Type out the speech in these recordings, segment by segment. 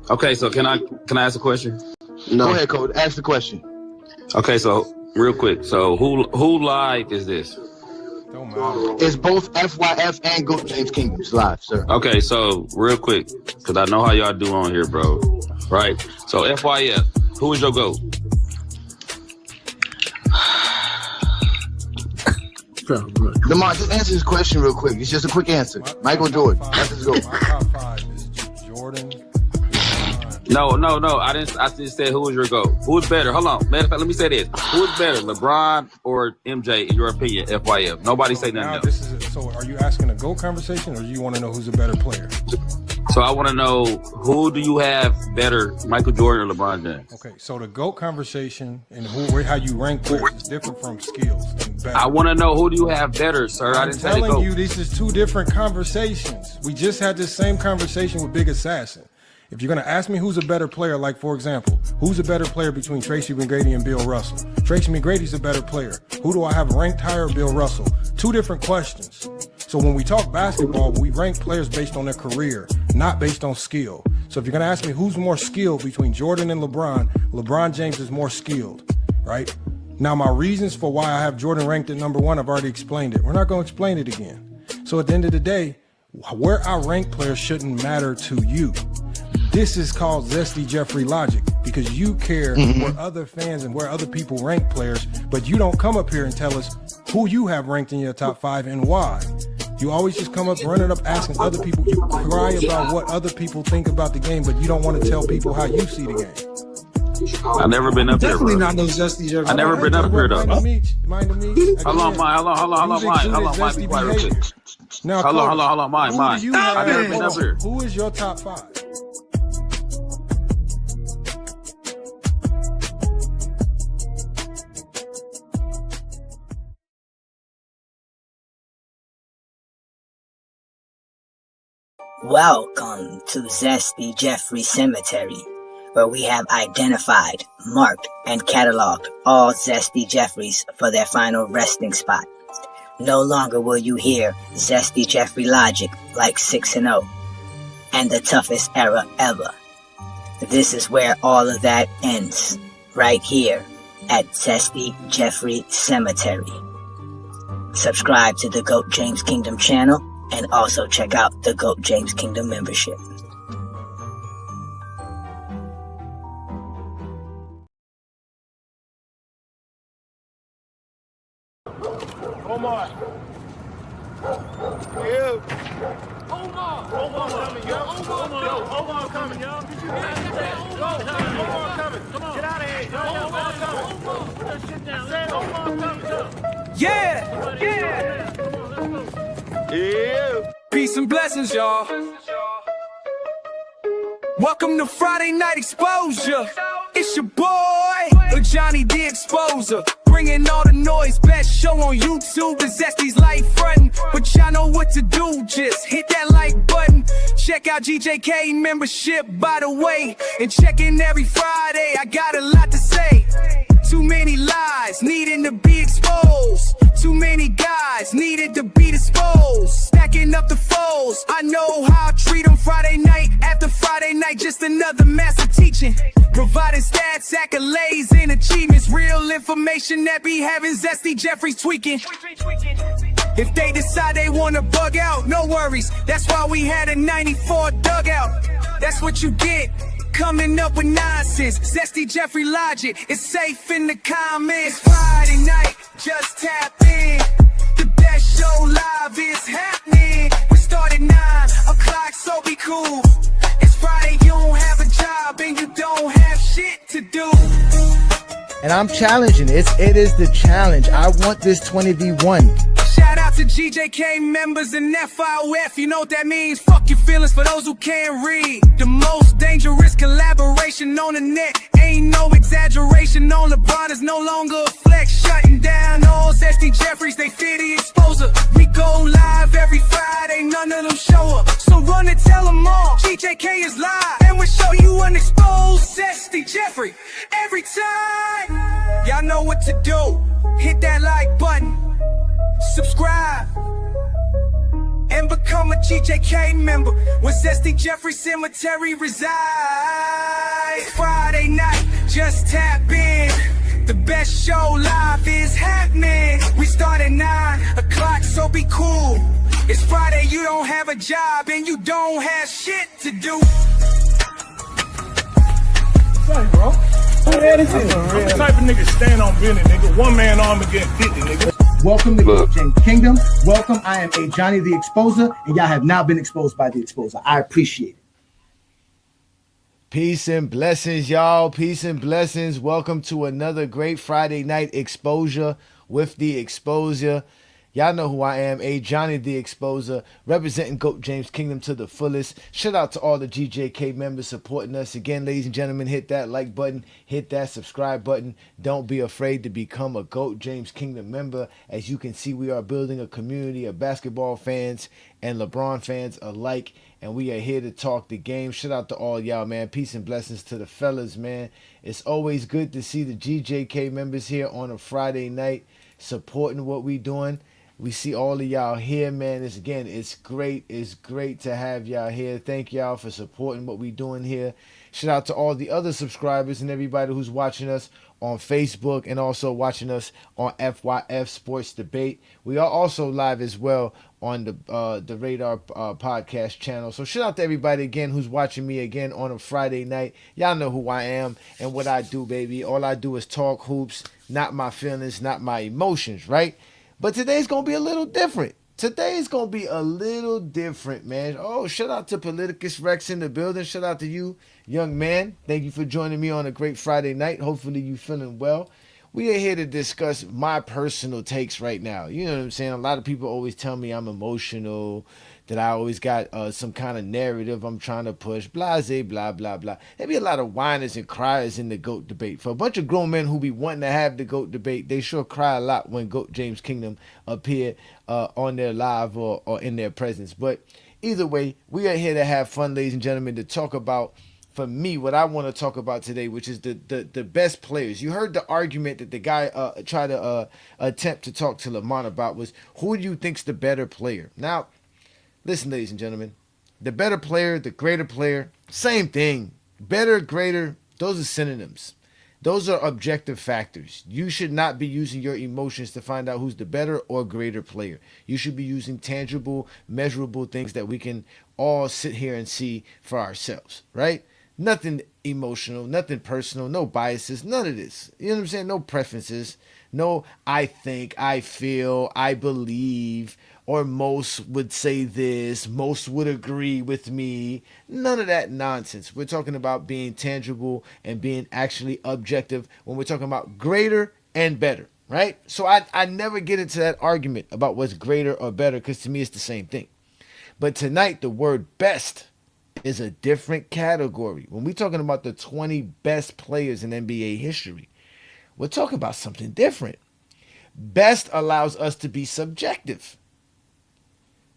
Okay, so can I ask a question? No. Go ahead, Code. Ask the question. Okay, so real quick. So who live is this? Don't matter. It's both FYF and GOAT James Kingdoms live, sir. Okay, so real quick, because I know how y'all do on here, bro. Right? So FYF, who is your GOAT? Lamar, just answer this question real quick. It's just a quick answer. Michael Jordan. That's his GOAT. My top 5 is Jordan. No. I just said who is your GOAT. Who is better? Hold on. Matter of fact, let me say this. Who is better, LeBron or MJ, in your opinion, FYF? Nobody say nothing else. So are you asking a GOAT conversation, or do you want to know who's a better player? So I want to know, who do you have better, Michael Jordan or LeBron James? Okay, so the GOAT conversation and how you rank players is different from skills and better. I want to know, who do you have better, sir? I'm telling you, this is two different conversations. We just had this same conversation with Big Assassin. If you're going to ask me who's a better player, like, for example, who's a better player between Tracy McGrady and Bill Russell? Tracy McGrady's a better player. Who do I have ranked higher, Bill Russell? Two different questions. So when we talk basketball, we rank players based on their career, not based on skill. So if you're going to ask me who's more skilled between Jordan and LeBron, LeBron James is more skilled, right? Now, my reasons for why I have Jordan ranked at number 1, I've already explained it. We're not going to explain it again. So at the end of the day, where I rank players shouldn't matter to you. This is called Zesty Jeffrey logic, because you care where other fans and where other people rank players, but you don't come up here and tell us who you have ranked in your top 5 and why. You always just come up running up asking other people. You cry about what other people think about the game, but you don't want to tell people how you see the game. I've never been up there, Definitely bro. not no Zesty Jeffrey. I've never been up here, though. Mind of me. Hold on, mine. Be quiet real quick. Now, hold on, mine. I've never been up here. Who is your top 5? Welcome to Zesty Jeffrey Cemetery, where we have identified, marked, and cataloged all Zesty Jeffreys for their final resting spot. No longer will you hear Zesty Jeffrey logic like 6-0 and the toughest era ever. This is where all of that ends, right here at Zesty Jeffrey Cemetery. Subscribe to the GOAT James Kingdom channel, and also check out the GOAT James Kingdom membership. Omar. You. Omar coming, yo. Omar coming, yo. Did you hear that? Omar coming. Come on. Get out of here. Omar coming. Put that shit down. Say Omar coming. Yeah. Come on, let's go. Yeah. Peace and blessings, y'all. Welcome to Friday Night Exposure. It's your boy, Ajani the Exposer. Bringing all the noise, best show on YouTube. The Zesty's life frontin', but y'all know what to do. Just hit that like button. Check out GJK membership, by the way. And check in every Friday, I got a lot to say. Too many lies needing to be exposed. Too many guys needed to be disposed. Stacking up the foes, I know how I treat them. Friday night after Friday night, just another master teaching. Providing stats, accolades, and achievements. Real information that be having Zesty Jeffrey's tweaking. If they decide they wanna bug out, no worries. That's why we had a 94 dugout. That's what you get, coming up with nonsense. Zesty Jeffrey logic, it's safe in the comments. Friday night, just tap in. The best show live is happening. We start at 9 o'clock, so be cool. It's Friday, you don't have a job and you don't have shit to do. And I'm challenging it. It is the challenge. I want this 20v1. Shout out to GJK members and FIOF, you know what that means? Fuck your feelings for those who can't read. The most dangerous collaboration on the net. Ain't no exaggeration on LeBron is no longer a flex. Shutting down all Zesty Jeffreys, they fear the exposure. We go live every Friday, none of them show up. So run and tell them all, GJK is live. And we'll show you an exposed Zesty Jeffrey every time. Y'all know what to do. Hit that like button. Subscribe and become a a GJK member. Where Zesty Jeffrey Cemetery resides. Friday night, just tap in. The best show live is happening. We start at 9 o'clock, so be cool. It's Friday, you don't have a job and you don't have shit to do. Hey, bro. Who the hell is this? I'm the type of nigga stand on business, nigga. One man arm against 50, nigga. Welcome to GOAT James Kingdom. Welcome. I am Ajani the Exposer, and y'all have now been exposed by the Exposer. I appreciate it. Peace and blessings, y'all. Peace and blessings. Welcome to another great Friday night exposure with the Exposure. Y'all know who I am, Ajani the Exposer, representing GOAT James Kingdom to the fullest. Shout out to all the GJK members supporting us. Again, ladies and gentlemen, hit that like button, hit that subscribe button. Don't be afraid to become a GOAT James Kingdom member. As you can see, we are building a community of basketball fans and LeBron fans alike, and we are here to talk the game. Shout out to all y'all, man. Peace and blessings to the fellas, man. It's always good to see the GJK members here on a Friday night supporting what we doing. We see all of y'all here, man. It's great. It's great to have y'all here. Thank y'all for supporting what we doing here. Shout out to all the other subscribers and everybody who's watching us on Facebook and also watching us on FYF Sports Debate. We are also live as well on the Radar podcast channel. So shout out to everybody again who's watching me again on a Friday night. Y'all know who I am and what I do, baby. All I do is talk hoops, not my feelings, not my emotions, right? But today's going to be a little different. Today's going to be a little different, man. Oh, shout out to Politicus Rex in the building. Shout out to you, young man. Thank you for joining me on a great Friday night. Hopefully you feeling well. We are here to discuss my personal takes right now. You know what I'm saying? A lot of people always tell me I'm emotional, that I always got some kind of narrative I'm trying to push, blase, blah, blah, blah. There be a lot of whiners and criers in the GOAT debate. For a bunch of grown men who be wanting to have the GOAT debate, they sure cry a lot when GOAT James Kingdom appear on their live or in their presence. But either way, we are here to have fun, ladies and gentlemen, to talk about, for me, what I want to talk about today, which is the best players. You heard the argument that the guy tried to attempt to talk to Lamont about was, who do you think's the better player? Now, listen, ladies and gentlemen, the better player, the greater player, same thing. Better, greater, those are synonyms. Those are objective factors. You should not be using your emotions to find out who's the better or greater player. You should be using tangible, measurable things that we can all sit here and see for ourselves, right? Nothing emotional, nothing personal, no biases, none of this. You know what I'm saying? No preferences, no I think, I feel, I believe, or most would say this, most would agree with me. None of that nonsense. We're talking about being tangible and being actually objective when we're talking about greater and better, right? So I never get into that argument about what's greater or better, because to me it's the same thing. But tonight the word best is a different category. When we're talking about the 20 best players in NBA history, we're talking about something different. Best allows us to be subjective,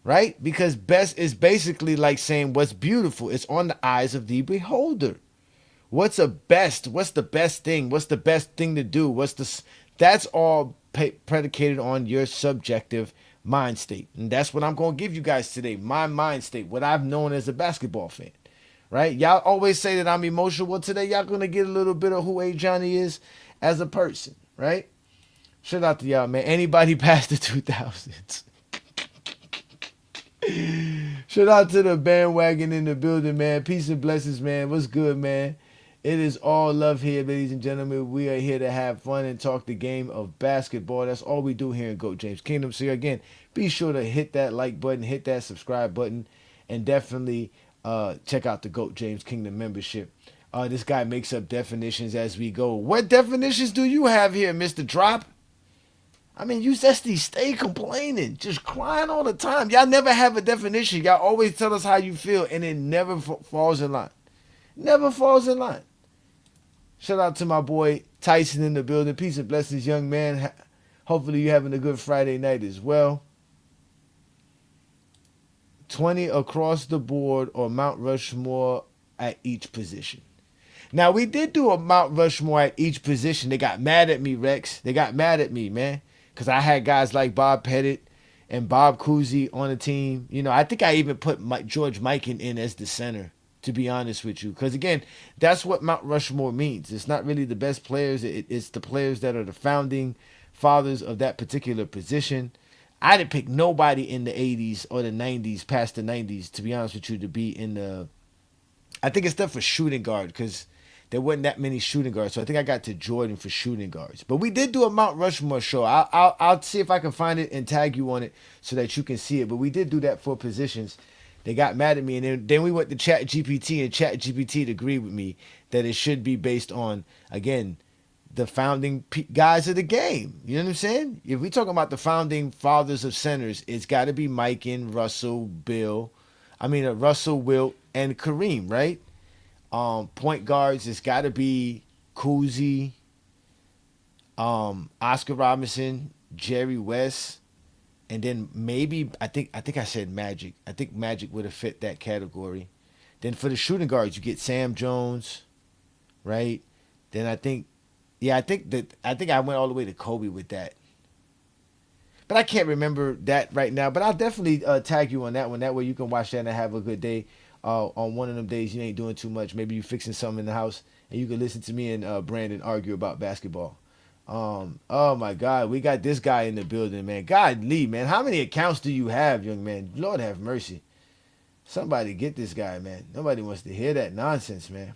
right? Because best is basically like saying what's beautiful. It's on the eyes of the beholder. What's a best? What's the best thing? What's the best thing to do? That's all predicated on your subjective mind state. And that's what I'm going to give you guys today. My mind state, what I've known as a basketball fan, right? Y'all always say that I'm emotional. Well, today y'all going to get a little bit of who Ajani is as a person, right? Shout out to y'all, man. Anybody past the 2000s. Shout out to the bandwagon in the building, man. Peace and blessings, man. What's good, man? It is all love here, ladies and gentlemen. We are here to have fun and talk the game of basketball. That's all we do here in GOAT James Kingdom. So again, be sure to hit that like button, hit that subscribe button, and definitely check out the GOAT James Kingdom membership. This guy makes up definitions as we go. What definitions do you have here, Mr. Drop? I mean, you Zesty stay complaining, just crying all the time. Y'all never have a definition. Y'all always tell us how you feel, and it never falls in line. Never falls in line. Shout out to my boy Tyson in the building. Peace and blessings, young man. Hopefully you're having a good Friday night as well. 20 across the board or Mount Rushmore at each position. Now, we did do a Mount Rushmore at each position. They got mad at me, Rex. They got mad at me, man. Because I had guys like Bob Pettit and Bob Cousy on the team. You know, I think I even put George Mikan in as the center, to be honest with you. Because, again, that's what Mount Rushmore means. It's not really the best players. It's the players that are the founding fathers of that particular position. I didn't pick nobody in the 80s or the 90s, past the 90s, to be honest with you, to be in the... I think it's done for shooting guard because there wasn't that many shooting guards. So I think I got to Jordan for shooting guards. But we did do a Mount Rushmore show. I'll see if I can find it and tag you on it so that you can see it. But we did do that for positions. They got mad at me. And then we went to ChatGPT, and ChatGPT agreed with me that it should be based on, again, the founding guys of the game. You know what I'm saying? If we talking about the founding fathers of centers, it's got to be Mikan, Russell, Russell, Wilt, and Kareem, right? Point guards, it's got to be Cousy, Oscar Robinson, Jerry West, and then maybe I think I said Magic. I think Magic would have fit that category. Then for the shooting guards, you get Sam Jones, right? Then I think I went all the way to Kobe with that. But I can't remember that right now. But I'll definitely tag you on that one. That way you can watch that and have a good day. On one of them days you ain't doing too much. Maybe you fixing something in the house and you can listen to me and Brandon argue about basketball. Oh my God, we got this guy in the building, man. God Lee, man. How many accounts do you have, young man? Lord have mercy. Somebody get this guy, man. Nobody wants to hear that nonsense, man.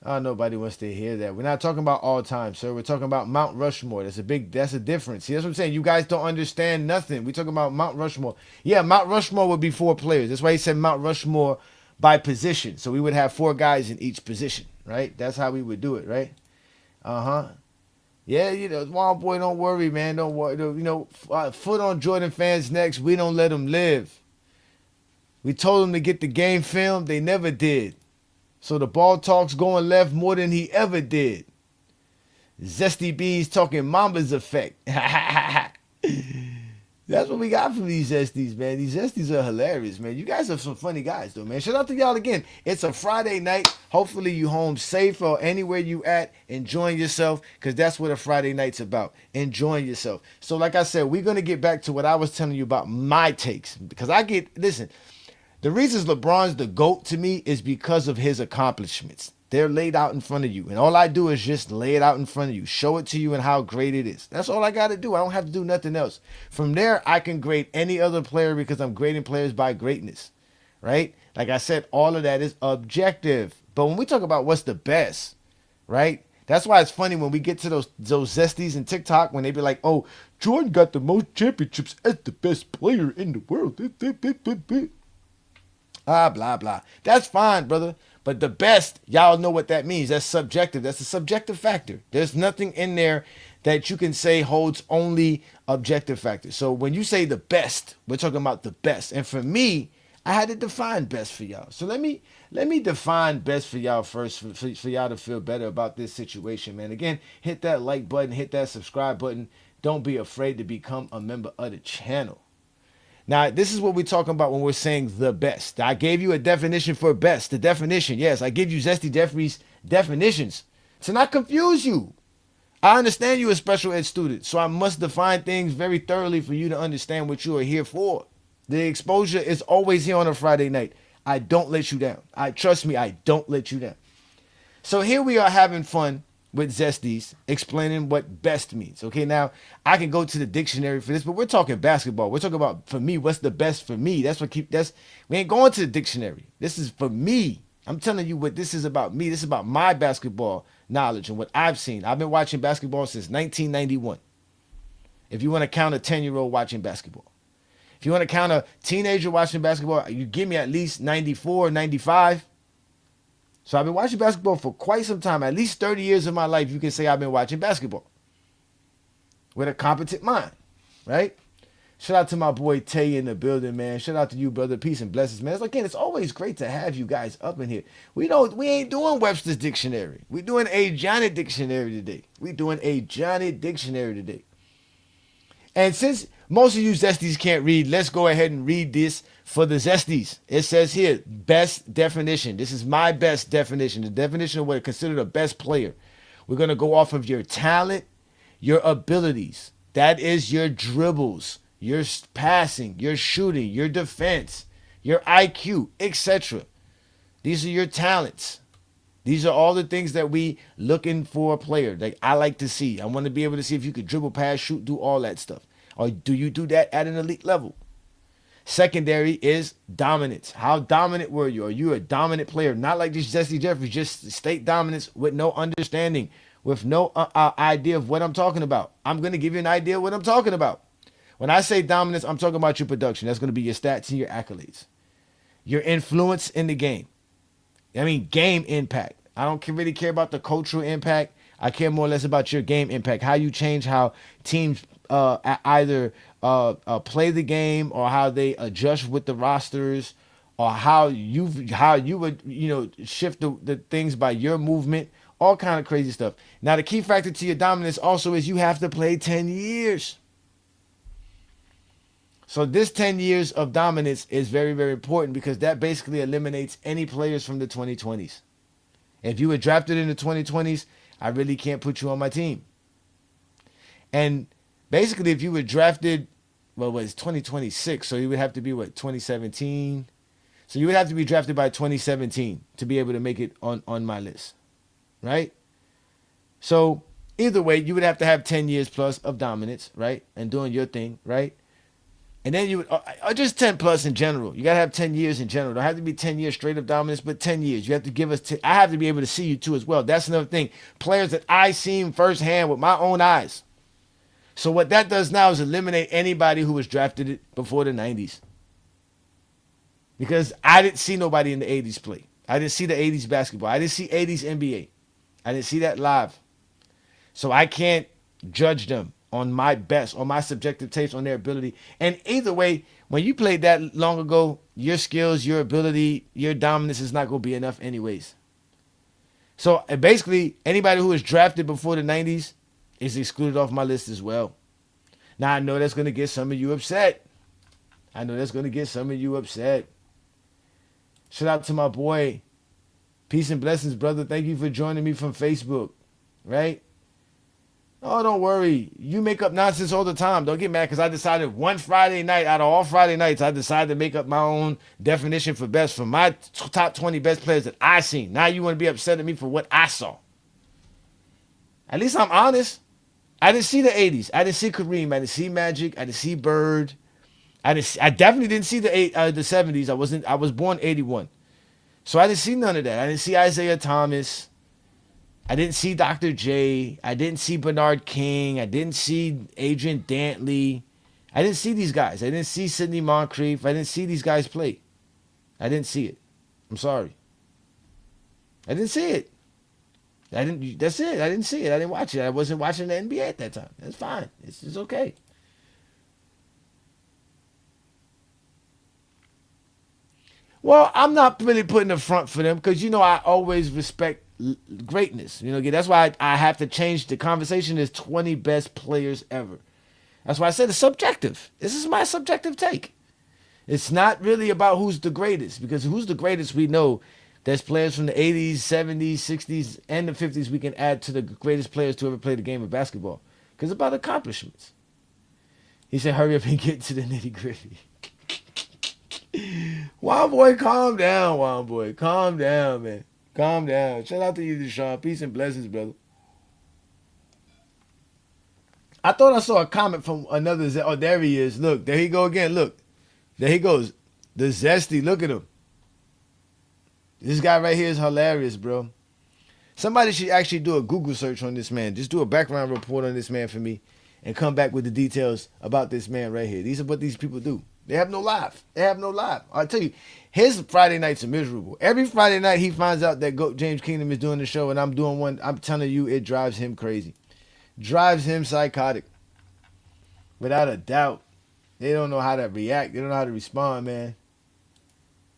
Oh, nobody wants to hear that. We're not talking about all time, sir. We're talking about Mount Rushmore. That's a difference. See, that's what I'm saying. You guys don't understand nothing. We're talking about Mount Rushmore. Yeah, Mount Rushmore would be 4 players. That's why he said Mount Rushmore by position. So we would have 4 guys in each position, right? That's how we would do it, right? Yeah, you know, Wild Boy, don't worry, man. Don't worry. You know, foot on Jordan fans' necks. We don't let them live. We told them to get the game film. They never did. So the ball talks going left more than he ever did. Zesty B's talking Mamba's effect. That's what we got from these Zesties, man. These Zesties are hilarious, man. You guys are some funny guys, though, man. Shout out to y'all again. It's a Friday night. Hopefully you home safe or anywhere you at, enjoying yourself, because that's what a Friday night's about, enjoying yourself. So like I said, we're going to get back to what I was telling you about my takes, because listen, the reasons LeBron's the GOAT to me is because of his accomplishments. They're laid out in front of you. And all I do is just lay it out in front of you. Show it to you and how great it is. That's all I got to do. I don't have to do nothing else. From there, I can grade any other player because I'm grading players by greatness. Right? Like I said, all of that is objective. But when we talk about what's the best, right? That's why it's funny when we get to those Zesties and TikTok when they be like, oh, Jordan got the most championships as the best player in the world. Blah, blah. That's fine, brother. But the best, y'all know what that means. That's subjective. That's a subjective factor. There's nothing in there that you can say holds only objective factors. So when you say the best, we're talking about the best. And for me, I had to define best for y'all. So let me define best for y'all first, for y'all to feel better about this situation, man. Again, hit that like button, hit that subscribe button. Don't be afraid to become a member of the channel. Now, this is what we're talking about when we're saying the best. I gave you a definition for best. The definition, yes, I give you Zesty Jeffries definitions to not confuse you. I understand you're a special ed student, so I must define things very thoroughly for you to understand what you are here for. The exposure is always here on a Friday night. I don't let you down. Trust me, I don't let you down. So here we are having fun with Zesties, explaining what best means. Okay, now I can go to the dictionary for this, but we're talking basketball. We're talking about, for me, what's the best for me. We ain't going to the dictionary. This is for me. I'm telling you what this is about me. This is about my basketball knowledge and what I've seen. I've been watching basketball since 1991. If you want to count a 10-year-old watching basketball. If you want to count a teenager watching basketball, you give me at least 94, 95. So I've been watching basketball for quite some time. At least 30 years of my life, you can say I've been watching basketball. With a competent mind, right? Shout out to my boy Tay in the building, man. Shout out to you, brother. Peace and blessings, man. Again, it's always great to have you guys up in here. We ain't doing Webster's Dictionary. We're doing Ajani Dictionary today. And since most of you Zesties can't read, let's go ahead and read this for the Zesties. It says here, best definition. This is my best definition. The definition of what is considered a best player. We're going to go off of your talent, your abilities. That is your dribbles, your passing, your shooting, your defense, your IQ, etc. These are your talents. These are all the things that we looking for a player. Like I like to see. I want to be able to see if you could dribble, pass, shoot, do all that stuff. Or do you do that at an elite level? Secondary is dominance. How dominant were you? Are you a dominant player? Not like this Zesty Jeffries, just state dominance with no understanding, with no idea of what I'm talking about. I'm going to give you an idea of what I'm talking about. When I say dominance, I'm talking about your production. That's going to be your stats and your accolades. Your influence in the game. I mean, game impact. I don't really care about the cultural impact. I care more or less about your game impact. How you change how teams either play the game or how they adjust with the rosters or how you would shift the things by your movement. All kind of crazy stuff. Now, the key factor to your dominance also is you have to play 10 years. So this 10 years of dominance is very, very important because that basically eliminates any players from the 2020s. If you were drafted in the 2020s, I really can't put you on my team. And basically, if you were drafted, well, it's 2026, so you would have to be, 2017? So you would have to be drafted by 2017 to be able to make it on my list, right? So either way, you would have to have 10 years plus of dominance, right? And doing your thing, right? And then you would, or just 10 plus in general. You got to have 10 years in general. Don't have to be 10 years straight of dominance, but 10 years. You have to give us, I have to be able to see you too as well. That's another thing. Players that I seen firsthand with my own eyes. So what that does now is eliminate anybody who was drafted before the 90s. Because I didn't see nobody in the 80s play. I didn't see the 80s basketball. I didn't see 80s NBA. I didn't see that live. So I can't judge them on my best, on my subjective taste, on their ability. And either way, when you played that long ago, your skills, your ability, your dominance is not going to be enough anyways. So basically, anybody who was drafted before the 90s is excluded off my list as well. Now, I know that's going to get some of you upset. Shout out to my boy. Peace and blessings, brother. Thank you for joining me from Facebook, right? Oh, don't worry. You make up nonsense all the time. Don't get mad because I decided one Friday night out of all Friday nights, I decided to make up my own definition for best for my top 20 best players that I seen. Now you want to be upset at me for what I saw. At least I'm honest. I didn't see the 80s. I didn't see Kareem. I didn't see Magic. I didn't see Bird. I definitely didn't see the 70s. I was born 81. So I didn't see none of that. I didn't see Isaiah Thomas. I didn't see Dr. J. I didn't see Bernard King. I didn't see Adrian Dantley. I didn't see these guys. I didn't see Sidney Moncrief. I didn't see these guys play. I didn't see it. I'm sorry. I didn't see it. That's it. I didn't see it. I didn't watch it. I wasn't watching the NBA at that time. That's fine. It's okay. Well, I'm not really putting a front for them because, I always respect greatness. That's why I have to change the conversation is 20 best players ever. That's why I said it's subjective. This is my subjective take. It's not really about who's the greatest because who's the greatest we know. There's players from the 80s, 70s, 60s, and the 50s we can add to the greatest players to ever play the game of basketball because it's about accomplishments. He said, hurry up and get to the nitty gritty. Wild boy, calm down, Wild boy. Calm down, man. Calm down. Shout out to you, Deshaun. Peace and blessings, brother. I thought I saw a comment from another. Oh, there he is. Look, there he go again. Look, there he goes. The Zesty. Look at him. This guy right here is hilarious, bro. Somebody should actually do a Google search on this man. Just do a background report on this man for me and come back with the details about this man right here. These are what these people do. They have no life. I tell you, his Friday nights are miserable. Every Friday night he finds out that James Kingdom is doing the show and I'm doing one. I'm telling you, it drives him crazy. Drives him psychotic. Without a doubt. They don't know how to react. They don't know how to respond, man.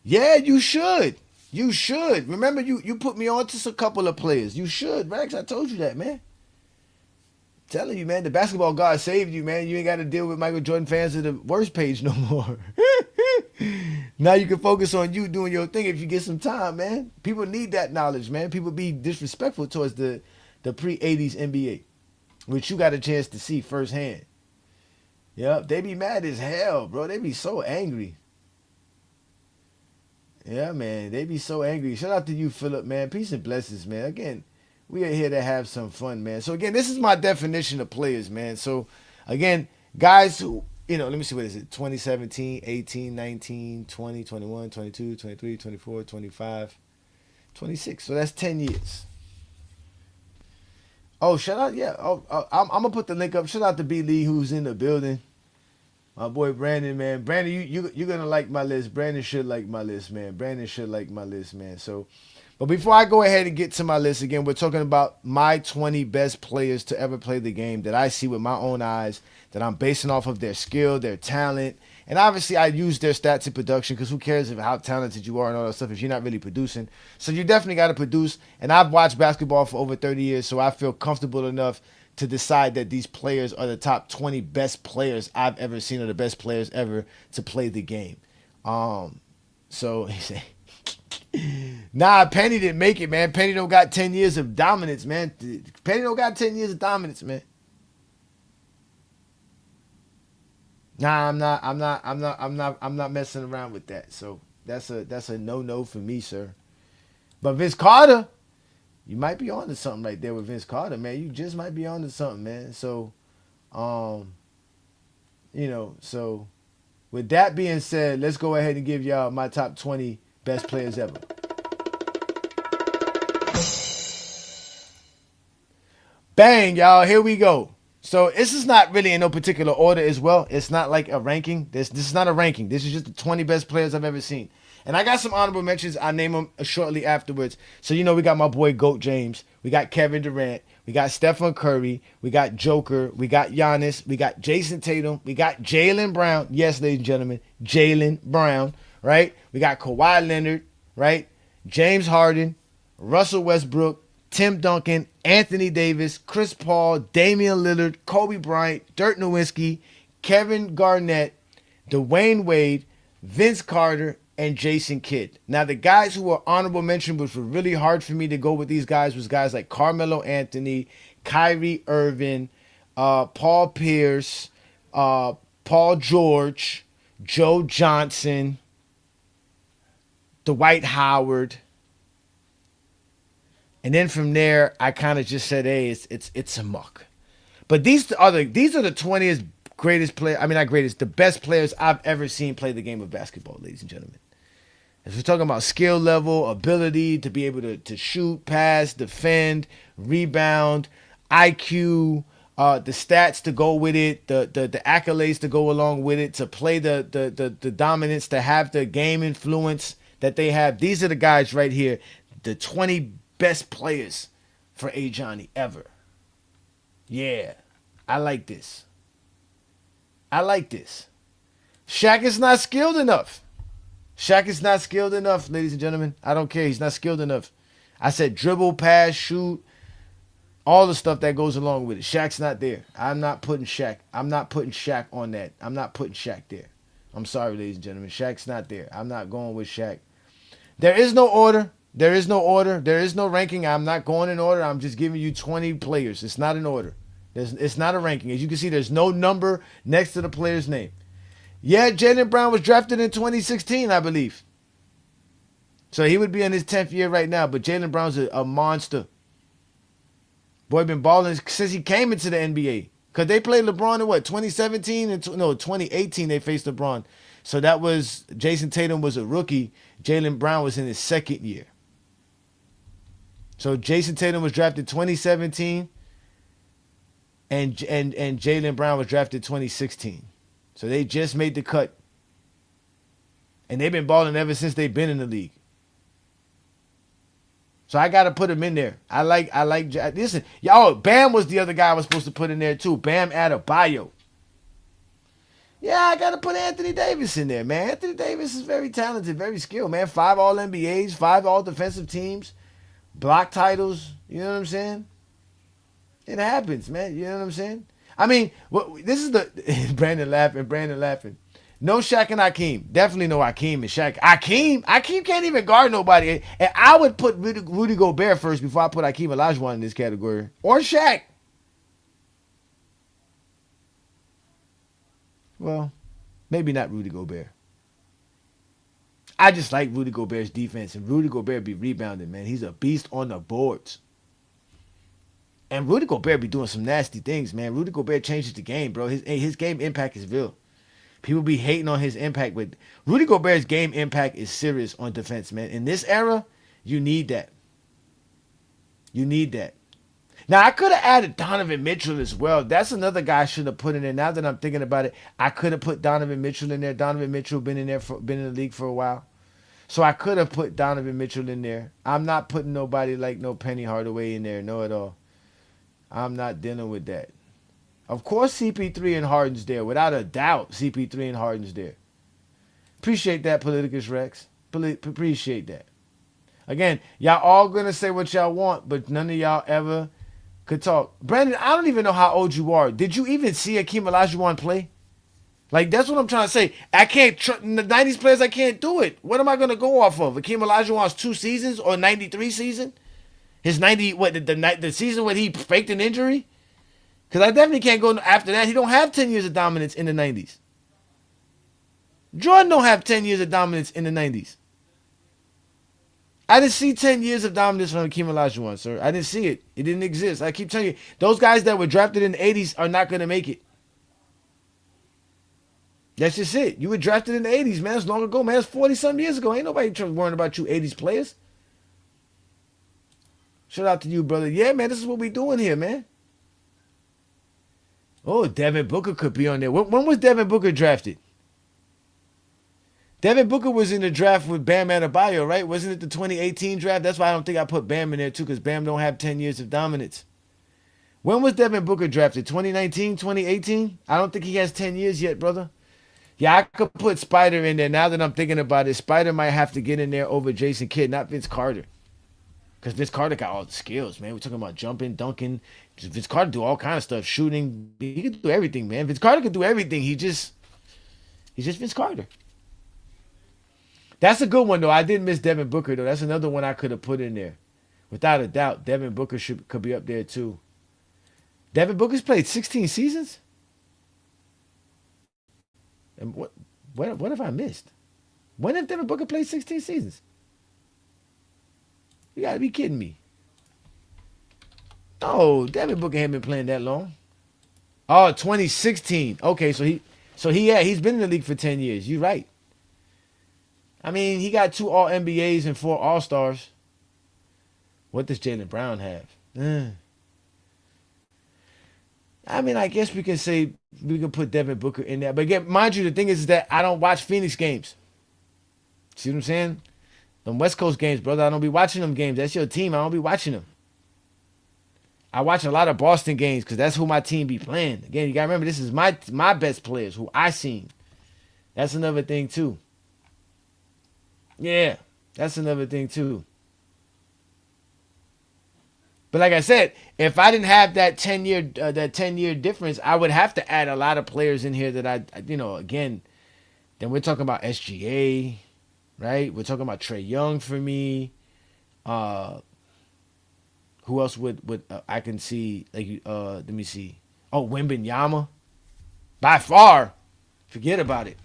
Yeah, you should. You should. Remember, you put me on to a couple of players. You should, Rex. I told you that, man. Telling you, man, the basketball god saved you, man. You ain't got to deal with Michael Jordan fans at the worst page no more. Now you can focus on you doing your thing if you get some time, man. People need that knowledge, man. People be disrespectful towards the pre-80s NBA, which you got a chance to see firsthand. Yep, they be mad as hell, bro. They be so angry. Yeah, man, they be so angry. Shout out to you, Philip, man. Peace and blessings, man. Again, we are here to have some fun, man. So again, this is my definition of players, man. So again, guys who, let me see, what is it? 2017, 18, 19, 20, 21, 22, 23, 24, 25, 26. So that's 10 years. Oh, shout out, yeah. I'm going to put the link up. Shout out to B. Lee, who's in the building. My boy Brandon, man. Brandon, you're going to like my list. Brandon should like my list, man. Brandon should like my list, man. So, but before I go ahead and get to my list, again, we're talking about my 20 best players to ever play the game that I see with my own eyes, that I'm basing off of their skill, their talent. And obviously, I use their stats in production because who cares how talented you are and all that stuff if you're not really producing. So you definitely got to produce. And I've watched basketball for over 30 years, so I feel comfortable enough to decide that these players are the top 20 best players I've ever seen, or the best players ever to play the game. So he said, nah, Penny didn't make it, man. Penny don't got 10 years of dominance, man. Penny don't got 10 years of dominance, man. Nah, I'm not messing around with that. So that's a no for me, sir. But Vince Carter, you might be on to something right there with Vince Carter, man. You just might be on to something, man. So, so with that being said, let's go ahead and give y'all my top 20 best players ever. Bang, y'all. Here we go. So this is not really in no particular order as well. It's not like a ranking. This is not a ranking. This is just the 20 best players I've ever seen. And I got some honorable mentions. I'll name them shortly afterwards. So, we got my boy Goat James. We got Kevin Durant. We got Stephen Curry. We got Joker. We got Giannis. We got Jason Tatum. We got Jaylen Brown. Yes, ladies and gentlemen, Jaylen Brown, right? We got Kawhi Leonard, right? James Harden, Russell Westbrook, Tim Duncan, Anthony Davis, Chris Paul, Damian Lillard, Kobe Bryant, Dirk Nowitzki, Kevin Garnett, Dwayne Wade, Vince Carter, and Jason Kidd. Now, the guys who were honorable mention, which were really hard for me to go with these guys, was guys like Carmelo Anthony, Kyrie Irving, Paul Pierce, Paul George, Joe Johnson, Dwight Howard. And then from there, I kind of just said, hey, it's a muck. But these are the 20th greatest player. I mean, not greatest, the best players I've ever seen play the game of basketball, ladies and gentlemen. If we're talking about skill level, ability to be able to shoot, pass, defend, rebound, IQ, the stats to go with it, the accolades to go along with it, to play the dominance, to have the game influence that they have. These are the guys right here, the 20 best players for Ajani ever. Yeah, I like this. Shaq is not skilled enough. Ladies and gentlemen. I don't care. He's not skilled enough. I said dribble, pass, shoot, all the stuff that goes along with it. Shaq's not there. I'm not putting Shaq on that. I'm not putting Shaq there. I'm sorry, ladies and gentlemen. Shaq's not there. I'm not going with Shaq. There is no order. There is no ranking. I'm not going in order. I'm just giving you 20 players. It's not an order. It's not a ranking. As you can see, there's no number next to the player's name. Yeah, Jaylen Brown was drafted in 2016, I believe. So he would be in his 10th year right now, but Jaylen Brown's a monster. Boy, been balling since he came into the NBA. Because they played LeBron in 2017? 2018 they faced LeBron. So that was, Jason Tatum was a rookie. Jaylen Brown was in his second year. So Jason Tatum was drafted 2017, and Jaylen Brown was drafted 2016. So they just made the cut. And they've been balling ever since they've been in the league. So I got to put him in there. I like, listen, y'all, Bam was the other guy I was supposed to put in there too. Bam Adebayo. Yeah, I got to put Anthony Davis in there, man. Anthony Davis is very talented, very skilled, man. 5 All-NBAs, 5 All-Defensive Teams, block titles. You know what I'm saying? It happens, man. You know what I'm saying? I mean, this is the Brandon laughing. No Shaq and Hakeem. Definitely no Hakeem and Shaq. Hakeem can't even guard nobody. And I would put Rudy Gobert first before I put Hakeem Olajuwon in this category. Or Shaq. Well, maybe not Rudy Gobert. I just like Rudy Gobert's defense, and Rudy Gobert be rebounding, man. He's a beast on the boards. And Rudy Gobert be doing some nasty things, man. Rudy Gobert changes the game, bro. His game impact is real. People be hating on his impact, but Rudy Gobert's game impact is serious on defense, man. In this era, you need that. You need that. Now, I could have added Donovan Mitchell as well. That's another guy I should have put in there. Now that I'm thinking about it, I could have put Donovan Mitchell in there. Donovan Mitchell been in the league for a while. So I could have put Donovan Mitchell in there. I'm not putting nobody like no Penny Hardaway in there, no at all. I'm not dealing with that. Of course, CP3 and Harden's there. Without a doubt, CP3 and Harden's there. Appreciate that, Politicus Rex. Appreciate that. Again, y'all all going to say what y'all want, but none of y'all ever could talk. Brandon, I don't even know how old you are. Did you even see Akeem Olajuwon play? Like, that's what I'm trying to say. I can't, the 90s players, I can't do it. What am I going to go off of? Akeem Olajuwon's 2 seasons or 93 season? His 90, the season when he faked an injury? Because I definitely can't go after that. He don't have 10 years of dominance in the 90s. Jordan don't have 10 years of dominance in the 90s. I didn't see 10 years of dominance from Akeem Olajuwon, sir. I didn't see it. It didn't exist. I keep telling you, those guys that were drafted in the 80s are not going to make it. That's just it. You were drafted in the 80s, man. It's long ago, man. It's 40-something years ago. Ain't nobody worrying about you 80s players. Shout out to you, brother. Yeah, man, this is what we doing here, man. Oh, Devin Booker could be on there. When was Devin Booker drafted? Devin Booker was in the draft with Bam Adebayo, right? Wasn't it the 2018 draft? That's why I don't think I put Bam in there, too, because Bam don't have 10 years of dominance. When was Devin Booker drafted? 2019, 2018? I don't think he has 10 years yet, brother. Yeah, I could put Spider in there. Now that I'm thinking about it, Spider might have to get in there over Jason Kidd, not Vince Carter. Because Vince Carter got all the skills, man. We're talking about jumping, dunking. Vince Carter do all kind of stuff, shooting. He can do everything, man. Vince Carter can do everything. He's just Vince Carter. That's a good one, though. I did miss Devin Booker, though. That's another one I could have put in there. Without a doubt, Devin Booker could be up there, too. Devin Booker's played 16 seasons? And what have I missed? When have Devin Booker played 16 seasons? You gotta be kidding me. No, Devin Booker ain't been playing that long. Oh, 2016. Okay, he's been in the league for 10 years. You're right. I mean, he got 2 All-NBAs and 4 All-Stars. What does Jaylen Brown have? I mean, I guess we can say we can put Devin Booker in there. But again, mind you, the thing is that I don't watch Phoenix games. See what I'm saying? Them West Coast games, brother. I don't be watching them games. That's your team. I don't be watching them. I watch a lot of Boston games because that's who my team be playing. Again, you got to remember, this is my best players who I seen. That's another thing, too. Yeah, that's another thing, too. But like I said, if I didn't have that 10-year difference, I would have to add a lot of players in here that again, then we're talking about SGA, right? We're talking about Trae Young for me. Who else would I can see? Like, let me see. Oh, Wembanyama. By far, forget about it.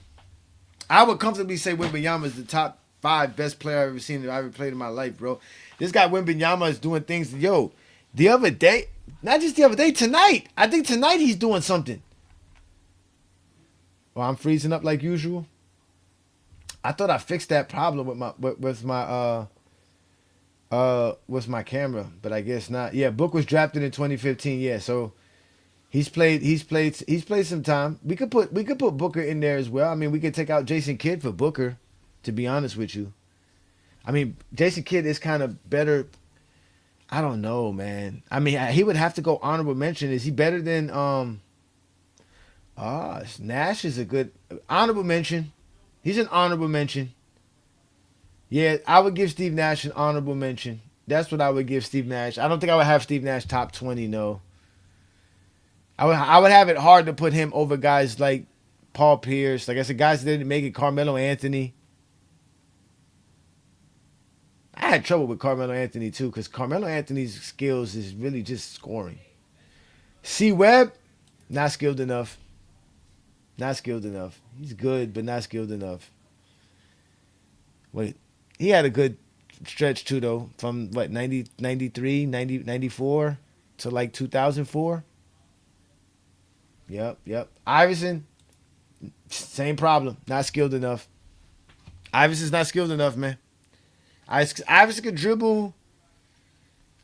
I would comfortably say Wembanyama is the top 5 best player I've ever seen that I've ever played in my life, bro. This guy Wembanyama is doing things. Yo, the other day, not just the other day, tonight. I think tonight he's doing something. Well, I'm freezing up like usual. I thought I fixed that problem with my camera, but I guess not. Yeah, Book was drafted in 2015. Yeah, so he's played some time. We could put Booker in there as well. I mean, we could take out Jason Kidd for Booker, to be honest with you. I mean, Jason Kidd is kind of better. I don't know, man. I mean, he would have to go honorable mention. Is he better than Nash is a good honorable mention. He's an honorable mention. Yeah, I would give Steve Nash an honorable mention. That's what I would give Steve Nash. I don't think I would have Steve Nash top 20, no. I would have it hard to put him over guys like Paul Pierce. Like I said, guys that didn't make it, Carmelo Anthony. I had trouble with Carmelo Anthony, too, because Carmelo Anthony's skills is really just scoring. C. Webb, not skilled enough. Not skilled enough. He's good, but not skilled enough. Wait, he had a good stretch too, though, from what, 90, 93, 90, 94 to like 2004. Yep. Iverson, same problem. Not skilled enough. Iverson's not skilled enough, man. Iverson could dribble.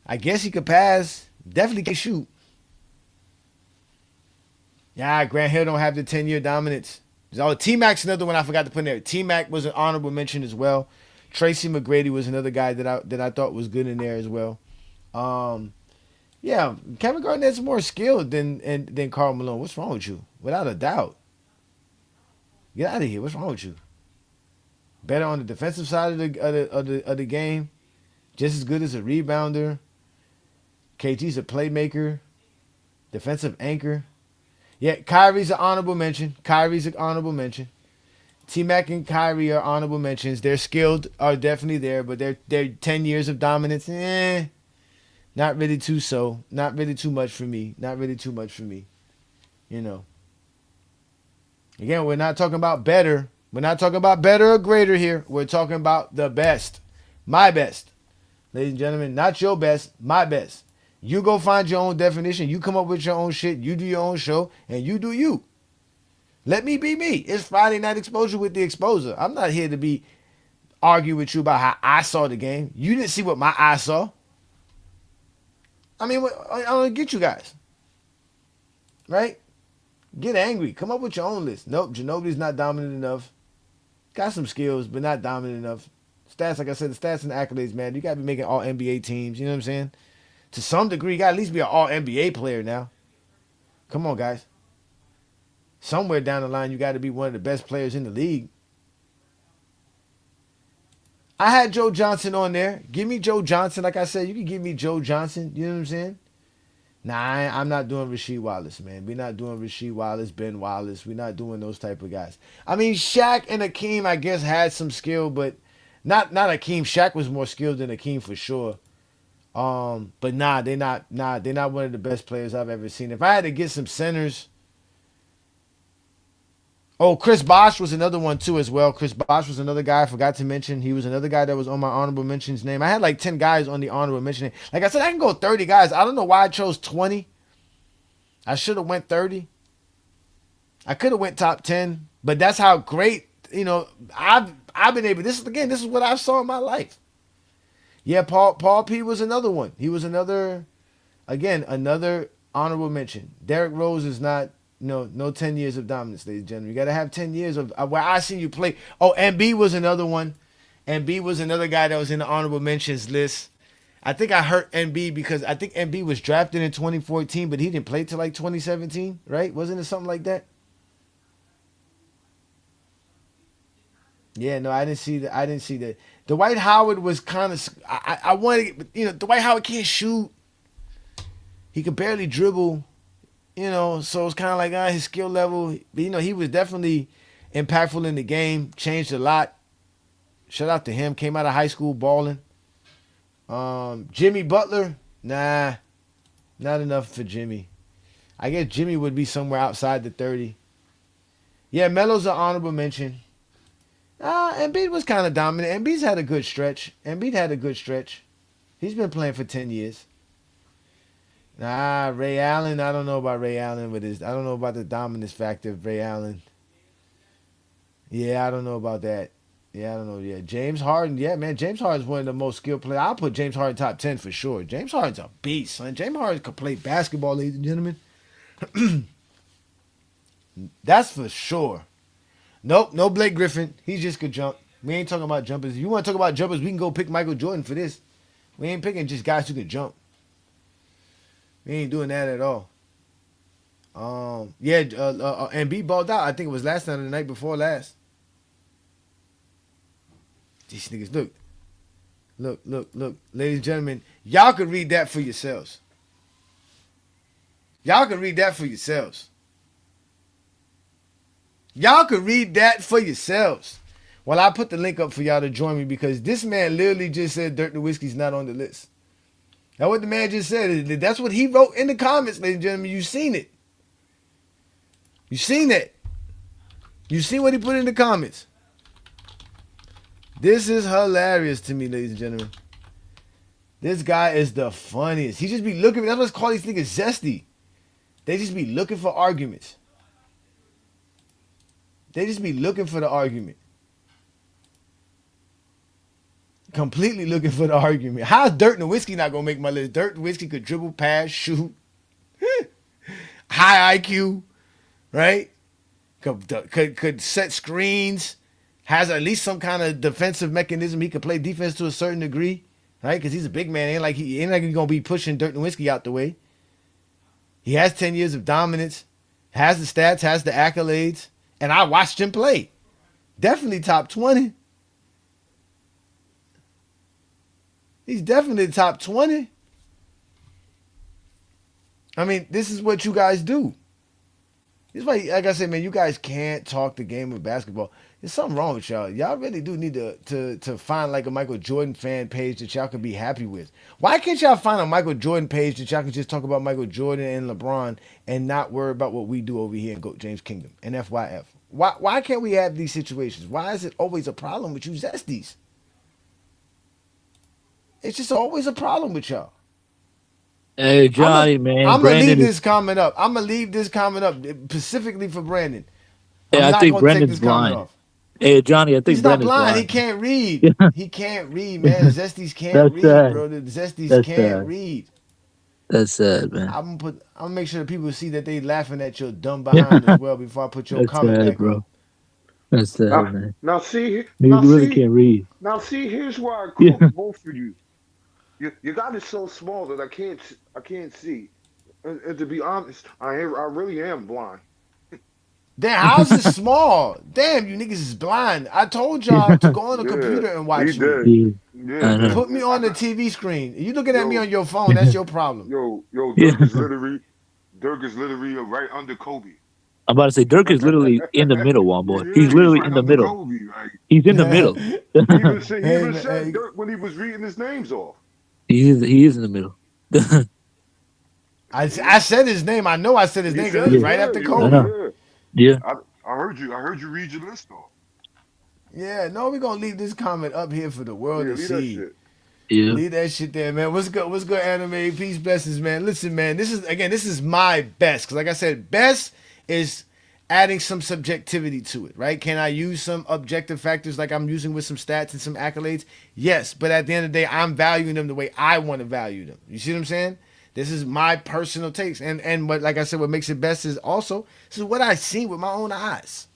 I guess he could pass. Definitely can shoot. Yeah, Grant Hill don't have the 10-year dominance. T-Mac's another one I forgot to put in there. T-Mac was an honorable mention as well. Tracy McGrady was another guy that I thought was good in there as well. Yeah, Kevin Garnett's more skilled than Karl Malone. What's wrong with you? Without a doubt. Get out of here. What's wrong with you? Better on the defensive side of the game. Just as good as a rebounder. KG's a playmaker. Defensive anchor. Yeah, Kyrie's an honorable mention. T-Mac and Kyrie are honorable mentions. They're skilled, are definitely there, but they're 10 years of dominance. Not really too so. Not really too much for me. You know. Again, we're not talking about better. We're not talking about better or greater here. We're talking about the best. My best. Ladies and gentlemen, not your best, my best. You go find your own definition. You come up with your own shit. You do your own show, and you do you. Let me be me. It's Friday Night Exposure with the Exposer. I'm not here to be argue with you about how I saw the game. You didn't see what my eyes saw. I mean, I don't get you guys. Right? Get angry. Come up with your own list. Nope, Ginobili's not dominant enough. Got some skills, but not dominant enough. Stats, like I said, the stats and the accolades, man. You got to be making all NBA teams. You know what I'm saying? To some degree, you got to at least be an all NBA player now. Come on, guys. Somewhere down the line, you got to be one of the best players in the league. I had Joe Johnson on there. Give me Joe Johnson. Like I said, you can give me Joe Johnson. You know what I'm saying? Nah, I'm not doing Rasheed Wallace, man. We're not doing Rasheed Wallace, Ben Wallace. We're not doing those type of guys. I mean, Shaq and Akeem, I guess, had some skill, but not Akeem. Shaq was more skilled than Akeem for sure. But they're not one of the best players I've ever seen. If I had to get some centers, Chris Bosh was another one too as well. Chris Bosh was another guy I forgot to mention. He was another guy that was on my honorable mentions name. I had like 10 guys on the honorable mention. Like I said, I can go 30 guys. I don't know why I chose 20. I should have went 30. I could have went top 10, but that's how great, I've been able. This is what I saw in my life. Yeah, Paul P was another one. He was another honorable mention. Derrick Rose is not, no 10 years of dominance, ladies and gentlemen. You got to have 10 years of where I seen you play. Embiid was another one. Embiid was another guy that was in the honorable mentions list. I think I hurt Embiid because I think Embiid was drafted in 2014, but he didn't play till like 2017, right? Wasn't it something like that? Yeah, no, I didn't see that. Dwight Howard was kind of. I wanted, Dwight Howard can't shoot. He could barely dribble, so it's kind of like his skill level. But he was definitely impactful in the game. Changed a lot. Shout out to him. Came out of high school balling. Jimmy Butler, nah, not enough for Jimmy. I guess Jimmy would be somewhere outside the 30. Yeah, Melo's an honorable mention. Embiid was kind of dominant. Embiid's had a good stretch. He's been playing for 10 years. Ray Allen, I don't know about Ray Allen with his. I don't know about the dominance factor of Ray Allen. Yeah, I don't know about that. Yeah, I don't know. Yeah, James Harden. Yeah, man, James Harden's one of the most skilled players. I'll put James Harden top 10 for sure. James Harden's a beast, son. James Harden could play basketball, ladies and gentlemen. That's for sure. Nope, no Blake Griffin. He just could jump. We ain't talking about jumpers. If you want to talk about jumpers, we can go pick Michael Jordan for this. We ain't picking just guys who can jump. We ain't doing that at all. Embiid balled out. I think it was last night or the night before last. These niggas, look. Ladies and gentlemen, y'all can read that for yourselves. Y'all can read that for yourselves. Well, I put the link up for y'all to join me because this man literally just said Dirk Nowitzki's not on the list. That's what the man just said. That's what he wrote in the comments, ladies and gentlemen. You've seen it. You've seen it. You see what he put in the comments? This is hilarious to me, ladies and gentlemen. This guy is the funniest. He just be looking. That's what's called these niggas zesty. They just be looking for arguments. They just be looking for the argument. Completely looking for the argument. How's Dirk Nowitzki not gonna make my list? Dirk Nowitzki could dribble, pass, shoot, high IQ, right? Could set screens. Has at least some kind of defensive mechanism. He could play defense to a certain degree, right? Because he's a big man. Ain't like he's gonna be pushing Dirk Nowitzki out the way. He has 10 years of dominance, has the stats, has the accolades, and I watched him play. Definitely top 20. He's definitely top 20. I mean, this is what you guys do. This is why, like I said, man, you guys can't talk the game of basketball. There's something wrong with y'all. Y'all really do need to find like a Michael Jordan fan page that y'all can be happy with. Why can't y'all find a Michael Jordan page that y'all can just talk about Michael Jordan and LeBron and not worry about what we do over here in Goat James Kingdom and FYF? Why can't we have these situations? Why is it always a problem with you Zesties? It's just always a problem with y'all. Hey, Johnny, man. I'm going to leave this comment up. I'm going to leave this comment up specifically for Brandon. Yeah, I think Brandon's blind. Hey, Johnny, I think he's not blind. He can't read. He can't read, man. Zesties can't read, bro. The Zesties can't read. That's sad, man. I'm gonna make sure that people see that they laughing at your dumb behind as well before I put your comment back, bro. That's sad, man. Now see, you really can't read. Now see, here's why I quote both of you. You got it so small that I can't see. And to be honest, I really am blind. Damn, how's it small? Damn, you niggas is blind. I told y'all to go on the computer and watch me. Yeah. Put me on the TV screen. You looking at me on your phone, that's your problem. Dirk is literally right under Kobe. I'm about to say Dirk is literally in the middle, one boy. He's literally in the middle. Kobe, like. He's in the middle. He even said Dirk when he was reading his names off. He is in the middle. I said his name. I know I said his name because he's right after Kobe. Yeah. I heard you read your list off. Yeah, no, we're gonna leave this comment up here for the world to see. Yeah. Leave that shit there, man. What's good, anime? Peace, blessings, man. Listen, man, this is my best. Because like I said, best is adding some subjectivity to it, right? Can I use some objective factors like I'm using with some stats and some accolades? Yes, but at the end of the day, I'm valuing them the way I want to value them. You see what I'm saying? This is my personal takes. And what, like I said, what makes it best is also, this is what I seen with my own eyes.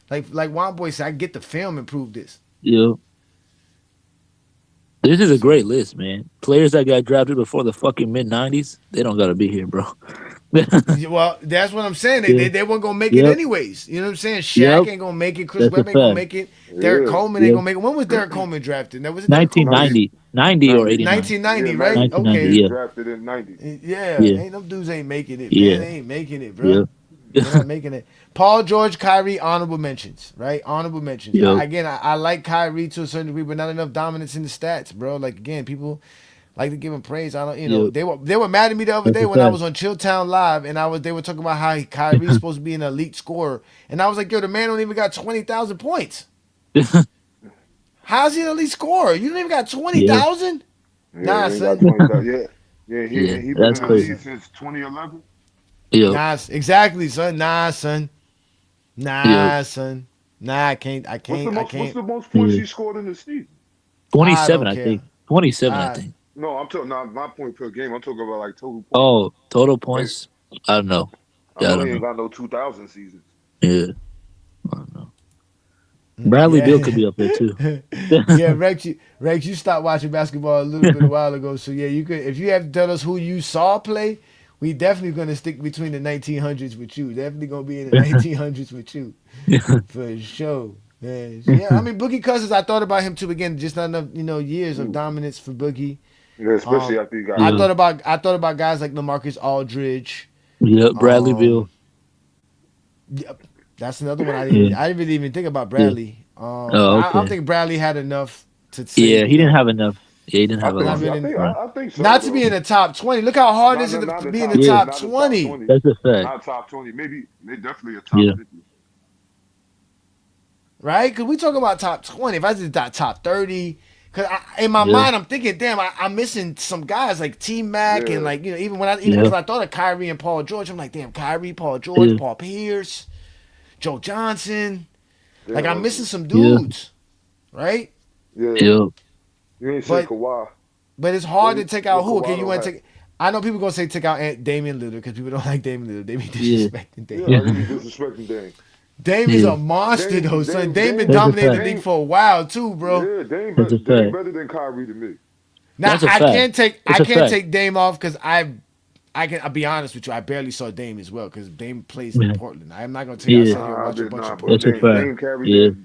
Like Juan Boy said, I get the film and prove this. Yeah. This is a great list, man. Players that got drafted before the fucking mid-90s, they don't got to be here, bro. Well, that's what I'm saying. They weren't going to make it anyways. You know what I'm saying? Shaq ain't going to make it. Chris Webber ain't going to make it. Derek Coleman ain't going to make it. When was Derek Coleman drafted? That was 1990. 90 or 89. 1990, right? 1990, okay. Yeah. Drafted in 90. Yeah. Ain't them dudes ain't making it, man. They ain't making it, bro. They're not making it. Paul George, Kyrie, honorable mentions, right? Honorable mentions. Again, I like Kyrie to a certain degree, but not enough dominance in the stats, bro. Like, again, people like to give him praise. I don't, they were mad at me the other day when I was on Chilltown Live, and they were talking about how Kyrie's supposed to be an elite scorer, and I was like, yo, the man don't even got 20,000 points. How's he an elite scorer? You don't even got 20,000? Nah, son. He been in the league since 2011. Yeah. Nah, exactly, son. Nah, son. Son. Nah, I can't. What's the most points he scored in the season? 27, I think. 27, I think. No, I'm talking not point per game. I'm talking about like total points. Oh, total points? I don't know. I know he ain't got no 2,000 seasons. Yeah. I don't know. Bradley Beal could be up there too. Yeah, Rex, you stopped watching basketball a little bit a while ago. So yeah, you could, if you have to tell us who you saw play, we definitely gonna stick between the 1900s with you. Definitely gonna be in the 1900s with you, for sure. Yeah, I mean Boogie Cousins. I thought about him too. Again, just not enough, years of dominance for Boogie. Yeah, especially after you got. I thought about guys like LaMarcus Aldridge. Yeah, Bradley Beal. Yep, that's another one. I didn't really even think about Bradley. I don't think Bradley had enough to. Say, he didn't have enough. Yeah, he didn't have enough. I think so. Not to be in the top 20. Look how hard it is to be in the top 20. That's a fact. Not top 20. Maybe they definitely a top 50. right? Because we talking about top 20. If I did that top 30, because in my mind I'm thinking, damn, I'm missing some guys like T Mac and like even because I thought of Kyrie and Paul George, I'm like, damn, Kyrie, Paul George, Paul Pierce, Joe Johnson, like I'm missing some dudes, right? Yeah. Yep. You ain't say Kawhi. But it's hard to take out who. Okay, Kawhi you want to take? I know people gonna say take out Damian Lillard because people don't like Damian Lillard. They be disrespecting Damian. Yeah, they be disrespecting Dame. Dame is a monster though, son. Dame been dominating the league for a while too, bro. Yeah, Dame better than Kyrie to me. Now I can't take Dame off because I'll be honest with you. I barely saw Dame as well because Dame plays in Portland. I'm not gonna take out here and watch a bunch of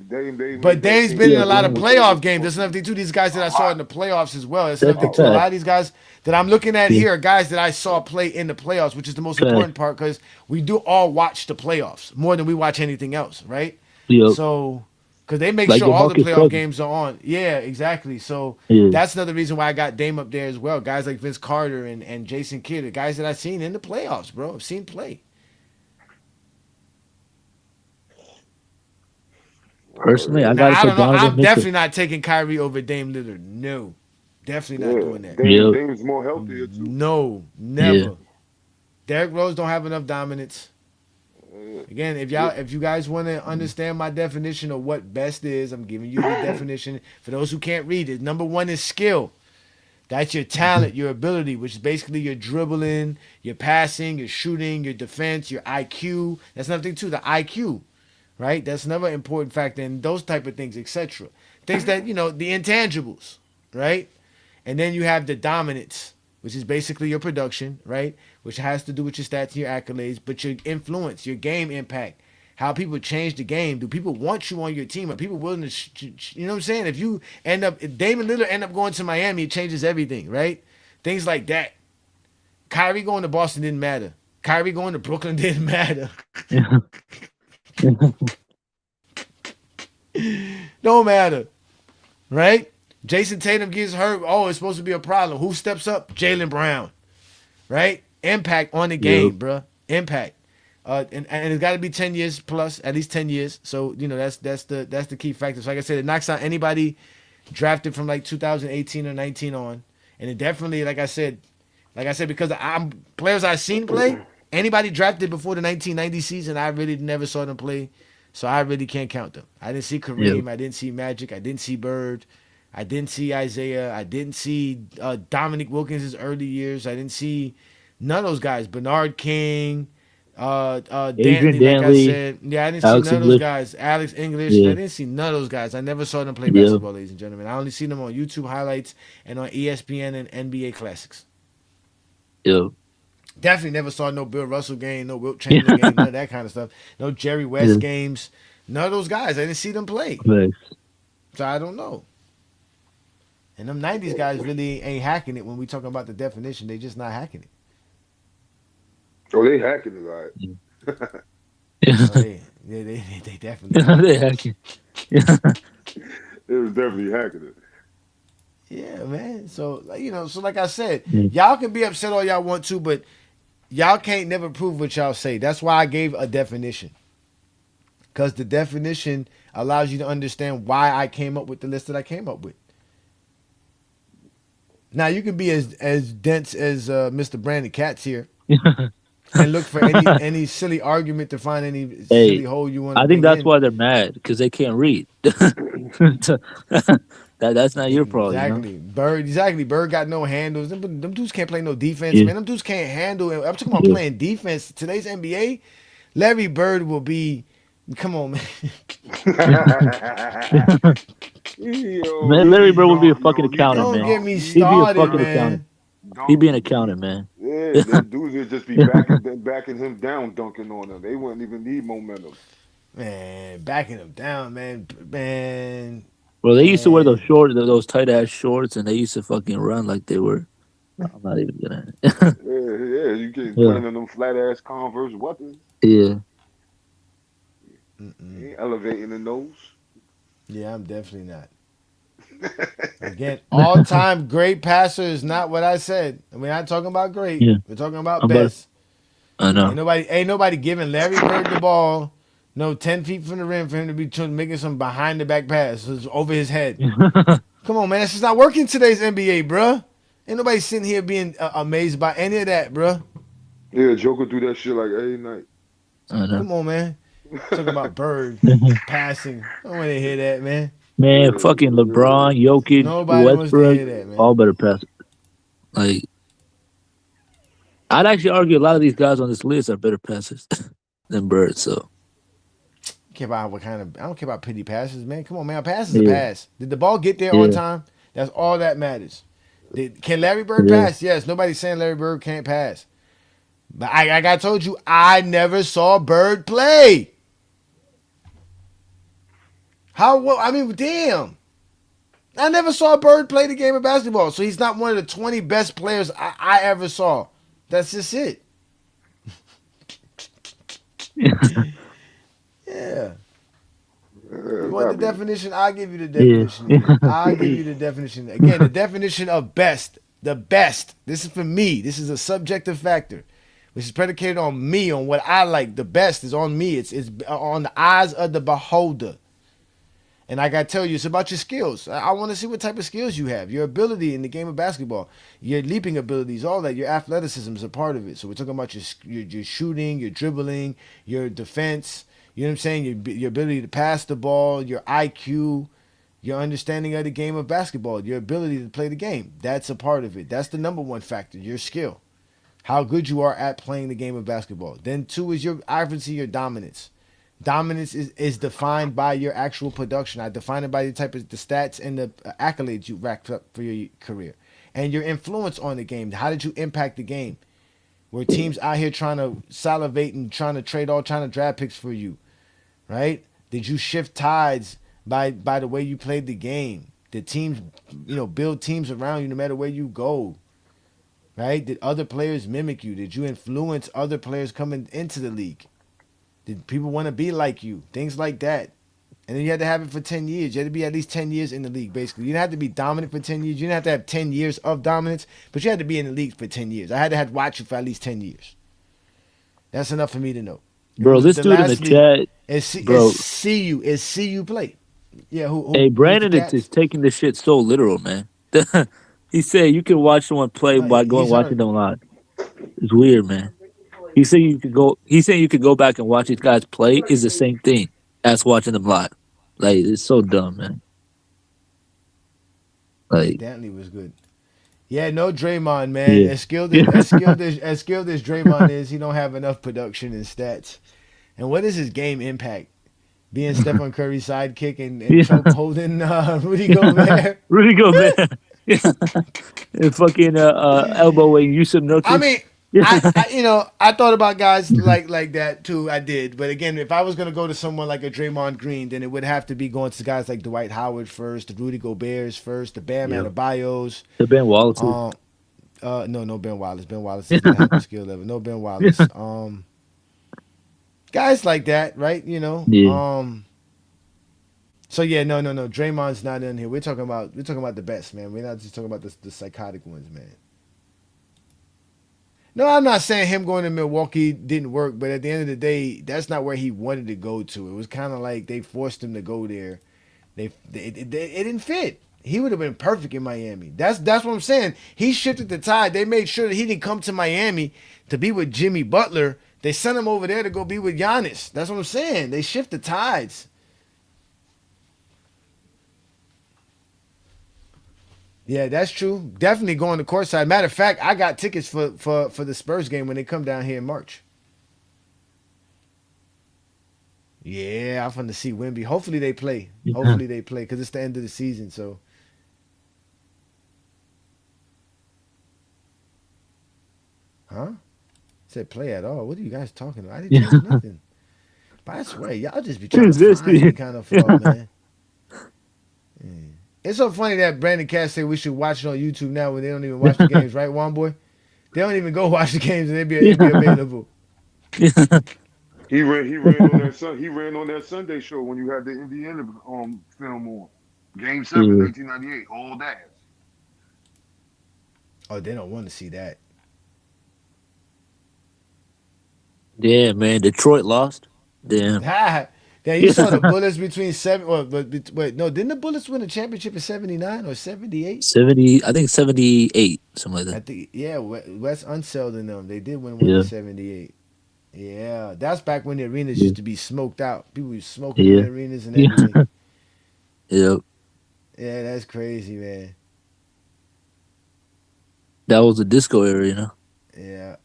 Dame. But Dame's been in a lot of playoff games. That's another thing too. These guys that I saw in the playoffs as well. That's another thing too. A lot of these guys that I'm looking at here are guys that I saw play in the playoffs, which is the most important part because we do all watch the playoffs more than we watch anything else, right? Yep. So. Because they make sure all the playoff games are on. Yeah, exactly. So that's another reason why I got Dame up there as well. Guys like Vince Carter and Jason Kidd, the guys that I've seen in the playoffs, bro. I've seen play. Personally, I don't know. I'm definitely not taking Kyrie over Dame Lillard. No. Definitely not doing that. Dame's more healthier too. No, never. Yeah. Derrick Rose don't have enough dominance. Again, if you guys want to understand my definition of what best is, I'm giving you the definition. For those who can't read it, number one is skill. That's your talent, your ability, which is basically your dribbling, your passing, your shooting, your defense, your IQ. That's another thing too, the IQ, right? That's another important factor in those type of things, etc. Things that, the intangibles, right? And then you have the dominance, which is basically your production, right? Which has to do with your stats and your accolades, but your influence, your game impact, how people change the game. Do people want you on your team? Are people willing to, you know what I'm saying? If Damian Lillard end up going to Miami, it changes everything, right? Things like that. Kyrie going to Boston didn't matter. Kyrie going to Brooklyn didn't matter. Don't matter, right? Jason Tatum gets hurt. Oh, it's supposed to be a problem. Who steps up? Jaylen Brown, right? Impact on the game, bro. Impact, and it's got to be 10 years plus, at least 10 years. So that's the key factor. So like I said, it knocks out anybody drafted from like 2018 or 19 on, and it definitely, like I said, because I'm players I've seen play. Anybody drafted before the 1990 season, I really never saw them play, so I really can't count them. I didn't see Kareem. I didn't see Magic. I didn't see Bird. I didn't see Isaiah. I didn't see Dominic Wilkins' early years. I didn't see none of those guys. Bernard King, Dantley, like I said. Yeah, I didn't see none of those guys. Alex English. I didn't see none of those guys. I never saw them play basketball, ladies and gentlemen. I only see them on YouTube highlights and on ESPN and NBA classics. Yep. Definitely never saw no Bill Russell game, no Wilt Chamberlain game, none of that kind of stuff. No Jerry West games. None of those guys. I didn't see them play. Nice. So I don't know. And them 90s guys really ain't hacking it when we talking about the definition. They just not hacking it. Oh, they hacking it, right? They definitely they hacking. They was definitely hacking it. Yeah, man. So, like I said, y'all can be upset all y'all want to, but y'all can't never prove what y'all say. That's why I gave a definition. Because the definition allows you to understand why I came up with the list that I came up with. Now, you can be as dense as Mr. Brandon Katz here and look for any silly argument to find any silly hole you want to I think that's why they're mad, because they can't read. That's not your problem. Exactly. Bird got no handles. Them dudes can't play no defense, man. Them dudes can't handle it. I'm talking about playing defense. Today's NBA, Larry Bird will be... Come on, man. Man, Larry Bird would be a fucking accountant, man. Don't get me started, He'd be a fucking man. accountant. He'd be an accountant, man. Yeah, the dudes would just be backing him down, dunking on him. They wouldn't even need momentum. Man, backing him down, man. Well, they used to wear those tight ass shorts, and they used to fucking run like they were. I'm not even gonna. yeah, you get playing in them flat ass Converse weapons. Yeah. Elevating the nose. Yeah, I'm definitely not. Again, all-time great passer is not what I said. We're not talking about great. Yeah. We're talking about best. I know. Ain't nobody giving Larry Bird the ball. No, 10 feet from the rim for him to be making some behind the back pass over his head. Come on, man. That's just not working today's NBA, bruh. Ain't nobody sitting here being amazed by any of that, bruh. Yeah, Joker do that shit like every night. I know. Come on, man. Talking about Bird passing. I don't want to hear that, man. Man, fucking LeBron, Jokic, Nobody wants to Westbrook, hear that, man. all better pass. Like, I'd actually argue a lot of these guys on this list are better passers than Bird. So, I don't care about pity passes, man. Come on, man. A pass is a pass. Did the ball get there on time? That's all that matters. Can Larry Bird pass? Yes. Nobody's saying Larry Bird can't pass. But like I told you, I never saw Bird play. Damn. I never saw Bird play the game of basketball. So he's not one of the 20 best players I ever saw. That's just it. Yeah. You want the definition? I'll give you the definition. Yeah. I'll give you the definition. Again, the definition of best. The best. This is for me. This is a subjective factor, which is predicated on me, on what I like. The best is on me. It's on the eyes of the beholder. And I got to tell you, it's about your skills. I want to see what type of skills you have. Your ability in the game of basketball. Your leaping abilities, all that. Your athleticism is a part of it. So we're talking about your shooting, your dribbling, your defense. You know what I'm saying? Your ability to pass the ball, your IQ, your understanding of the game of basketball, your ability to play the game. That's a part of it. That's the number one factor, your skill. How good you are at playing the game of basketball. Then two is obviously your dominance. Dominance is defined by your actual production. I define it by the type of the stats and the accolades you racked up for your career. And your influence on the game. How did you impact the game? Where teams out here trying to salivate and trying to trade all trying to draft picks for you. Right? Did you shift tides by the way you played the game? Did teams, build teams around you no matter where you go? Right? Did other players mimic you? Did you influence other players coming into the league? Did people want to be like you? Things like that. And then you had to have it for 10 years. You had to be at least 10 years in the league, basically. You didn't have to be dominant for 10 years. You didn't have to have 10 years of dominance, but you had to be in the league for 10 years. I had to watch you for at least 10 years. That's enough for me to know. Bro, this dude in the chat, is see you play. Yeah, hey, Brandon is taking this shit so literal, man. He said you can watch someone play by going watching them live. It's weird, man. He said you could go back and watch these guys play is the same thing as watching them live. Like, it's so dumb, man. Like, Dantley was good. Yeah, no Draymond, man. Yeah. As skilled as Draymond is, he don't have enough production and stats. And what is his game impact? Being Stephen Curry's sidekick and choke holding Rudy Gobert. Rudy Gobert. And fucking elbowing Yusuf Nurkic. I mean, I thought about guys like that too. I did, but again, if I was gonna go to someone like a Draymond Green, then it would have to be going to guys like Dwight Howard first, the Rudy Gobert's first, the Bam Adebayos, the Ben Wallace. No Ben Wallace. Ben Wallace is not the skill level. No Ben Wallace. Guys like that, right? Yeah. So yeah, no. Draymond's not in here. We're talking about the best, man. We're not just talking about the psychotic ones, man. No, I'm not saying him going to Milwaukee didn't work, but at the end of the day, that's not where he wanted to go to. It was kind of like they forced him to go there. It didn't fit. He would have been perfect in Miami. That's what I'm saying. He shifted the tide. They made sure that he didn't come to Miami to be with Jimmy Butler. They sent him over there to go be with Giannis. That's what I'm saying. They shift the tides. Yeah, that's true. Definitely going to courtside. Matter of fact, I got tickets for the Spurs game when they come down here in March. Yeah, I'm going to see Wemby. Hopefully they play. Hopefully they play because it's the end of the season. So, huh? Said play at all. What are you guys talking about? I didn't tell you nothing. But I swear, y'all just be trying to find me kind of flaw, man. Yeah. It's so funny that Brandon Cass said we should watch it on YouTube now when they don't even watch the games, right, Juan Boy? They don't even go watch the games and it'd be available. He ran on that Sunday show when you had the Indiana film on. Game 7, 1998, all that. Oh, they don't want to see that. Yeah, man. Detroit lost. Damn. Yeah, you saw the Bullets between seven. Wait, no, didn't the Bullets win the championship in '79 or '78? 70, I think 78, something like I that. think yeah, Wes Unseld and them. They did win one in Yeah. '78. Yeah, that's back when the arenas Yeah. used to be smoked out. People were smoking in Yeah. the arenas and Yeah. everything. Yep. Yeah, that's crazy, man. That was the disco era, you know? Yeah.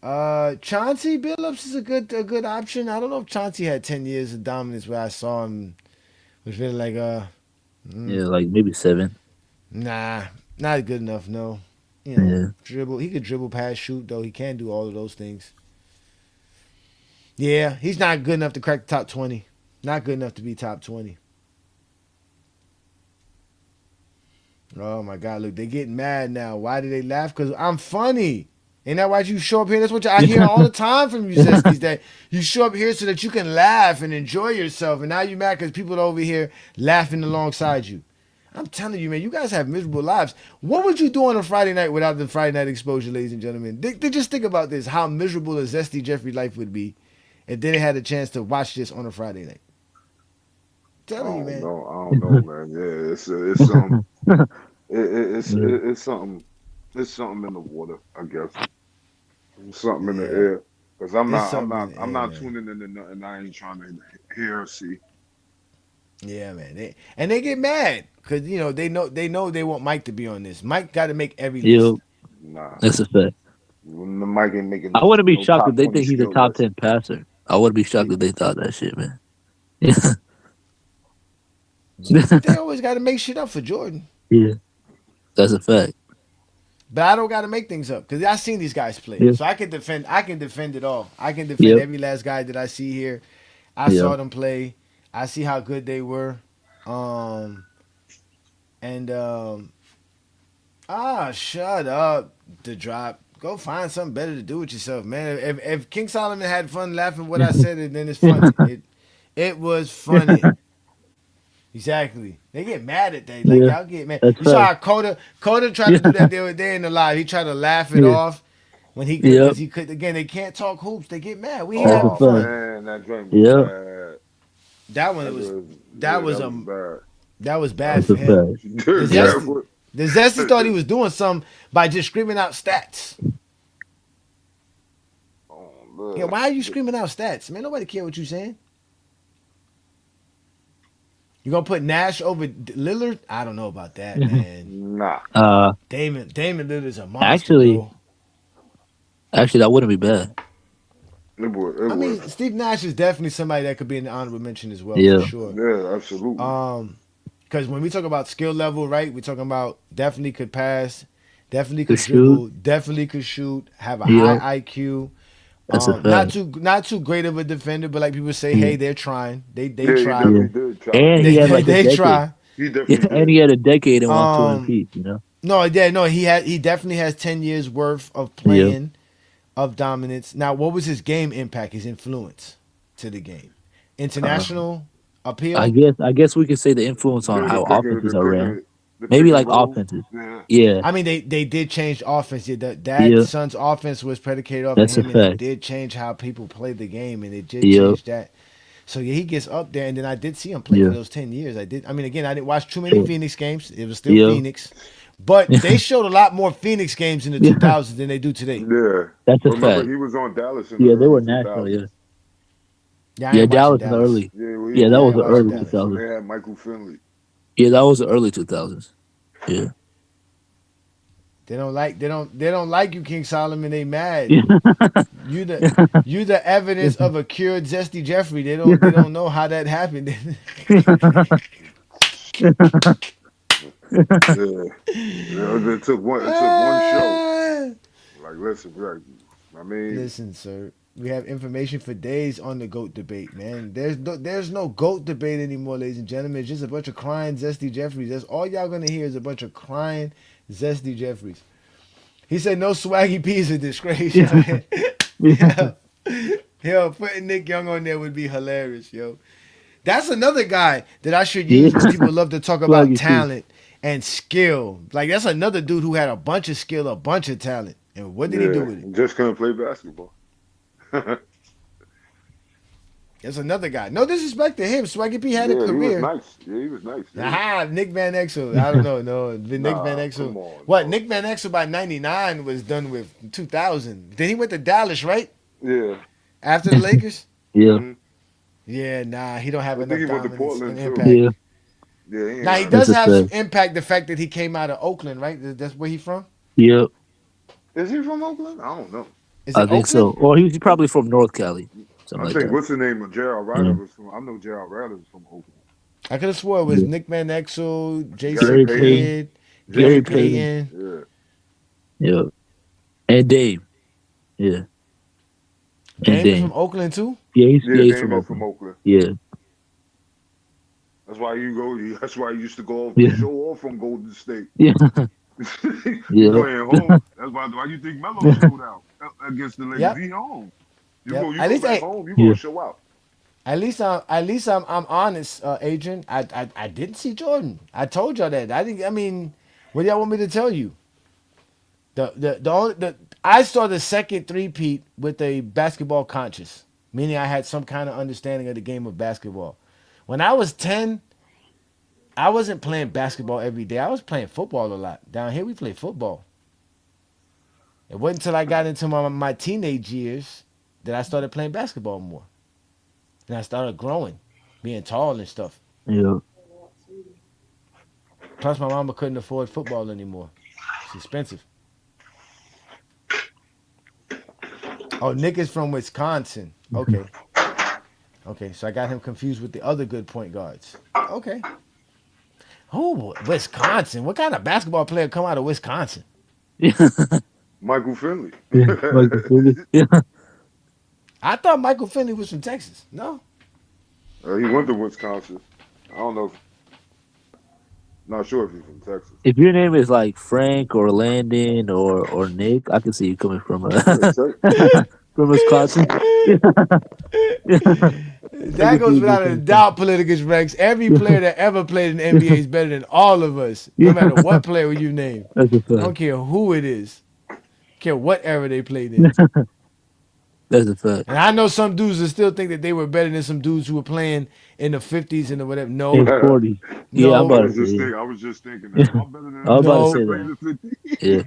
Chauncey Billups is a good option. I don't know if Chauncey had 10 years of dominance where I saw him was really like Yeah, like maybe 7. nah, not good enough, no. Yeah. Dribble. He could dribble, pass, shoot, though. He can do all of those things. Yeah, he's not good enough to crack the top 20. Not good enough to be top 20. Oh my God! Look, they getting mad now. Why do they laugh? Because I'm funny. Ain't that why you show up here? That's what I hear all the time from you, Zesties, that you show up here so that you can laugh and enjoy yourself. And now you mad because people are over here laughing alongside you. I'm telling you, man, you guys have miserable lives. What would you do on a Friday night without the Friday night exposure, ladies and gentlemen? They just think about this, how miserable a Zesty Jeffrey life would be if they had a chance to watch this on a Friday night. I'm telling you, man. I don't know, man. Yeah, it's Yeah. it's something in the water, I guess. Something in the Yeah. air. Because I'm It's not I'm something in not the I'm air, not man. tuning into nothing I ain't trying to hear or see. Yeah, man. They get mad because they know they want Mike to be on this. Mike got to make every Yo, list. Nah. that's a fact. The Mike ain't making I wouldn't be no shocked if top they 20 think he's a skill top list. 10 passer. I wouldn't be shocked He, if they thought that shit, man. but they always got to make shit up for Jordan. Yeah, that's a fact. But I don't got to make things up because I seen these guys play, Yeah. so I can defend. I can defend it all. I can defend Yep. every last guy that I see here. I saw Yep. them play. I see how good they were. Um and shut up. The drop. Go find something better to do with yourself, man. If King Solomon had fun laughing what I said, then it's funny. It was funny. Exactly. They get mad at that. Like Yeah, y'all get mad. that's You saw fact. how Coda tried to Yeah. do that the other day in the live. He tried to laugh it Yeah. off when he could Yep. because he could again. They can't talk hoops. They get mad. We ain't That's a having Oh fact. fun. man, that joint was Yep. bad. That one That was was that was that was bad. that was That bad That's for a him. fact. The Yeah. that Zesty was, the Zesty thought he was doing something by just screaming out stats. oh Yeah, look. why are you screaming out stats, man? Nobody care what you saying. You gonna put Nash over Lillard? I don't know about that, man. Nah. Damon Lillard's a monster, Actually, bro. that wouldn't be bad. It I was. mean, Steve Nash is definitely somebody that could be in the honorable mention as well, for Yeah. sure. Yeah, absolutely. Because when we talk about skill level, right, we're talking about definitely could pass, definitely The could shoot. dribble, definitely could shoot, have a Yep. high IQ. That's a Not fact. too great of a defender, but like people say, Yeah. hey, they're trying. They Yeah, he try. Yeah. definitely did try. And he had like a They decade. try. He Yeah, definitely and did. he had a decade and won 2 Um, MVPs, you know? he definitely has 10 years worth of Yep. playing of dominance. Now, what was his game impact, his influence to the game? Uh, International I appeal? guess we could say the influence on The, the how pick and offenses the are pick ran. and the pick Maybe and like roll. offenses. Yeah. Yeah. I mean, they did change offense. Yeah, that Yeah. Suns offense was predicated off of That's a him, and it fact. did change how people played the game, and it did Yep. change that. So yeah, he gets up there, and then I did see him play for Yeah. those 10 years. I did. I mean, again, I didn't watch too many Sure. Phoenix games. It was still Yep. Phoenix, but they showed a lot more Phoenix games in the Yeah. 2000s than they do today. Yeah. That's a Remember, fact. he was on Dallas in the Yeah, they early were national. 2000s. Yeah. Yeah, I Yeah, ain't watching Dallas in the Dallas. early. Yeah, well, he Yeah, was that Yeah, I was ain't the on watching early Dallas Dallas. when 2000s. they had Michael Finley. Yeah, that was the early 2000s. Yeah. They don't like you, King Solomon. They mad. Yeah. You the evidence of a cured Zesty Jeffrey. They don't know how that happened. Yeah. It took one show. Like listen, like, I mean, Listen, sir. We have information for days on the GOAT debate, man. There's no GOAT debate anymore, ladies and gentlemen. It's just a bunch of crying Zesty Jeffries. That's all y'all gonna hear is a bunch of crying Zesty Jeffries. He said no Swaggy P is a disgrace. Yeah. Yeah. Yo, putting Nick Young on there would be hilarious, yo. That's another guy that I should Yeah. use when people love to talk about Swaggy P. talent and skill. Like that's another dude who had a bunch of skill, a bunch of talent. And what did he do yeah, with it? just couldn't play basketball. There's another guy. No disrespect to him. Swaggy P had a Yeah, he was career. nice. Yeah, he was nice. Yeah. Aha, Nick Van Exel. I don't know. No, Nick Van Nah, Exel. come on. What? Bro. Nick Van Exel by '99 was done with 2000. Then he went to Dallas, right? Yeah. After the Lakers. Yeah, Mhm. Yeah, nah, he don't have I think enough he went to dominance and Portland too. impact. yeah. Yeah, he ain't Now he got does That's a have some fact. impact. The fact that he came out of Oakland, right? That's where he from. Yep, Is he from Oakland? I don't know. Is I it think Oakland? so. Or he's probably from North Cali, I something like think that. what's the name of Gerald Yeah, Ryder was from. I know Gerald Ryder was from Oakland. I could have swore it was yeah. Nick Van Exel, Gary Jason Gary Payton. Payton, Kidd, Gary Gary Jason Payton. Payton. Payton. Yeah. Yep, and Dame. Yeah, and Dame is from Dame. Oakland too. Yeah, Yeah, he's Dame from is from Oakland. Oakland. Yeah, That's why you go. That's why you used to go off yeah, show off from Golden State. yeah, You yeah, playing home. That's why you think Melo showed out against the Lakers. Yep. He home. You Yep. go At least, back hey, home. You yeah. gonna show out. I'm honest, Adrian. I didn't see Jordan. I told y'all that. I mean, what do y'all want me to tell you? I saw the second three-peat with a basketball conscious, meaning I had some kind of understanding of the game of basketball. When I was 10, I wasn't playing basketball every day. I was playing football a lot. Down here, we play football. It wasn't until I got into my teenage years that I started playing basketball more. And I started growing, being tall and stuff. Yeah. Plus, my mama couldn't afford football anymore. It's expensive. Oh, Nick is from Wisconsin. Okay. Okay, so I got him confused with the other good point guards. Okay. Oh, Wisconsin. What kind of basketball player come out of Wisconsin? Yeah. Michael Finley. Yeah. Michael Finley. Yeah. I thought Michael Finley was from Texas. No. He went to Wisconsin. I don't know. Not sure if he's from Texas. If your name is like Frank or Landon or Nick, I can see you coming from Yeah, from Wisconsin. That goes without a doubt, Politicus Rex. Every player that ever played in the NBA is better than all of us, no matter what player you name. That's a I don't fact. care who it is. I don't care what era they played in. That's a fact. And I know some dudes that still think that they were better than some dudes who were playing in the 50s and the whatever. In No, 40. Yeah, No. I'm about I to was just say. thinking. I was just thinking that. I'm better than I was about No. to say playing that. the 50. Yeah.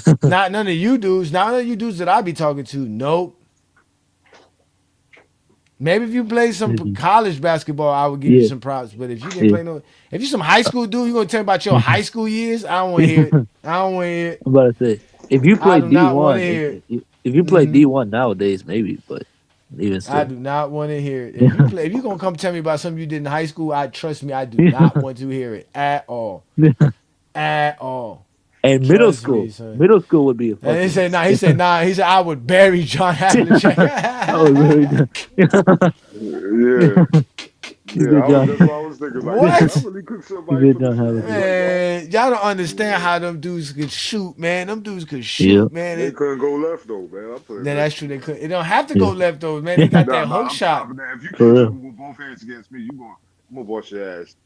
Yeah. not none of you dudes. Not none of you dudes that I be talking to. Nope. Maybe if you play some Mhm. college basketball, I would give you Yeah. some props. But if you didn't Yeah. play no, if you some high school dude, you gonna tell me about your high school years? I don't want to hear it. I don't want to hear it. I'm about to say, if you I play do not want D1, to hear it. if you play Mhm. D1 nowadays, maybe, but even I still. do not want to hear it. If you gonna come tell me about something you did in high school, trust me, I do not want to hear it at all. At all. And middle Trust school. me, son. Middle school would be a And he fucking. said, nah, he said, nah, he said, I would bury John Havlicek. That was very good. Yeah. You Yeah, did John. that's what I was thinking. Like, What? I really could somebody You did for the John Celtics Havlicek. like that. Man, y'all don't understand how them dudes could shoot, man. Them dudes could shoot, Yeah. man. They couldn't go left though, man. I put it Then back. that's true. They could. It don't have to go Yeah. left though, man. They got Nah, that nah, hook I'm shot. stopping that. If you For can't real. shoot with both hands against me, I'm gonna bust your ass.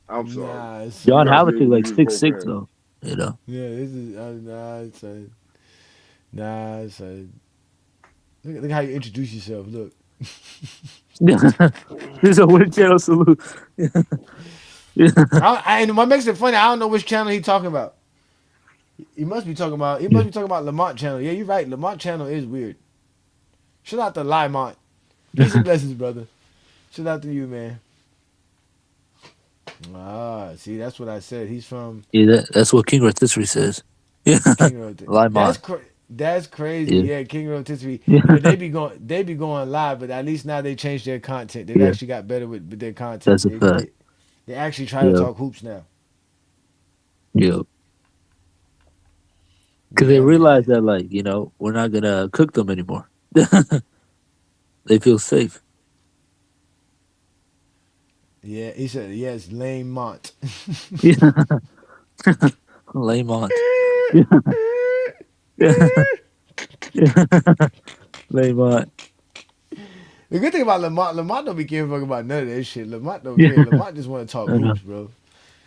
I'm sorry. Nah, it's, John You gotta be Havlicek able to like use 6'6" both though. You know. yeah, this is nah, it's a look how you introduce yourself. Look, This is a Wind Channel salute. Yeah. and what makes it funny, I don't know which channel he talking about. He must be talking about. He must be talking about Lamont channel. Yeah, you're right. Lamont channel is weird. Shout out to Lamont. Peace and blessings, brother. Shout out to you, man. Ah, see, that's what I said. He's from Yeah, that's what King Rotisserie says. Yeah. King Rotisserie. Lamont. That's crazy. Yeah. Yeah, King Rotisserie. Yeah. You know, they be going live, but at least now they changed their content. They've Yeah. actually got better with their content. That's a fact. They actually try to Yeah. talk hoops now. Yeah. Because they realize that, like, you know, we're not gonna cook them anymore. They feel safe. Yeah, he said yes, Lamont. Yeah. Lamont. Yeah. Lamont. The good thing about Lamont don't be giving a fuck about none of that shit. Lamont don't care. Lamont just want to talk I know. hoops, bro.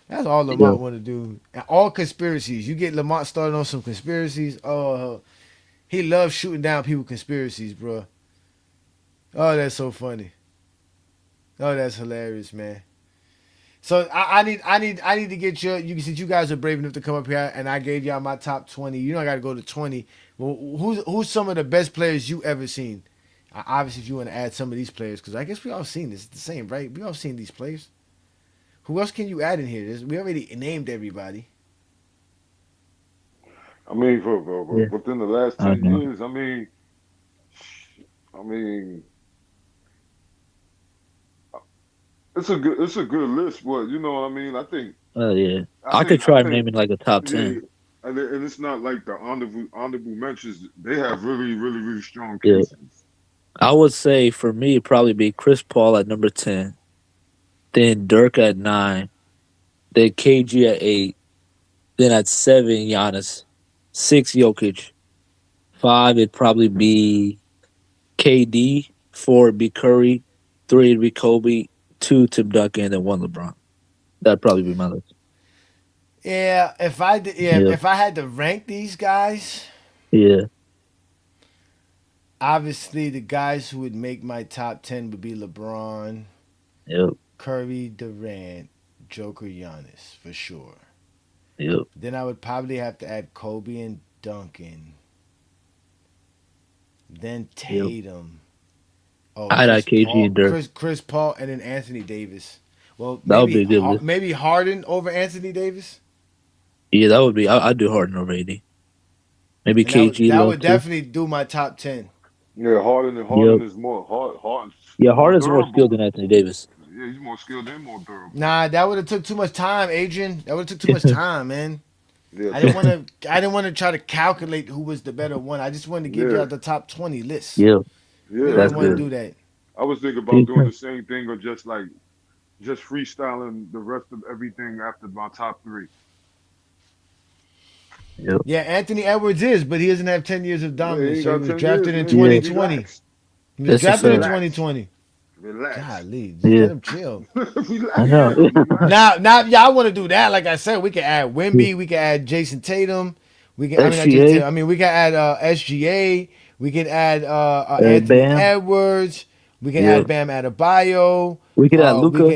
That's all Yeah. Lamont want to do. And all conspiracies. You get Lamont started on some conspiracies. Oh, he loves shooting down people conspiracies, bro. Oh, that's so funny. Oh, that's hilarious, man. So I need to get since you guys are brave enough to come up here and I gave y'all my top 20. You know I got to go to 20. Well, who's some of the best players you ever seen? Obviously, if you want to add some of these players, because I guess we all seen this. It's the same, right? We all seen these players. Who else can you add in here? We already named everybody. I mean, Yeah. within the last I 10 know. years, I mean, it's a good list, but you know what I mean. Oh yeah. I could I try think, naming like a top yeah, 10. and it's not like the honorable mentions. They have really strong Yeah. cases. I would say for me it'd probably be Chris Paul at number 10, then Dirk at 9, then KG at 8, then at 7 Giannis, 6 Jokic, 5 it'd probably be KD, 4 it'd be Curry, 3 it'd be Kobe, 2 Tim Duncan, and then 1 LeBron. That'd probably be my list. Yeah, Yeah. if I had to rank these guys, Yeah. obviously the guys who would make my top 10 would be LeBron, Yep. Curry, Durant, Joker, Giannis for sure. Yep. Then I would probably have to add Kobe and Duncan. Then Yep. Tatum. Oh, I'd add KG and Dirk. Chris Paul, and then Anthony Davis. Well, That would be a good list. maybe Harden over Anthony Davis. Yeah, that would be. I'd do Harden over AD. Maybe And KG that low would too. definitely do my top 10. Yeah, Harden is more Harden's Yeah, more Harden's more durable. skilled than Anthony Davis. Yeah, he's more skilled and more durable. Nah, that would have took too much time, Adrian. That would have took too much time, man. Yeah, I didn't want to try to calculate who was the better one. I just wanted to give Yeah. y'all the top 20 list. Yeah, I yeah. didn't that's want to good. do that. I was thinking about doing the same thing or just freestyling the rest of everything after my top 3. Yep. Yeah, Anthony Edwards is, but he doesn't have 10 years of Yeah, he dominance. ain't So he got was 10 drafted years, in man. 2020. Relax. He was That's a drafted in fact. 2020. Relax. Golly, just Yeah. let him chill. Relax. I know. Relax. Now, yeah, I want to do that. Like I said, we can add Wemby, we can add Jason Tatum, we can. I mean, not Jason SGA, Tatum. I mean, we can add SGA. We can add Anthony Bam. Edwards. We can Yeah. add Bam Adebayo. We could add We Luca.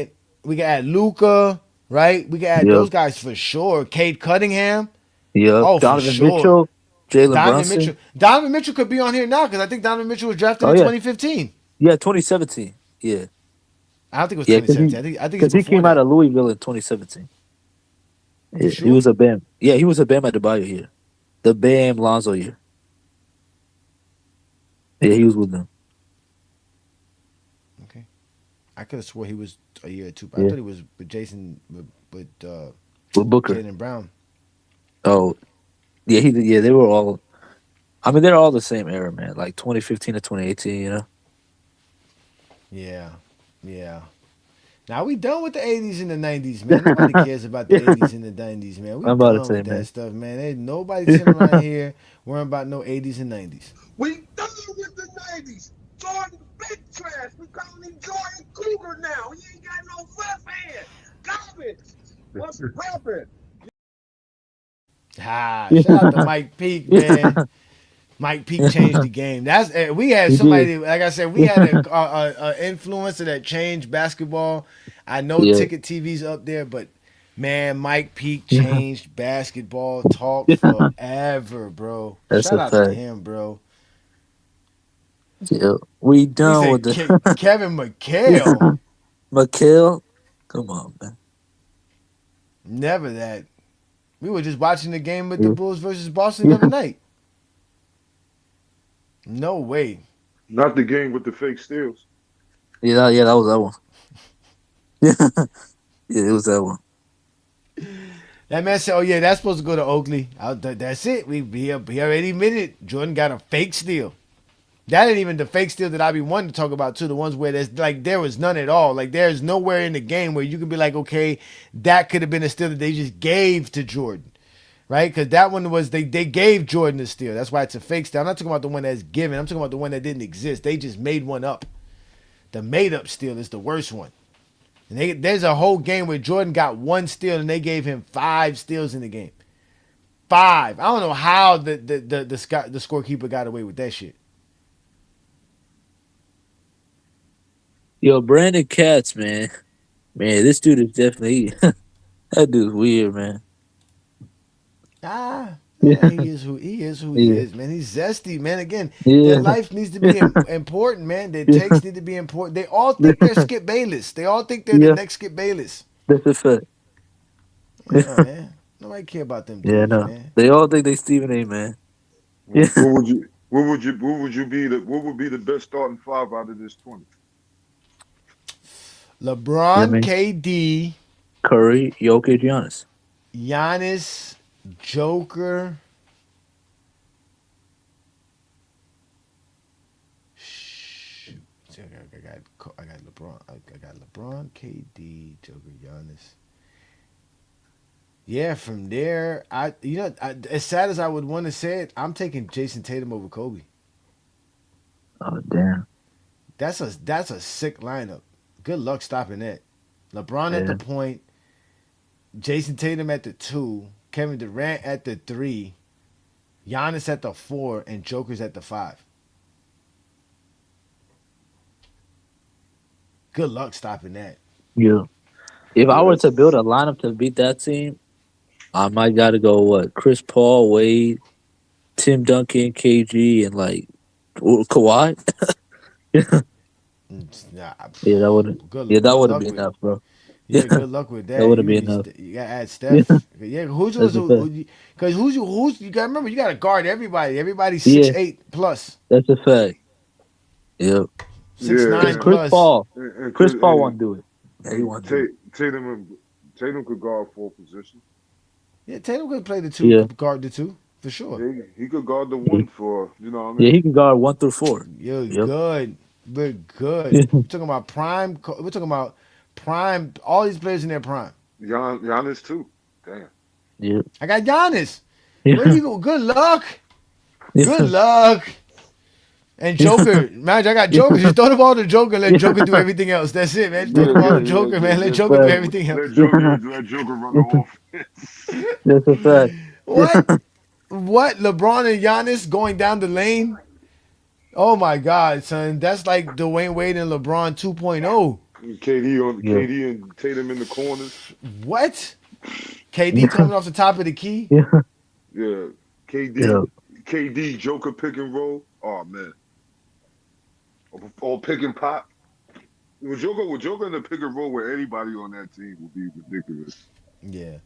can add Luca. Right? We can add Yeah. those guys for sure. Cade Cunningham. Yep. Oh, for Donovan sure. Mitchell, Jalen Donovan Brunson. Mitchell. Donovan Mitchell could be on here now because I think Donovan Mitchell was drafted Oh in yeah, 2015. yeah. 2017. Yeah, I don't think it was yeah. Because 2017. I think it's he before came out that. of Louisville in 2017. You Yeah, sure? he was a Bam. Yeah, he was a Bam Adebayo year. The Bam Lonzo year. Yeah, he was with them. Okay. I could have swore he was a year or two. But I Yeah, thought he was with Jason with with Booker. Jalen Brown. Oh, yeah. Yeah, they were all. I mean, they're all the same era, man. Like 2015 to 2018. You know. Yeah. Yeah. Now we done with the 80s and the 90s, man. Nobody cares about the 80s and the 90s, man. We I'm about to done say, with that man. stuff, man. Ain't nobody sitting around here worrying about no 80s and 90s. We done with the 90s. Jordan big trash. We calling him Jordan Cougar now. He ain't got no left hand. Garbage. What's happening? Shout out to Mike Peake, man. Mike Peake changed the game. We had He somebody, did. like I said, we had a influencer that changed basketball. I know Yeah. Ticket TV's up there, but man, Mike Peake changed basketball talk forever, bro. That's Shout a out to fact. him, bro. Yeah, we He done with said the Kevin McHale. McHale. Come on, man. Never that. We were just watching the game with the Yeah. Bulls versus Boston the other night. No way. Not the game with the fake steals. Yeah, that was that one. Yeah, it was that one. That man said, "Oh yeah, that's supposed to go to Oakley." That's it. He already admitted Jordan got a fake steal. That ain't even the fake steal that I be wanting to talk about too. The ones where there was none at all. Like there's nowhere in the game where you can be like, okay, that could have been a steal that they just gave to Jordan, right? Because that one was they gave Jordan a steal. That's why it's a fake steal. I'm not talking about the one that's given. I'm talking about the one that didn't exist. They just made one up. The made up steal is the worst one. And there's a whole game where Jordan got one steal and they gave him 5 steals in the game. 5. I don't know how the scorekeeper got away with that shit. Yo, Brandon Katz, man. Man, this dude is definitely that dude's weird, man. Yeah, he is who he Yeah. is, man. He's zesty, man. Again, their Yeah. life needs to be important, man. Their Yeah. takes need to be important. They all think they're Skip Bayless. They all think they're the Yeah. next Skip Bayless. That's a fact. Yeah, man. Nobody care about them Yeah, dudes, no. man. They all think they Stephen A, man. Yeah. What would be the best starting five out of this 20? LeBron, Yeah, KD, Curry, Jokic, Giannis. Giannis, Joker. Shoot. I got LeBron. I got LeBron, KD, Joker, Giannis. Yeah, from there, as sad as I would want to say it, I'm taking Jason Tatum over Kobe. Oh damn. That's a sick lineup. Good luck stopping that. LeBron at Yeah. the point, Jason Tatum at the 2, Kevin Durant at the 3, Giannis at the 4, and Joker's at the 5. Good luck stopping that. Yeah. If I were to build a lineup to beat that team, I might gotta go what? Chris Paul, Wade, Tim Duncan, KG, and like Kawhi. Nah, Yeah, that wouldn't. good, Yeah, that good wouldn't luck be with enough, bro. Yeah, good luck with that. That wouldn't You be need enough. you gotta add Steph. Yeah, That's a fact. because who's you gotta remember you gotta guard everybody. Everybody's Yeah. 6'8" plus, That's a fact. Yep. 6'9" Chris plus. Paul. And Chris Paul won't do it. Yeah, he won't do it. Tatum could guard 4 positions. Yeah, Tatum could play the 2, Yeah. guard the 2 for sure. He could guard the 1 for, you know what I mean? Yeah, he can guard 1 through 4. You're Yep. good. We're good. Yeah. We're talking about prime. We're talking about prime. All these players in their prime. Giannis too. Damn. Yeah. I got Giannis. Yeah. Where you go? Good luck. Yeah. Good luck. And Joker, man, I got Joker. Just throw the ball to Joker. Let Joker do everything else. That's it, man. Just throw the ball to Joker, man. Let Joker do everything else. Let Joker run the offense. That's a fact. What? What? LeBron and Giannis going down the lane? Oh my God, son. That's like Dwayne Wade and LeBron 2.0. KD and Tatum in the corners. What? KD coming off the top of the key? Yeah. Yeah. Yeah. KD Joker pick and roll. Oh man. Or pick and pop. With Joker in the pick and roll with anybody on that team would be ridiculous. Yeah.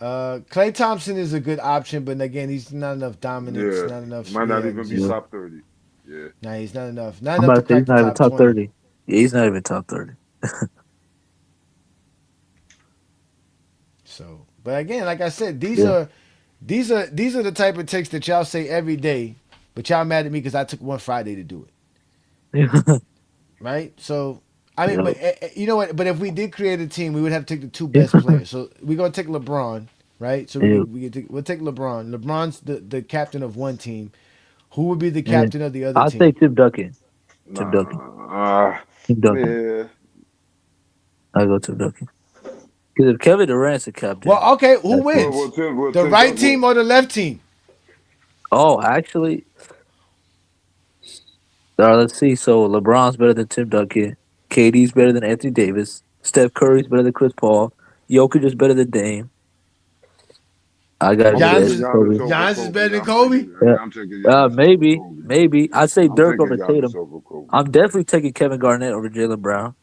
Klay Thompson is a good option, but again, he's not enough dominance. Yeah. Not enough. Might not yeah, even be just- top 30. Yeah. Nah, he's not enough. Not I'm enough about to to say crack he's not the even top top 20. 30. Yeah, he's not even top 30. So, but again, like I said, these are the type of takes that y'all say every day, but y'all mad at me because I took one Friday to do it, right? So, I mean, but you know what? But if we did create a team, we would have to take the 2 best players. So we're gonna take LeBron, right? So we'll take LeBron. LeBron's the captain of one team. Who would be the captain of the other I'll team? say Tim Duncan. Tim Duncan. Tim Duncan. Yeah. I'll go Tim Duncan. Because if Kevin Durant's the captain. Well, okay, who wins? Well, The right team or the left team? Oh, actually. All right, let's see. So LeBron's better than Tim Duncan. KD's better than Anthony Davis. Steph Curry's better than Chris Paul. Jokic is better than Dame. I got Giannis is better than Kobe? Yeah. I'm taking Giannis Maybe. over Kobe. Maybe. I'd say I'm Dirk taking over Giannis Tatum. over Kobe. I'm definitely taking Kevin Garnett over Jaylen Brown.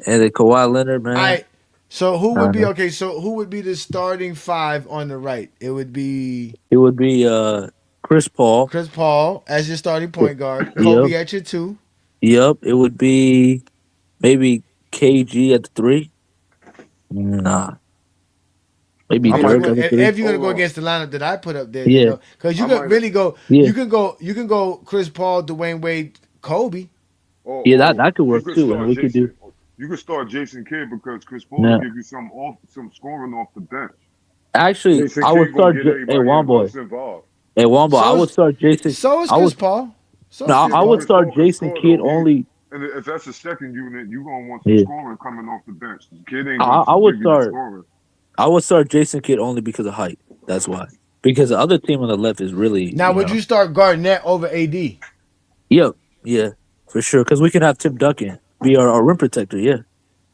And then Kawhi Leonard, man. All right. So who would be okay? So who would be the starting 5 on the right? It would be Chris Paul. Chris Paul as your starting point guard. Kobe Yep. at your 2. Yep. It would be maybe KG at the 3. Nah. Maybe Dirk at the 3. If you're gonna go against the lineup that I put up there, Yeah. because you could really go. Yeah. You can go Chris Paul, Dwayne Wade, Kobe. Yeah, that could work too. And we could do. You could start Jason Kidd because Chris Paul will give you some scoring off the bench. Actually, Jason I would Kidd start. gonna get everybody Womboy. involved. I would start Jason. So is I Chris would- Paul. I would start Jason Kidd only. And if that's the second unit, you're gonna want some Yeah. scoring coming off the bench. The kid ain't I would give you the start. scoring. I would start Jason Kidd only because of height. That's why. Because the other team on the left is really. Now, would you start Garnett over AD? Yep. Yeah, for sure. Because we can have Tim Duncan. be our rim protector. Yeah,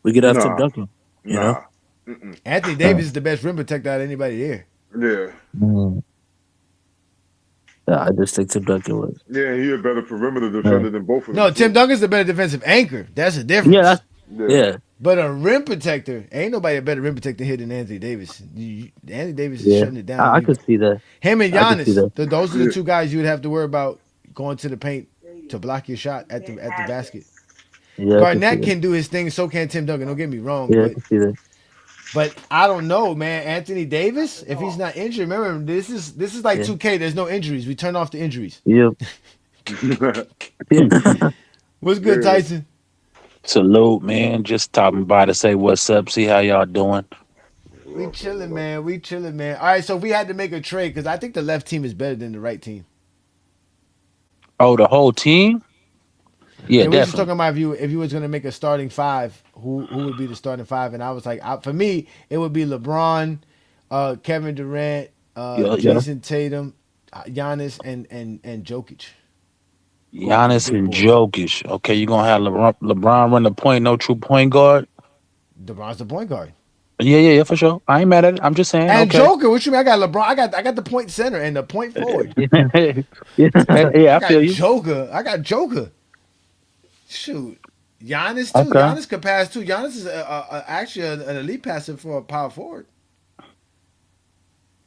we could have Tim Nah, Duncan. You know. nah. Mm-mm. Anthony Davis is the best rim protector out of anybody there. Yeah. Mm. Yeah, I just think Tim Duncan was. Yeah, he a better perimeter defender than both of them. No, Tim too. Duncan's the better defensive anchor. That's the difference. Yeah, yeah. But a rim protector, ain't nobody a better rim protector here than Anthony Davis. Anthony Davis is shutting it down. I could see that. Him and I could see Giannis, that. those are the two guys you would have to worry about going to the paint to block your shot at the basket. Yeah, Garnett can do his thing, so can Tim Duncan. Don't get me wrong, Yeah, I can see that. but I don't know, man. Anthony Davis, if he's not injured, remember this is like 2K. There's no injuries. We turn off the injuries. Yep. What's good, Tyson? Salute, man. Just stopping by to say what's up. See how y'all doing. We chilling, man. We chilling, man. All right, so if we had to make a trade, because I think the left team is better than the right team. Oh, the whole team? Yeah, we were just definitely. talking about if you was gonna make a starting five, who would be the starting five? And I was like, for me, it would be LeBron, Kevin Durant, Jason Tatum, Giannis, and Jokic. Giannis and Jokic. Okay, you're going to have LeBron run the point, no true point guard? LeBron's the point guard. Yeah, for sure. I ain't mad at it. I'm just saying. And okay. Joker, what you mean? I got LeBron. I got the point center and the point forward. I feel you. I got Joker. Shoot, Giannis too. Okay. Giannis could pass too. Giannis is actually an elite passer for a power forward.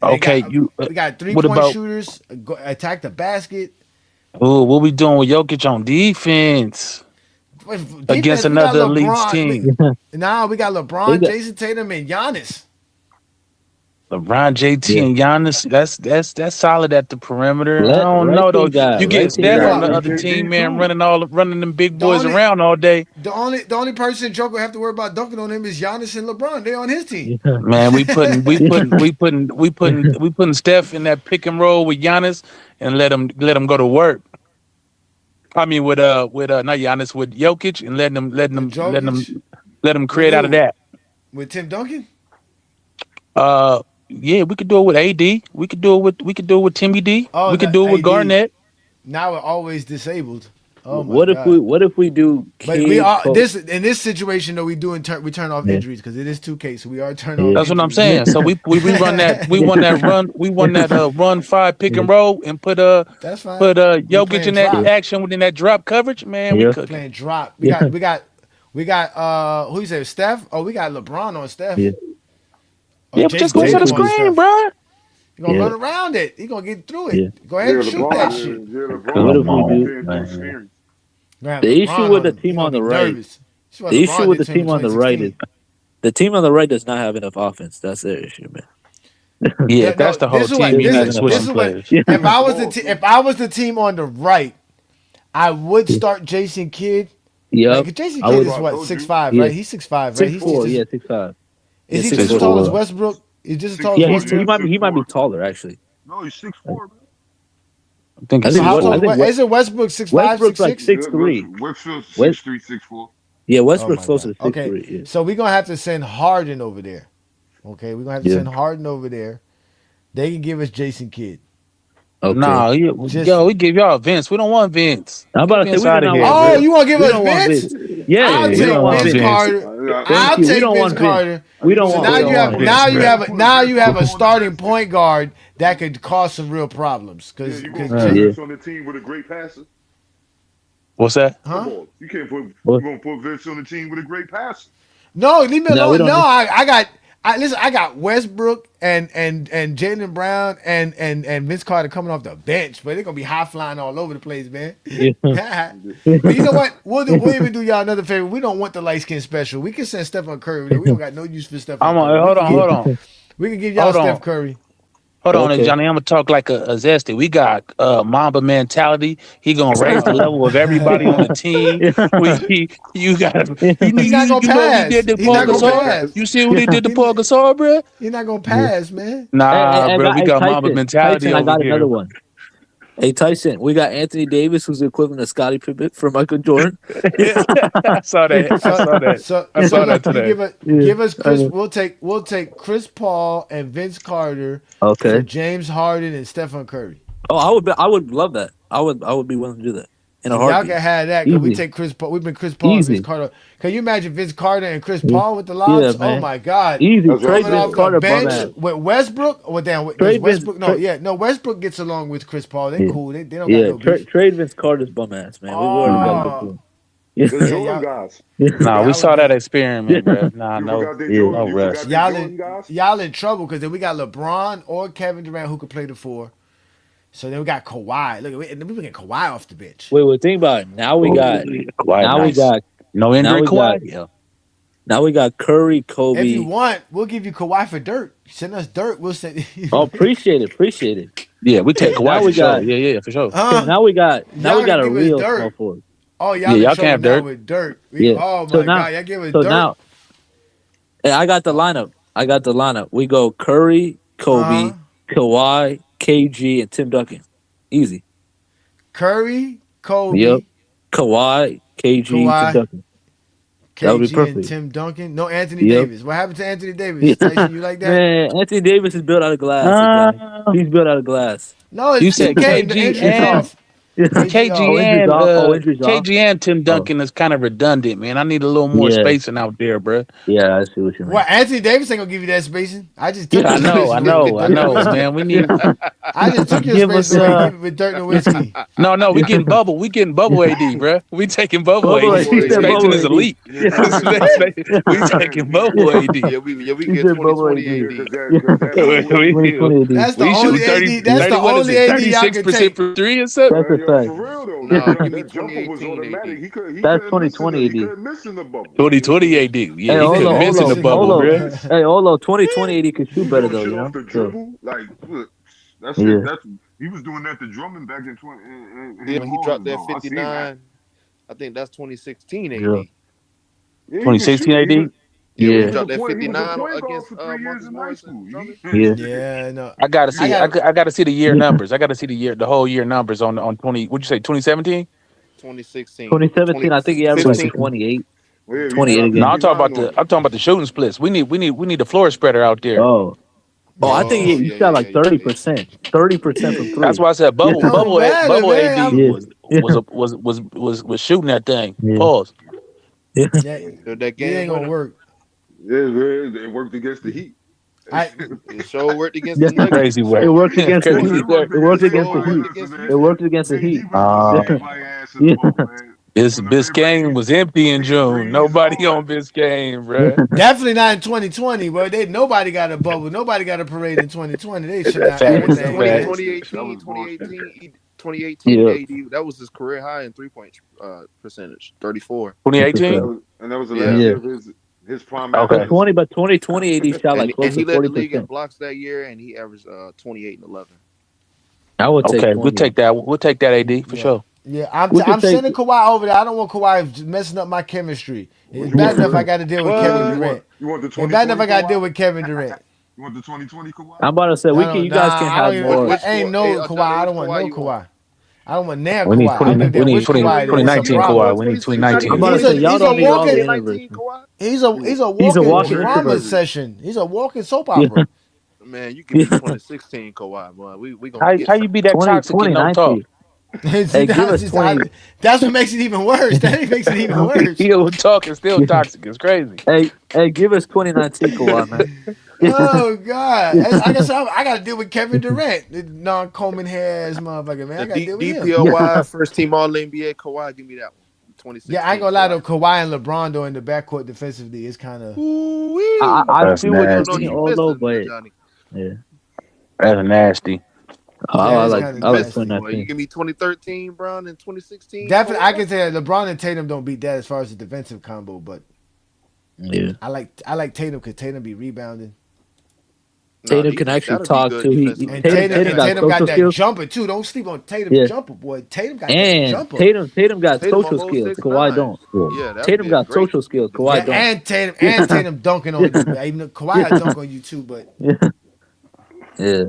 And Okay, we got 3-point shooters. Attack the basket. Oh, what we doing with Jokic on defense? Against another elite team. Nah, we got LeBron, Jason Tatum, and Giannis. LeBron, JT, and Giannis. That's solid at the perimeter. I don't know though. You get Steph on the other team, man, running them big boys around all day. The only person Joker have to worry about dunking on him is Giannis and LeBron. They on his team. Man, we putting Steph in that pick and roll with Giannis and let him go to work. I mean, with not Giannis, with Jokic, and let him create out of that. With Tim Duncan. Yeah, we could do it with AD. We could do it with Timmy D. We could do it with Garnett. Now we're always disabled. Oh my what God. if we do? But we are in this situation though. We turn off injuries because it is 2K, so we are turning off. That's what I'm saying. So we run that run 5 pick and roll and put Jokic in that action within that drop coverage. Man, we could playing drop. We got who you say Steph? Oh, we got LeBron on Steph. Yeah, but just go to the screen, bro. He's gonna run around it. He's gonna get through it. Go ahead and shoot that shit. What if we do? The issue with the team on the right. The issue with the team on the right is the team on the right does not have enough offense. That's their issue, man. Yeah, that's the whole team. You're not switching players. If I was the team on the right, I would start Jason Kidd. Yeah, like, Jason Kidd is what 6'5", right? He's 6'5", right? 6'4", yeah, 6'5". Is he just as tall as Westbrook? He's just as tall as Westbrook. He might be taller actually. No, he's 6'4", man. I think isn't Westbrook 6'5", Westbrook's 6'6"? like 6'3". Westbrook's 6'3", 6'4". Yeah, Westbrook's closer to 6'3". Okay, yeah. so we're gonna have to send Harden over there. Okay, we're gonna have to send Harden over there. They can give us Jason Kidd. Okay. Nah, we give y'all Vince. We don't want Vince. I'm about to say out of here. Oh, you want to give us Vince? Yeah, I'll take Vince Carter. I'll take Vince Carter. We don't want. Now you have a starting point guard that could cause some real problems. Because you gonna put Vince on the team with a great passer. What's that? Huh? You can't put. You gonna put Vince on the team with a great passer? No, leave me alone. No, I got Westbrook and Jaylen Brown and Vince Carter coming off the bench, but they're gonna be high flying all over the place, man. Yeah. But you know what? We'll even do y'all another favor. We don't want the light skin special. We can send Stephen Curry. We don't got no use for Stephen Curry. Hold on. We can give y'all Steph Curry. Hold on, Johnny. I'm gonna talk like a zesty. We got Mamba mentality. He gonna raise the level of everybody on the team. You got. He's not gonna pass. You see what he did to Paul Gasol, bro? He's not gonna pass, man. Nah, bro. We got Mamba mentality. Tyson, I got here. another one. Hey Tyson, we got Anthony Davis, who's the equivalent of Scottie Pippen for Michael Jordan. I saw that. I saw that today. Give us Chris. We'll take Chris Paul and Vince Carter. Okay. For James Harden and Stephen Curry. Oh, I would love that. I would be willing to do that. in a Y'all heartbeat. can have that because we Easy. take Chris Paul. We've been Chris Paul and Vince Easy. Carter. Can you imagine Vince Carter and Chris Yeah, Paul with the lobs? man. Oh my God! Easy. That's Trade Coming off Vince the Carter, bum bench ass. with Westbrook. Well, damn, does Trade Vince. Westbrook? No, Westbrook gets along with Chris Paul. They Yeah. cool. They don't got Yeah. no beef. Trade Vince Carter's bum ass, man. We've already got good Oh, team. The yeah, Jordan y'all. guys. Nah, we Y'all saw would that be experiment, bro. Nah, You no, forgot they Yeah. Jordan. no You rest. forgot they y'all Jordan in guys. y'all in trouble because then we got LeBron or Kevin Durant who could play the 4. So then we got Kawhi. Look, and then we get Kawhi off the bench. Wait, think about it. Now we Oh, got. yeah, Kawhi, Now we nice. got. No Now injury, we got. Kawhi. Yeah. Now we got Curry, If you Kobe. want, we'll give you Kawhi for dirt. Send us dirt. We'll send. Oh, appreciate it. Yeah, we take Okay, now Kawhi we for sure. got. Yeah, for sure. Okay, now we got Y'all can a give us real dirt. small forward. Oh, Yeah, y'all in y'all trouble can't now have dirt. with dirt. Yeah. Oh So my now, God, y'all give us so dirt. now, hey, I got the lineup. We go Curry, Kobe, Kawhi, KG, and Tim Duncan. Easy. Curry, Kobe, Yep. Kawhi, KG, Tim Kawhi, Duncan. That would be KG, and perfect. Tim Duncan. No Anthony Yep. Davis. What happened to Anthony Davis? Tyson, you like that? Man, Anthony Davis is built out of glass, Johnny. He's built out of glass. No, You it's said 2K. The KG injury's and off. KG off. Injuries off. KG and Tim Oh, Duncan is kind of redundant, man. I need a little more yeah. spacing out there, bro. Yeah, I see what you mean. What, Anthony Davis ain't gonna give you that spacing. I just took Yeah, I your know, spacing I with know, I Dirk know, Nowitzki. man. We need I just took your give us spacing away with Dirk Nowitzki. no, we getting bubble. We getting bubble AD, bro. We taking bubble Bubble AD. AD. He said Spacing bubble is AD. elite. We taking bubble AD. We He get said bubble 2020 AD. Because AD. that we, bubble. 2020 AD. That's the we only shoot 30, AD. That's 30 the what is only it, AD y'all can 36% take. for 3 or something? That's a Yo, fact. for real though, Nah, that, give me that jumper was 2018 automatic. AD. He That's couldn't miss in 2020 the, he AD. couldn't miss in the bubble. 2020 AD. Hey, Yeah, he hold couldn't on, miss hold in the on, bubble, hold bro. on. Hey, hold on. 2020 AD could He shoot better doing though, shit you off know. the So, dribble. Like, look, that yeah. shit. That's he was doing that to Drummond back in 20 in Then when he dropped Orlando. that I seen that. 59, I think that's 2016 AD. Yeah. Yeah, he was 2016 shooting. AD? Yeah, when he Yeah. dropped that He was a 59 point guard against for 3 years Marcus in high Morris and school. Drummond. Yeah. Yeah, no. I gotta I see. I got gotta see the year numbers. I gotta see the whole year numbers on 20. What'd you say? 2017? 2016. 2017, I think he averaged like 15. 28. Yeah, he 28 dropped again. No, 59 on I'm talking about the shooting splits. We need the floor spreader out there. Oh, I think Oh, he yeah, shot yeah, like yeah, yeah, 30%. 30% from That's three. why I said Yeah. it don't matter, bubble AD man. Yeah. was shooting that thing. Yeah. Pause. Yeah. That It game ain't gonna winner. work. it worked against the Heat. I It sure worked against Yeah. the Nuggets. Crazy It work. worked against the Crazy Heat. work. It worked against the Sure worked Heat. against It worked against the Man, he Heat. was beating Yeah. everybody ass in the bubble, man. This From the Biscayne was empty in June. threes and Nobody all on that. Biscayne, bruh. definitely not in 2020, bro. Nobody got a bubble. Nobody got a parade in 2020. They shut down Facts. everything, man. Facts. 2018 Yeah. AD, that was his career high in 3-point percentage, 34. 2018? And that was the Yeah. last Yeah. year of his prime Okay. athleticism. 2020 AD shot like close And he to led the league in 40%. blocks that year, and he averaged 28 and 11. I would take Okay, 20. we'll take that. We'll take that AD for Yeah. sure. Yeah, We could I'm take. sending Kawhi over there. I don't want Kawhi messing up my chemistry. It's You bad want enough I the- got to deal with What? Kevin You Durant. want the It's 2020 bad enough I got to deal Kawhi? with Kevin Durant. You want the 2020 Kawhi? I'm about to say I don't, you guys can I have don't even. more. Which Ain't Kawhi? no Hey, Kawhi. Johnny, I which don't want no Kawhi you want? Kawhi. I don't want now We need Kawhi. I 20, don't give a damn which Kawhi it is. It's a 2019 problem. Kawhi. We need 2019. I'm about to He's say a y'all he's a don't need all the walking universe. 2019 Kawhi? he's a He's a walking walking drama introvert. session. He's a walking soap Yeah. opera. Man, you give me 2016 Kawhi, boy. We gonna How get you be that 20, toxic and don't talk? 2019. See, Hey, give us 20. that's what makes it even worse. That makes it even worse. He don't talk and still toxic. It's crazy. Hey, give us 2019 Kawhi, man. Oh God! Like I said, I got to deal with Kevin Durant, the non-Coleman hair ass motherfucker, man. I got to deal with him. DPOY first team All NBA Kawhi. Give me that one. 2016. Yeah, I ain't gonna lie though. Kawhi and LeBron though in the backcourt defensively is kind of. I That's feel what you're nasty. saying, Olo, but yeah. That's nasty. I it's like kinda I like nasty. 2019. You give me 2013, Brown, and 2016. Definitely, I Kawhi? can say that LeBron and Tatum don't beat that as far as the defensive combo, but Yeah. I like Tatum because Tatum be rebounding. Tatum can actually talk too. And Tatum got Tatum got social that skills. jumper too. Don't sleep on Tatum's Yeah. jumper, boy. Tatum got that And jumper. Tatum got Tatum social almost skills. 6'9". Kawhi don't. Yeah, that'd Tatum be a got great social skills. Kawhi Yeah, don't. and Tatum dunking on you. Man. Even though Kawhi will dunk on you too, but Yeah.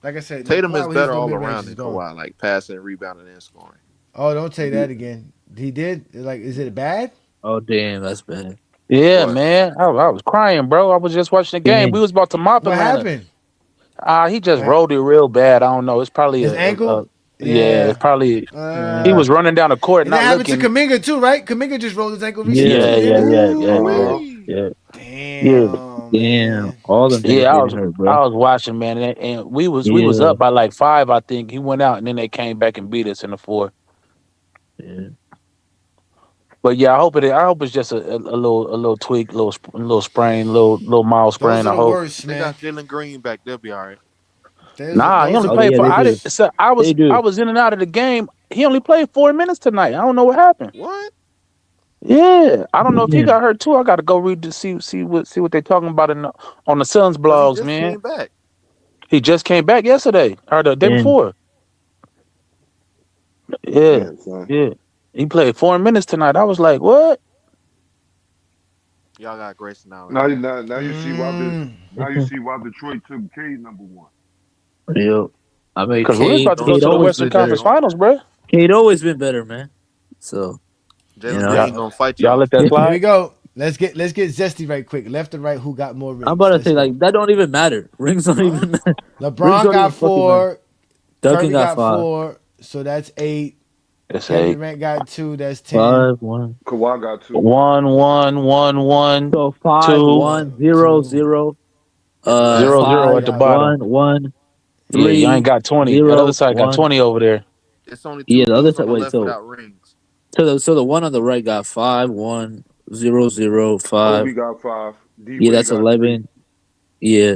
like I said, Tatum Kawhi is with better his all mid-range around is than gone. Kawhi, like passing, rebounding, and scoring. Oh, don't say that again. He did. Like, is it bad? Oh damn, that's bad. Yeah, What? man. I was crying, bro. I was just watching the game. We was about to mop What Atlanta. happened? He just rolled it real bad. I don't know. It's probably His ankle. Yeah, it's probably he was running down the court, And that not happened looking. to Kaminga too, right? Kaminga just rolled his ankle recently. Yeah. Man. All them niggas Yeah, getting hurt, I bro. was watching, man, and we was Yeah. up by like 5, I think. He went out, and then they came back and beat us in the fourth. Yeah. But yeah, I hope it's just a little tweak, little sprain, little mild sprain. Those are I the hope. worst, They got man. Jalen Green back. They'll be all right. Nah, he only Oh, played yeah, for. they I do. didn't. So They do. I was in and out of the game. He only played 4 minutes tonight. I don't know what happened. What? Yeah, I don't know if he Yeah. got hurt too. I got to go read to see what they talking about on the Suns Because he blogs, just man. came back. He just came back yesterday or the day Yeah. before. Yeah, Man, son. yeah. He played 4 minutes tonight. I was like, what? Y'all got Grayson now. Now you see why Detroit took Cade #1. Yep. I mean, Because we was about to go Cade to the always Western been better. Conference Finals, bro. Cade always been better, man. So Jalen you know, Green gonna fight Y'all y'all. let that Here we slide. go. Let's get zesty right quick. Left and right, who got more rings? I'm about to Let's say go. like that don't even matter. Rings don't even matter. Rings LeBron don't got even fucking matter. 4. Duncan Curry got got 5. 4. So that's 8. It's Kevin 8. Durant got 2. That's 10. 5, 1. Kawhi got 2. 1, 1, 1, 1, So 5, 2, 1, 0, 2. 0. Yeah. 0, 0 5, at the got bottom. 1, 1, Yeah, you ain't 3, got 20. That 0, other side got 1. 20 over there. It's only 2 Yeah, the other dudes side. on the Wait, left so without rings. the one on the right got 5, 1, 0, 0, 5. Kobe got 5. D Yeah, Wade that's got 11. Yeah,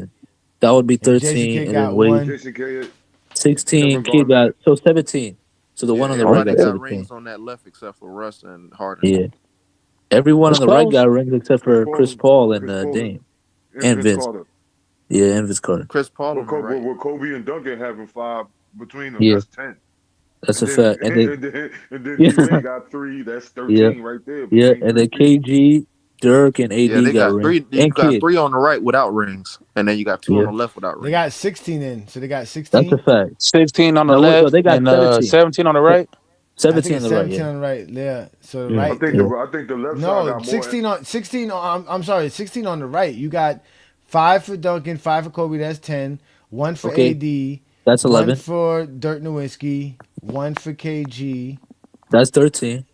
that would be And Jason 13, Kidd and then got Wade 1. 3. Jason Kidd, 16. Kevin Kid got Garnett. so 17. So the Yeah, one on the right everybody got got 17. rings on that left except for Russ and Harden. Yeah, everyone It's on the right close. got rings except Chris for Chris Paul, Paul and Chris Paul, Dame and and Vince Vince. Carter. Yeah, and Vince Carter. Chris Paul With on the right. Kobe and Duncan having 5 between them, Yeah, that's 10. that's And a then fact. And then D yeah, Wade got 3. That's yeah, 13 right there yeah, between and 3 then people. KG, Dirk, and Yeah, AD they got got rings 3. You and got Kid. 3 on the right without rings, and then you got 2 on Yeah, the left without They rings. got 16 in. So they got that's 16. a fact. 16 on the No, wait, no, left they got and 17. 17 on the Se- right. I think 17 on it's the right. 17 Yeah, on the right. Yeah. So the yeah, I right. think yeah. the left side No, got more. 16 on. I'm sorry, 16 on the right. You got 5 for Duncan, 5 for Kobe. That's 10. 1 for Okay, AD. that's 1 11. for Dirk Nowitzki. 1 for KG. That's 13.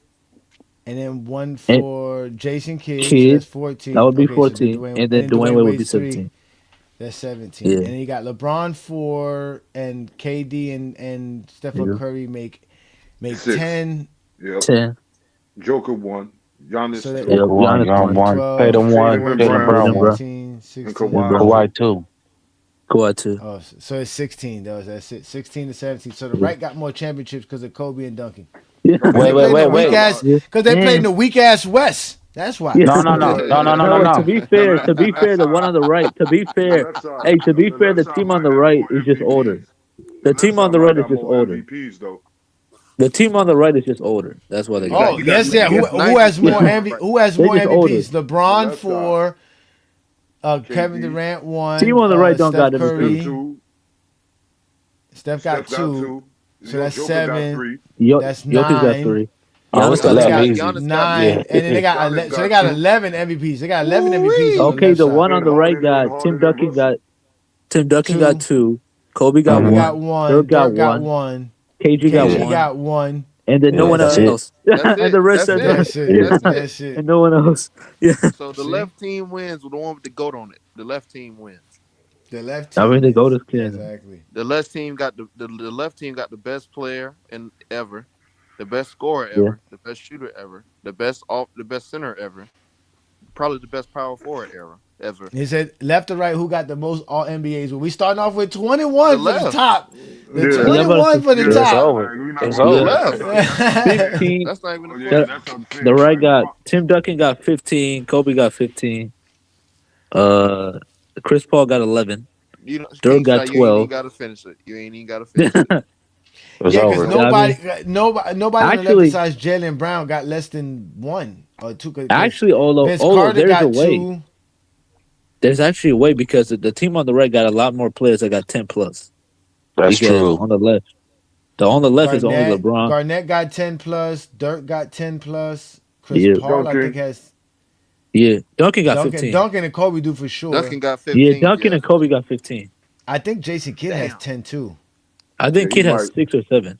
And then 1 And for Jason Kidd. So Kid, that's that 14. would be Okay, so 14, and then then Dwayne Dwayne Wade would be Wade's 3. 17. That's 17. Yeah, And then you got LeBron 4 and KD and Stephen yeah. Curry make 6. 10. Yep. 10. Joker 1. Giannis So that 2. Yep, Joker 1, Giannis Young 1. 1, 12, Tatum 1, Tatum and 14, Tatum Brown Brown Tatum, 1, bro. 15, and 16. Yeah, Kawhi bro. 2. Kawhi 2. Kawhi too. Oh, so it's 16. That's it. 16 to 17. So the Yeah. right got more championships because of Kobe and Duncan. Yeah. Don't Wait, They forget wait, played in the wait, about weak wait. ass. about Yeah. Because they played in And the weak ass West. That's why. yeah. No, no, no, no, no, no, no, No, to no. be the fair, left the one on the right, to be the fair, left side hey, to be the fair, left the side team on might the have right more is just older. MVPs. The The left team on side the might right is got just more older. MVPs though. The team on the right is just older. That's why they You got got Oh it. you got yes, you, yeah. you, It's Who has nice more playing on the MV? right. Who has They're more just older. MVPs? the LeBron left side. 4, Kevin KD, Durant 1, Team on the right don't Steph got Steph MVP. Curry. 2, Steph got Steph got 2. 2. So that's Joker got 7. 3. That's Jokic got 9. 3. Oh, Giannis it's the So got they left 2. got easy. Giannis got Yeah. 9, and then they got Giannis so they got got 2. 11 MVPs. They got 11 MVPs on the Okay, left the side. one on Then the right got Tim Harden and Duncan got Russell. Tim Duncan got 2. 2. Kobe got Kobe got 1. 1. Dirk got Dirk got 1. 1. KG got KG Yeah. 1. got 1. And then no Yeah, one that's That's it. else. that's And the it. rest That's are it. That's it. yeah. That's it. That's it. And no one else. Yeah. So the See? left team wins with the one with the goat on it. The left team wins. The left I team. mean, they go to Yeah, skin. exactly. The left team got the left team got the best player in ever, the best scorer Yeah. ever, the best shooter ever, the best center ever, probably the best power forward ever. He said left or right, who got the most all NBAs? Well, we starting off with 21 The for the left. top. The Yeah. Yeah, I'm about 21 to for the Yeah, Yeah, it's top. over. we not It's gonna over. Left. that. 15. That's not even a Oh, yeah, question. that's what I'm saying. The right Like, got Tim Duncan got 15. Kobe got 15. Chris Paul got 11. You know, Dirk got you ain't 12. even gotta finish it. You ain't even gotta finish it. It's Yeah, because over. nobody on the left Actually- besides Jalen Brown got less than 1 or 2. 'Cause Actually, Vince although Carter there's got a way. 2. There's actually a way because the team on the right got a lot more players that got 10 plus. That's Because true. on the left is only LeBron. Garnett got 10 plus. Dirk got 10 plus. Chris Yeah. Paul, I Duncan. think, has Yeah, Duncan got 15. Duncan and Kobe do for sure. Duncan got 15. Yeah, Duncan and Kobe got 15. I think Jason Kidd has Damn. 10 too. I think Yeah, he Kid has might. 6 or 7.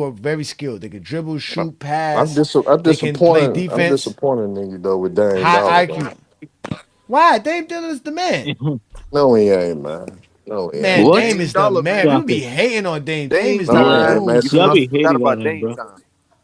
who are very skilled. They can dribble, shoot, I'm pass. I'm They can play disappointed. I'm defense. disappointed in you though with Dame High Dollar, man. IQ. Why? Dame Dillard's the man. No, he ain't, man. No, he ain't. Man, What? Dame Dame is the Dollar, man. man. People Stop be it. hating on Dame. Dame Dame is the No, he time. ain't, man. Y'all goat. I be forgot hating about on him, Dame bro. time.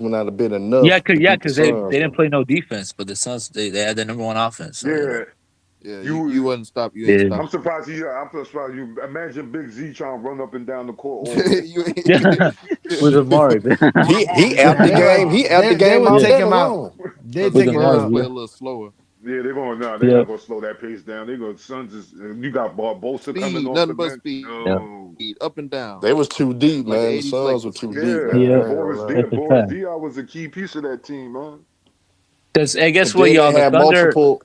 Warriors would not have been enough Yeah, to beat the because they Suns. didn't play no defense, but the Suns they had the number one offense. So, Yeah, Yeah, you. you wouldn't stop. You ain't I'm stop. surprised I'm surprised you. Imagine Big Z trying to run up and down the court all day. yeah, with Amari, He out the They game. would He out the they game would off yeah, take that him out. alone. They'd Because with take the him Suns Amari, out. play yeah, a little slower. Yeah, they're yeah, not gonna slow that pace down. They go Suns is you got Barbosa coming Speed, off the nothing but bench. speed, yeah, No. up and down, They was too deep, like the man. The '80s Suns were Lakers. too deep, Yeah, man. yeah. and I ain't gonna lie. That's a Boris fact. Diaw was a key piece of that team, man. Because, and guess But what, then they y'all? The had Thunder. multiple.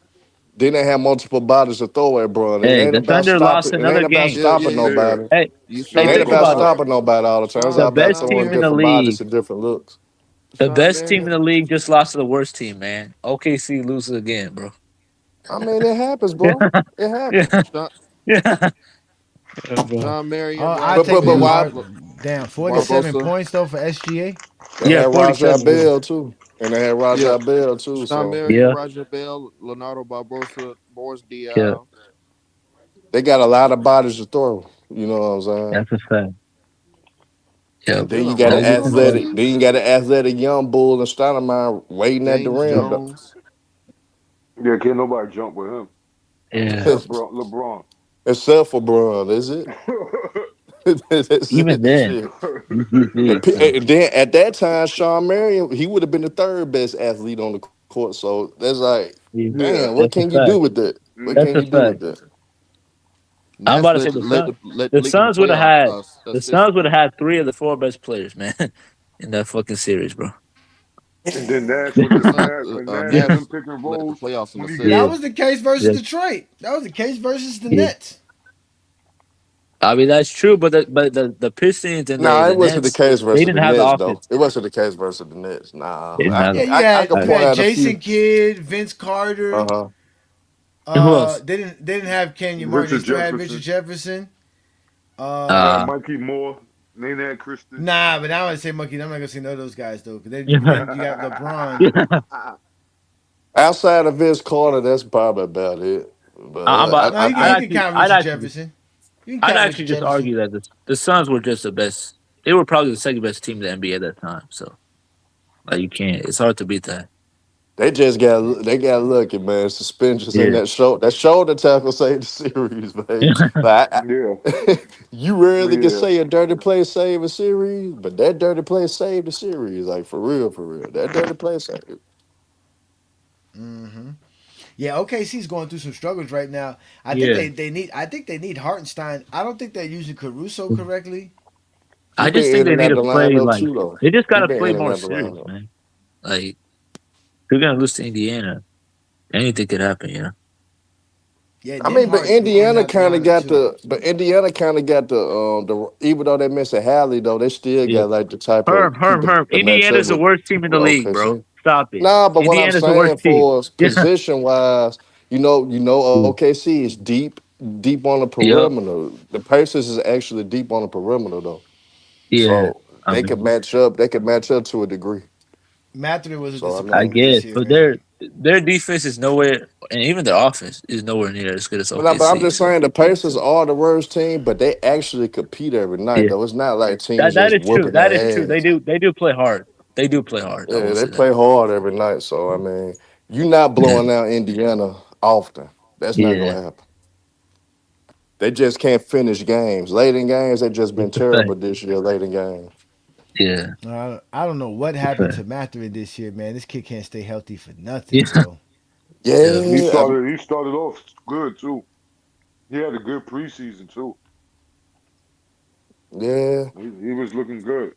Then they have multiple bodies to throw at, bro. And it Hey, ain't the about Thunder lost stopping. It ain't another about game. stopping Yeah. nobody. Hey, You It hey, ain't Sean think about about it. Sean stopping nobody all the time. It's Sean The all about best throwing team in Marion the different bodies league, to different looks. the Sean best team in Marion the league just lost to the worst team, man. OKC loses again, bro. I mean, it happens, Yeah, bro. It yeah, happens. Sean, yeah, bro. Sean Marion, Oh, I take But that why? damn But 47 points though for SGA. they Yeah, had Rajah 47. Yeah, Bell too, and they had yeah. Rajah Bell too. Sean So Marion, yeah, Roger Bell, Leonardo Barbosa, Boris yeah. Diaw. they got a lot of bodies to throw. You know what I'm saying? That's a fact. Yeah, And then you Jalen got an Vegas Brunson on and that Vegas. athletic. team. Then you got an athletic young bull and Stoudemire waiting at the James rim. Jones. Yeah, can't nobody jump with him Yeah, except LeBron. Except for Braun, is it? That's even it. then, Shit. UGC. So, And then at that time, Sean Marion, he would have been the third best athlete on the court. So that's like, yeah, Yeah. damn, what that's a can you do fact. with that? What That's can a you do Mm-hmm. with fact. that? I'm Nats about to say the Suns. led the The league in the Suns would have playoff had the assists. Suns would have had three of the four best players, man, in that fucking series, bro. And then Nash Yeah, with the them Suns, Nash with Yeah, them Nats pick and led the rolls playoffs in when he That yeah, got was the case versus yeah, Detroit. That was the case versus the yeah. Nets. I mean that's true, but the Pistons and Nah, the it wasn't the Nets case they versus didn't the have the Nets, though. offense. It wasn't the case versus the Nets. Nah, They didn't have Yeah, the. I could you point had out a few. Jason Kidd, Vince Uh Carter. huh. And who else? They didn't have Kenyon Martin. They Richard still had Richard Jefferson. Jefferson. They had Uh, Mikey Moore, Nate Christie. Nah, but now I say Monkey. I'm not gonna say none of those guys though. Cause yeah, then you got LeBron. yeah. Outside of Vince Carter, that's probably about it. I'm But about, No, you I'd can actually, count Richard Jefferson. You can I'd count actually Richard just Jefferson. argue that the Suns were just the best. They were probably the second best team in the NBA at that time. So like you can't. It's hard to beat that. they got lucky, man. Suspensions in Yeah, that shoulder tackle saved the series, man. But Yeah, you rarely can yeah. say a dirty play save a series, but that dirty play saved the series. Like for real, for real. That dirty play saved. Hmm. Yeah, OKC's going through some struggles right now. I think yeah. they need Hartenstein. I don't think they're using Caruso correctly. He I just been think in they and need out to the play lineup like too, though. they just He gotta been play in and more out the serious, lineup. man. Like they're gonna lose to Indiana. Anything could happen, you know. Yeah, I mean, but Nembhard's in and Indiana out the kind of lineup got too. the even though they missing Hallie though, they still Yeah. got like the type of people Herm. that match up Indiana's the worst team in with the league, bro. OKC. Stop it. Nah, but what I'm Indiana's the worst saying team. for Yeah. position wise, OKC is deep on the Yep. perimeter. The Pacers is actually deep on the perimeter though, Yeah. so I they could mean, match up. They could match up to a degree. Mathurin was a So I I mean. disappointment this guess, year, but man. their defense is nowhere, and even their offense is nowhere near as good as But I'm OKC. just So saying the Pacers are the worst team, but they actually compete every night yeah, though. It's not like teams that just is true. whooping That is true. their ass. They do play hard. They do play hard. I Yeah, will they say that. play hard every night. So I mean, you're not Yeah. blowing out Indiana often. That's not Yeah. gonna happen. They just can't finish games. Late in games, they've just been That's a fact. terrible this year. Late in games. Yeah. I don't know what That's a happened to fact. Mathurin this year, man. This kid can't stay healthy for nothing, Yeah. bro. Yeah. He Yeah, started. He started off good too. He had a good preseason too. yeah. He was looking good.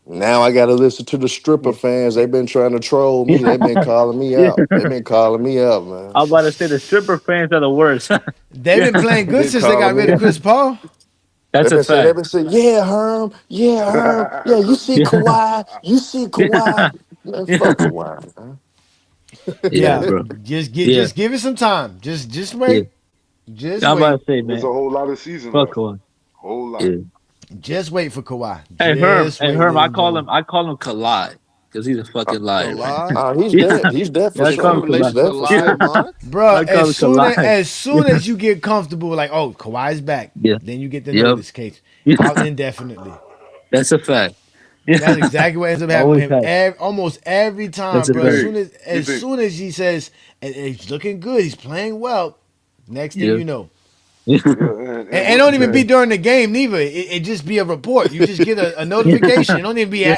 Now I gotta listen to the stripper Yeah, fans. They've been trying to troll me. Yeah. They've been calling me Yeah. out. They've been calling me out, man. I'm about to say the stripper fans are the worst. they've Yeah. been playing They've good been since they got calling rid me of out. Chris Paul. That's a They've fact. been saying, yeah, Herm, yeah, Herm, yeah. You see Yeah. Kawhi, you see Kawhi. Yeah. Man, fuck Yeah. Kawhi, man. Yeah, Yeah, bro. Yeah. just give it some time. Just Yeah. wait. Just I'm about wait. to say, It's a man, whole lot of season fuck left. on. Whole lot. Yeah. Just wait for Kawhi. Just Hey wait, Herm, little bro. I call him Kalai because he's a Uh, fucking liar, man. Kawhi. he's Yeah. dead. He's dead for Yeah, I Is he call in him sure. He's Kalai. relation to dead for Lie sure. Mont? Bro, I call him Kalai. as soon as you get comfortable, like, oh, Kawhi's back, Yeah. then you get the Yep. notice, Case. Yeah. Out indefinitely. That's a fact. That's Yeah. exactly what ends up happening Always with him has. almost every time, That's a bro. As fact. soon as You think? he says, and he's looking good, he's playing well. Next thing Yeah. you know, Yeah, and don't even be during the game neither. It just be a report. You just get a Yeah. notification. It don't even be. Yeah.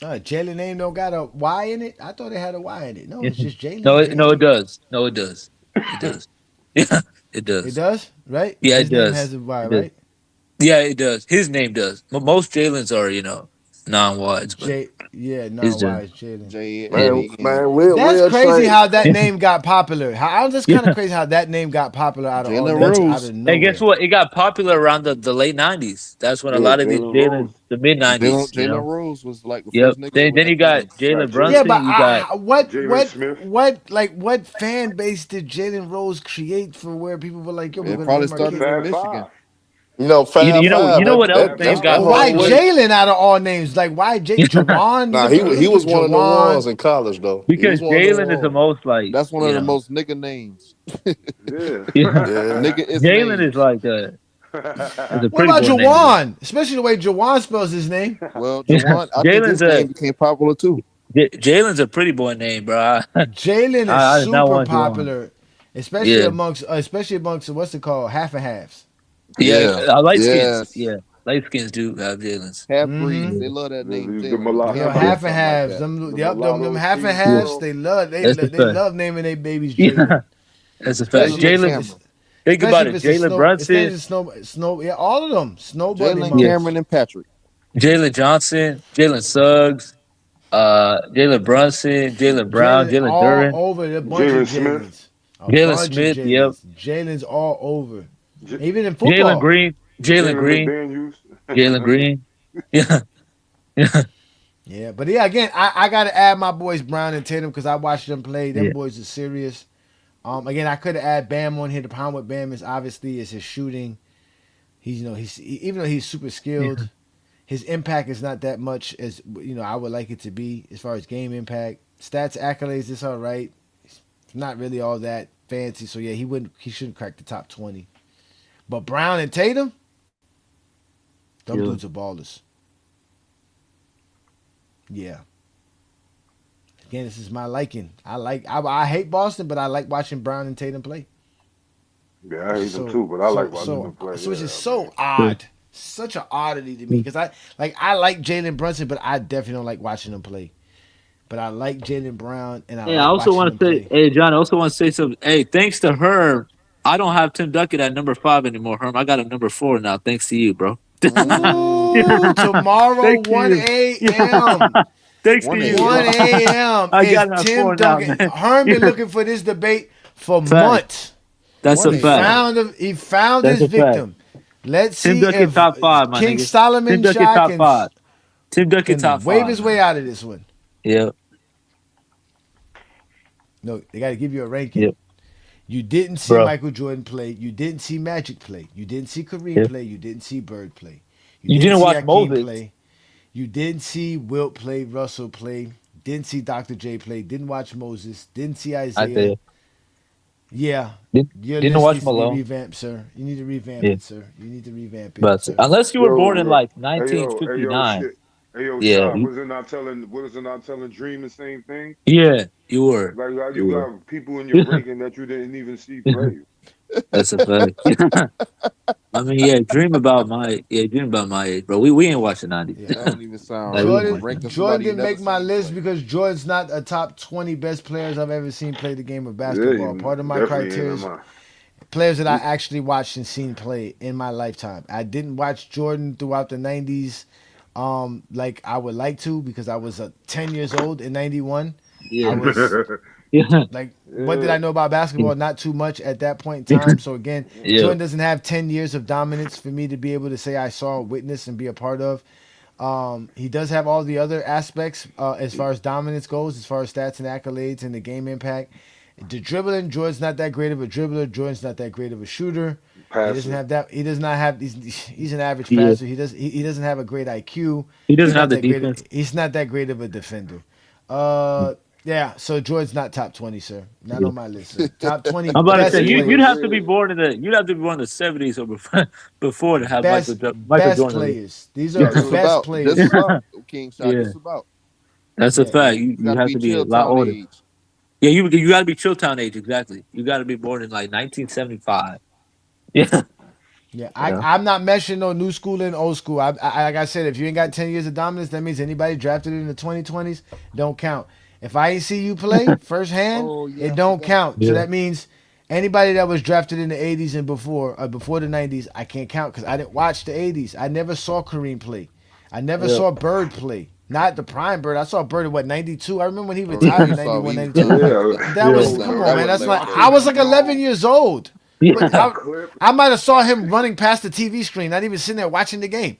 Jalen name don't got a Y in it. I thought it had a Y in it. No, it's just Jalen. No, Jalen. it does. No, it does. It does. Yeah. It It does. does, right? Yeah, it His name does. has a Y, It does. right? Yeah, it does. His name does. Most Jalen's are, non-wides, but Yeah, his no, does. why is Jalen? Yeah. Man, That's we'll crazy train. how that name got popular. How that's kind of crazy how that name got popular out of all Jalen names, out Rose. of Hey, guess nowhere. what? It got popular around the late '90s. That's when a Yeah, lot of these Jalen Rose. Jalen, the mid '90s. Jalen Rose was like the Yep. first nigga Then with then that you got name. Jalen Got J- Yeah, but Brunson. You got Jalen Smith. what fan base did Jalen Rose create for where people were like, yo, we're It gonna probably name our The started kid? in Fab Michigan. Five. Fab you Five. know what else Fab name That's Five. got But why probably. popular? Jalen out of all names? Like why Jawan? Nah, You he could was put one of them Jawan. ones in college though. He Because was one of them Jalen is the ones. most like That's one of the most nigga names. Yeah. yeah. Yeah. Nigga is Jalen is names. like is a What pretty about boy name. Jawan? Especially the way Jawan spells his name. Well, Jawan, I think Jalen's his a name became popular too. Jalen's a pretty boy name, bro. Jalen is I did not super want Juwan. popular, Yeah, especially amongst what's it called, half and halves. yeah. Yeah. Light skins. Yes. Yeah, light skins do have Jalen's. Half breeds. Mm-hmm. They love that name, The Jalen. Yo, Grandma Yeah, or half and something like halves. that. Them mulatto half and teen yeah. halves. girl. That's a They fact. love naming their babies Yeah, Jalen. that's a fact. Jalen Especially Jalen, McCameron. think especially about if it. it's a Jalen snow. It's Brunson. snow. Yeah, all of them. Snow bunny Jalen Yeah, moms. Cameron and Patrick. Jalen Johnson, Jalen Suggs, Jalen Brunson, Jalen Brown, Jalen Jalen all Duran, over a bunch of Jalen Smith. Jalen's. A Jalen bunch of Smith. Yep. Jalen's. Jalen's all over. J- Even in Jalen football. Green, Jalen Jalen Green, McDaniels. Jalen Green. Yeah, yeah, Yeah, but yeah, again, I gotta add my boys Brown and Tatum because I watched them play. Them yeah. boys are serious. Again, I could have added Bam on here. The problem with Bam is obviously his shooting. Even though he's super skilled, his impact is not that much as I would like it to be as far as game impact. Stats accolades, it's all right. It's not really all that fancy. So yeah, he shouldn't crack the top 20. But Brown and Tatum, them Yeah. dudes are ballers. Yeah. Again, this is my liking. I hate Boston, but I like watching Brown and Tatum play. Yeah, I hate them too, but I like watching them play. Which Yeah, is so man. odd, such an oddity to me because I like Jalen Brunson, but I definitely don't like watching him play. But I like Jalen Brown, and I Hey, like I also watching want him to say, play. hey, John, I also want to say something. Hey, thanks to Herm, I don't have Tim Duckett at number 5 anymore, Herm. I got him number 4 now, thanks to you, bro. Ooh, tomorrow Thanks to 1 you. a.m. Thanks to 1 you, 1 bro. a.m. I is got him at Tim 4 now, Duncan. man. Herm been Yeah. looking for this debate for Fact. months. That's a One He fact. found him. He found That's his a fact. victim. Let's Tim see Duckett if top 5, my King nigga. Tim Solomon Duckett Shah top 5. Tim Duckett can top wave 5. his way out of this one. Yep. No, they got to give you a ranking. Yep. You didn't see Bro. Michael Jordan play. You didn't see Magic play. You didn't see Kareem Yep. play. You didn't see Bird play. You didn't see watch Hakeem Moses. play. You didn't see Wilt play. Russell play. Didn't see Dr. J play. Didn't watch Moses. Didn't see Isaiah. Yeah. Your Didn't list watch needs to be Malone. revamped, sir. You need to revamp Yeah. it, sir. You need to revamp it, But sir. unless you were born in Yo, like hey yo, 1959. shit. Hey yo, Yeah. Shot, was it not telling Dream the same thing? Yeah, you were. Like how You you were. got people in your ranking that you didn't even see play. That's a fact. I mean, dream about my age, bro. We ain't watch the 90s. Yeah. That don't even sound Like, right. we You ain't watch Jordan the ranking 90s. Jordan somebody you didn't never make my seen list play. because Jordan's not a top 20 best players I've ever seen play the game of Yeah, basketball. you Part of my definitely ain't criteria in is mine. players that I actually watched and seen play in my lifetime. I didn't watch Jordan throughout the 90s like I would like to because I was 10 years old in 91. Yeah. I was Yeah. like, what did I know about basketball? Not too much at that point in Yeah. time. So again, Yeah. Jordan doesn't have 10 years of dominance for me to be able to say I saw, witness, and be a part of. He does have all the other aspects as far as dominance goes, as far as stats and accolades and the game impact. The dribbling, Jordan's not that great of a dribbler. Jordan's not that great of a shooter. He doesn't Passive. have that. He does not have. He's an average Yeah. passer. He doesn't have a great IQ. He doesn't He's not have the that great. defense. He's not that great of a defender. Yeah. So Jordan's not top 20, sir. Not on my list. Sir. Top 20 I'm about to best say players. you'd have to be born in the 70s or before to have Best Michael best Jordan. players. These are Just best about. players. Just about. King shot. Yeah. Just about. That's a Yeah. fact. You You gotta have be to be a chill lot town older. age. Yeah, you got to be Chilltown age exactly. You got to be born in like 1975. Yeah. Yeah, Yeah. I'm not meshing no new school and old school. Like I said, if you ain't got 10 years of dominance, that means anybody drafted in the 2020s don't count. If I ain't see you play firsthand, Oh, yeah, it I don't forgot. count. So Yeah. that means Anybody that was drafted in the 80s and before the 90s, I can't count because I didn't watch the 80s. I never saw Kareem play. I never Yeah. saw Bird play. Not the prime Bird. I saw Bird at 92? I remember when he Oh yeah, retired you in saw 91, he 92. Yeah. That that was, was come that on, man. was That's like, legendary. I was like 11 years old. But Yeah. I might have saw him running past the TV screen, not even sitting there watching the game.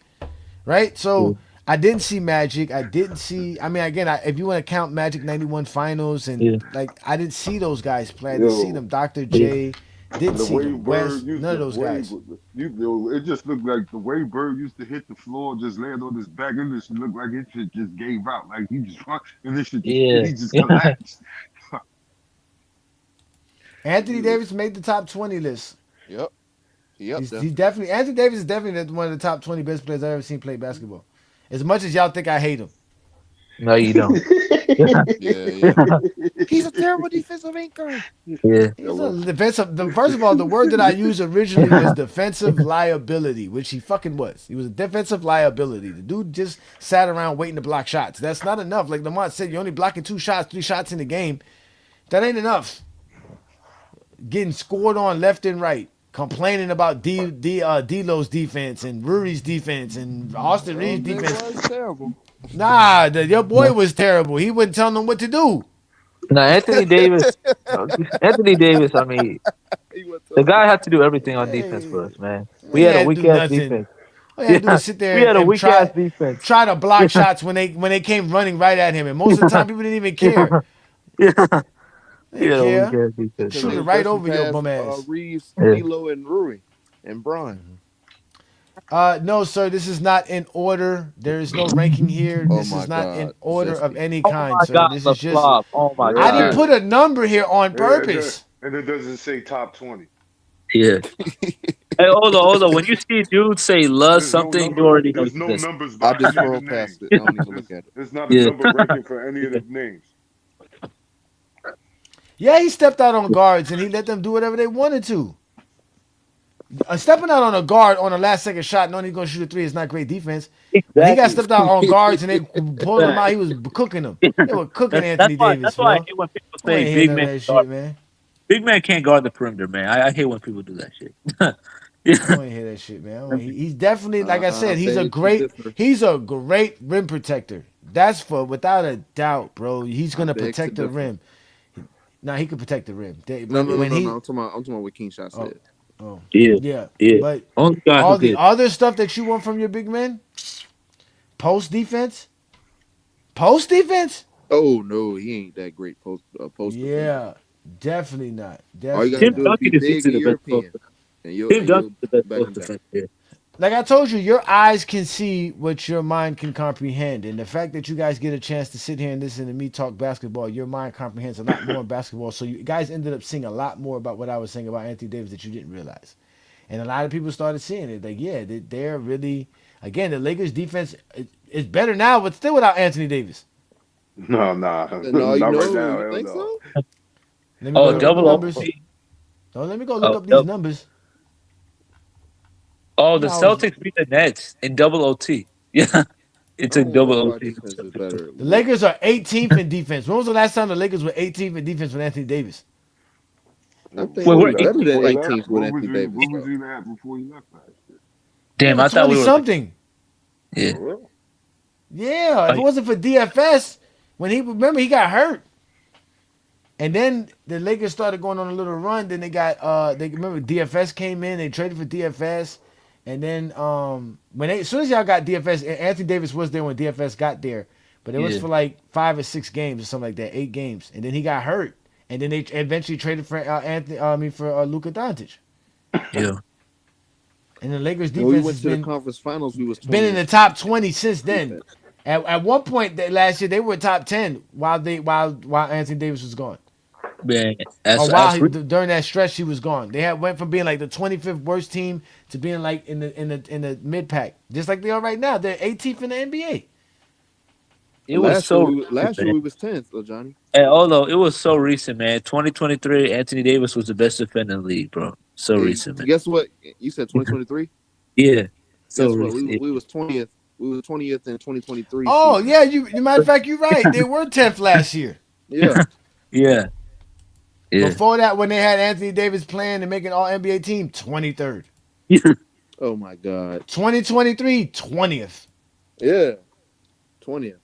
Right? Yeah. So I didn't see Magic. I didn't see. I mean, again, if you want to count Magic '91 Finals and Yeah. like, I didn't see those guys play. I didn't see Yo, them. Dr. Yeah. J, didn't the see way them. Bird West, used none of to those guys. it just looked like the way Bird used to hit the floor, just land on his back, and this looked like it shit just gave out, like he just and this shit just Yeah. he just collapsed. Anthony Davis made the top 20 list. Yep, he up there. He's definitely Anthony Davis is definitely one of the top 20 best players I've ever seen play basketball. As much as y'all think I hate him. No, you don't. Yeah. He's a terrible defensive anchor. Yeah. He's a defensive. First of all, the word that I used originally was defensive liability, which he fucking was. He was a defensive liability. The dude just sat around waiting to block shots. That's not enough. Like Lamont said, you're only blocking 2 shots, 3 shots in the game. That ain't enough. Getting scored on left and right, complaining about D'Lo's defense and Ruri's defense and Austin Reeves' They defense. was terrible. Nah, your boy was terrible. He wasn't telling them what to do. No, Anthony Davis. Anthony Davis. I mean, He was the guy had to do everything on defense Hey, for us, man. We he had a had to weak do ass nothing. defense. All you had to do Yeah, is sit there we had a and weak ass defense. try to block shots when they came running right at him, and most of the time people didn't even care. Yeah, They we had didn't a weak care. ass defense. because Shoot they it was right rushing over your past bum ass. Reeves, Yeah. D'Lo, and Rui, and Brian. No, sir, this is not in order. There is no ranking here. Oh This my is not in God, order of Zesty. any Oh kind, my sir. God, This the is just. flop. Oh my I didn't God. put a number here on Yeah, purpose. and it doesn't say top 20. Yeah. Hey, hold on. When you see dudes say love There's no something, you number. already know There's he's no this. numbers I by just any of the scrolled names. past it. I don't even look at it. There's not a Yeah. number ranking for any of the names. Yeah, he stepped out on guards and he let them do whatever they wanted to. Stepping out on a guard on a last second shot, knowing he's gonna shoot a 3 is not great defense. When he got Exactly. stepped out on guards and they pulled him out, he was cooking them. They were cooking That's Anthony why. Davis, That's why I Phil. hate when people I say ain't hear big none of man. that shit, man. Big man can't guard the perimeter, man. I hate when people do that shit. I Yeah. don't hear that shit, man. He's definitely, like I said, he's a beg to great rim protector. That's for without a doubt, bro. He's gonna beg to protect the differ. rim. Now he can protect the rim. No. When he, I'm talking about what King Shot oh, said. oh, Yeah. yeah. Yeah. But Only guy all who the could. other stuff that you want from your big men, post defense. Oh no, he ain't that great post defender. Yeah, definitely not. All you Definitely gotta Tim do not. is be Duncan is big easily and the best post. European, and you'll Tim Duncan is the best back post him down. defender. Yeah. Like I told you, your eyes can see what your mind can comprehend. And the fact that you guys get a chance to sit here and listen to me talk basketball, your mind comprehends a lot more in basketball. So you guys ended up seeing a lot more about what I was saying about Anthony Davis that you didn't realize. And a lot of people started seeing it. Like, yeah, they're really, again, the Lakers defense is better now, but still without Anthony Davis. No, No, not you right know, now. you Hell think no. so? Let me go Oh, look up the double numbers. OT. Let me go look Oh, up these numbers. oh, You the know, I was, Celtics beat the Nets in double OT. Yeah. It's I a don't know double if our OT. defense is better. the Lakers are 18th in defense. When was the last time the Lakers were 18th in defense with Anthony Davis? I think Wait, we we're was better than Before he 18th left, with Anthony Davis. what was So. he at before he left last year? They Damn, were I thought 20 we were like, something. yeah. For real? Yeah, if it wasn't for DFS, when he got hurt. And then the Lakers started going on a little run. Then they got they remember DFS came in, they traded for DFS. And then as soon as y'all got DFS, Anthony Davis was there when DFS got there. But it was Yeah. for like 5 or 6 games or something like that, 8 games. And then he got hurt. And then they eventually traded for Luka Doncic. Yeah. And the Lakers When we defense went has to the been conference finals, we was 20th. been in the top 20 since then. defense. At one point last year, they were top 10 while Anthony Davis was gone. Man, Or that's during that stretch he was gone. They went from being like the 25th worst team to being like in the mid pack, just like they are right now. They're 18th in the NBA. it was so Last year man. we was 10th, Johnny. And although it was so recent, man. 2023, Anthony Davis was the best defender in the league, bro. So Hey, recent, man. guess what? You said 2023. Yeah. So Guess what? recent. We was 20th. We was 20th in 2023. Oh season. yeah, you matter of fact, you're right. They were 10th last year. Yeah. Yeah. Yeah. Before that, when they had Anthony Davis playing and making all NBA team, 23rd. Oh my God. 2023, 20th. Yeah. 20th.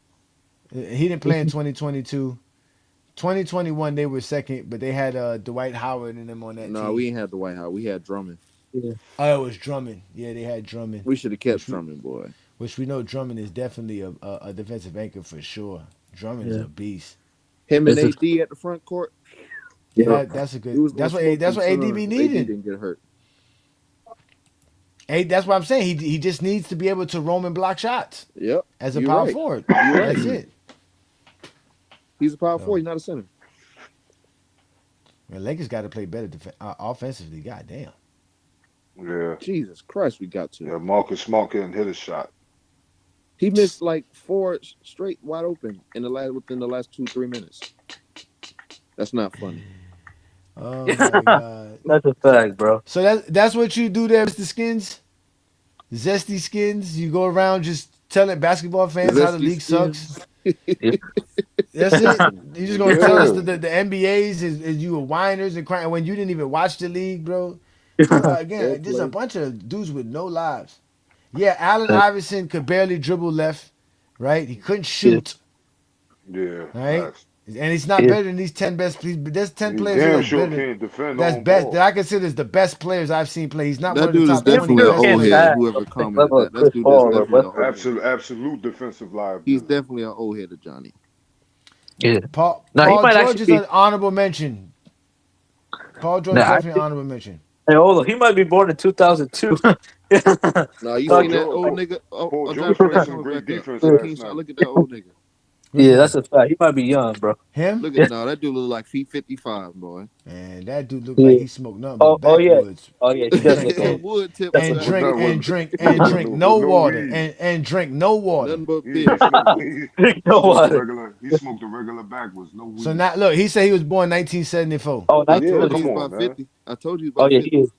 He didn't play in 2022. 2021, they were second, but they had Dwight Howard and them on that No, team. we ain't had the White House. We had Drummond. Yeah. Oh, it was Drummond. Yeah, they had Drummond. We should have kept Drummond, boy. Which we know Drummond is definitely a defensive anchor for sure. Drummond is a beast. Him and AD at the front court. Yeah, that's a good. That's what AD be needing. AD didn't get hurt. That's what I'm saying. He just needs to be able to roam and block shots. Yep. As a power forward. Right. That's it. He's a power forward. He's not a center. The Lakers got to play better offensively. God damn. Yeah. Jesus Christ, we got to. Yeah, Marcus Smart couldn't hit a shot. He missed like 4 straight wide open within the last 2-3 minutes. That's not funny. Oh my God. That's a fact, bro. So that's what you do there, Mr. Skins? Zesty Skins? You go around just telling basketball fans how the league sucks? That's it? You just gonna tell us that the NBAs is you were whiners and crying when you didn't even watch the league, bro? Again, just a bunch of dudes with no lives. Yeah, Allen Iverson could barely dribble left, right? He couldn't shoot. Yeah. Right? And he's not better than these 10 best. There's 10 players damn that's sure better. can't defend That's on best. ball. That I consider as the best players I've seen play. He's not That one of the dude is top 20 definitely an best old players. head. Whoever commented that. That dude is definitely an old head. Absolute defensive liability. He's definitely an old head of Johnny. Yeah. Paul George is an honorable mention. Paul George definitely an honorable mention. Hey, hold on. He might be born in 2002. No, you seen that old nigga? Paul George played some great defense last night. Look at that old nigga. Yeah, that's a fact. He might be young, bro. Him? Look at that dude look like feet 55, boy. Man, that dude look like he smoked nothing but backwoods. Oh yeah, he does look old. Wood tip and drink no water and drink no water. Nothing but beer. He smoked a regular backwoods, no weed. So now look, he said he was born 1974. Oh, I told you he was about 50. I told you about 50. He is.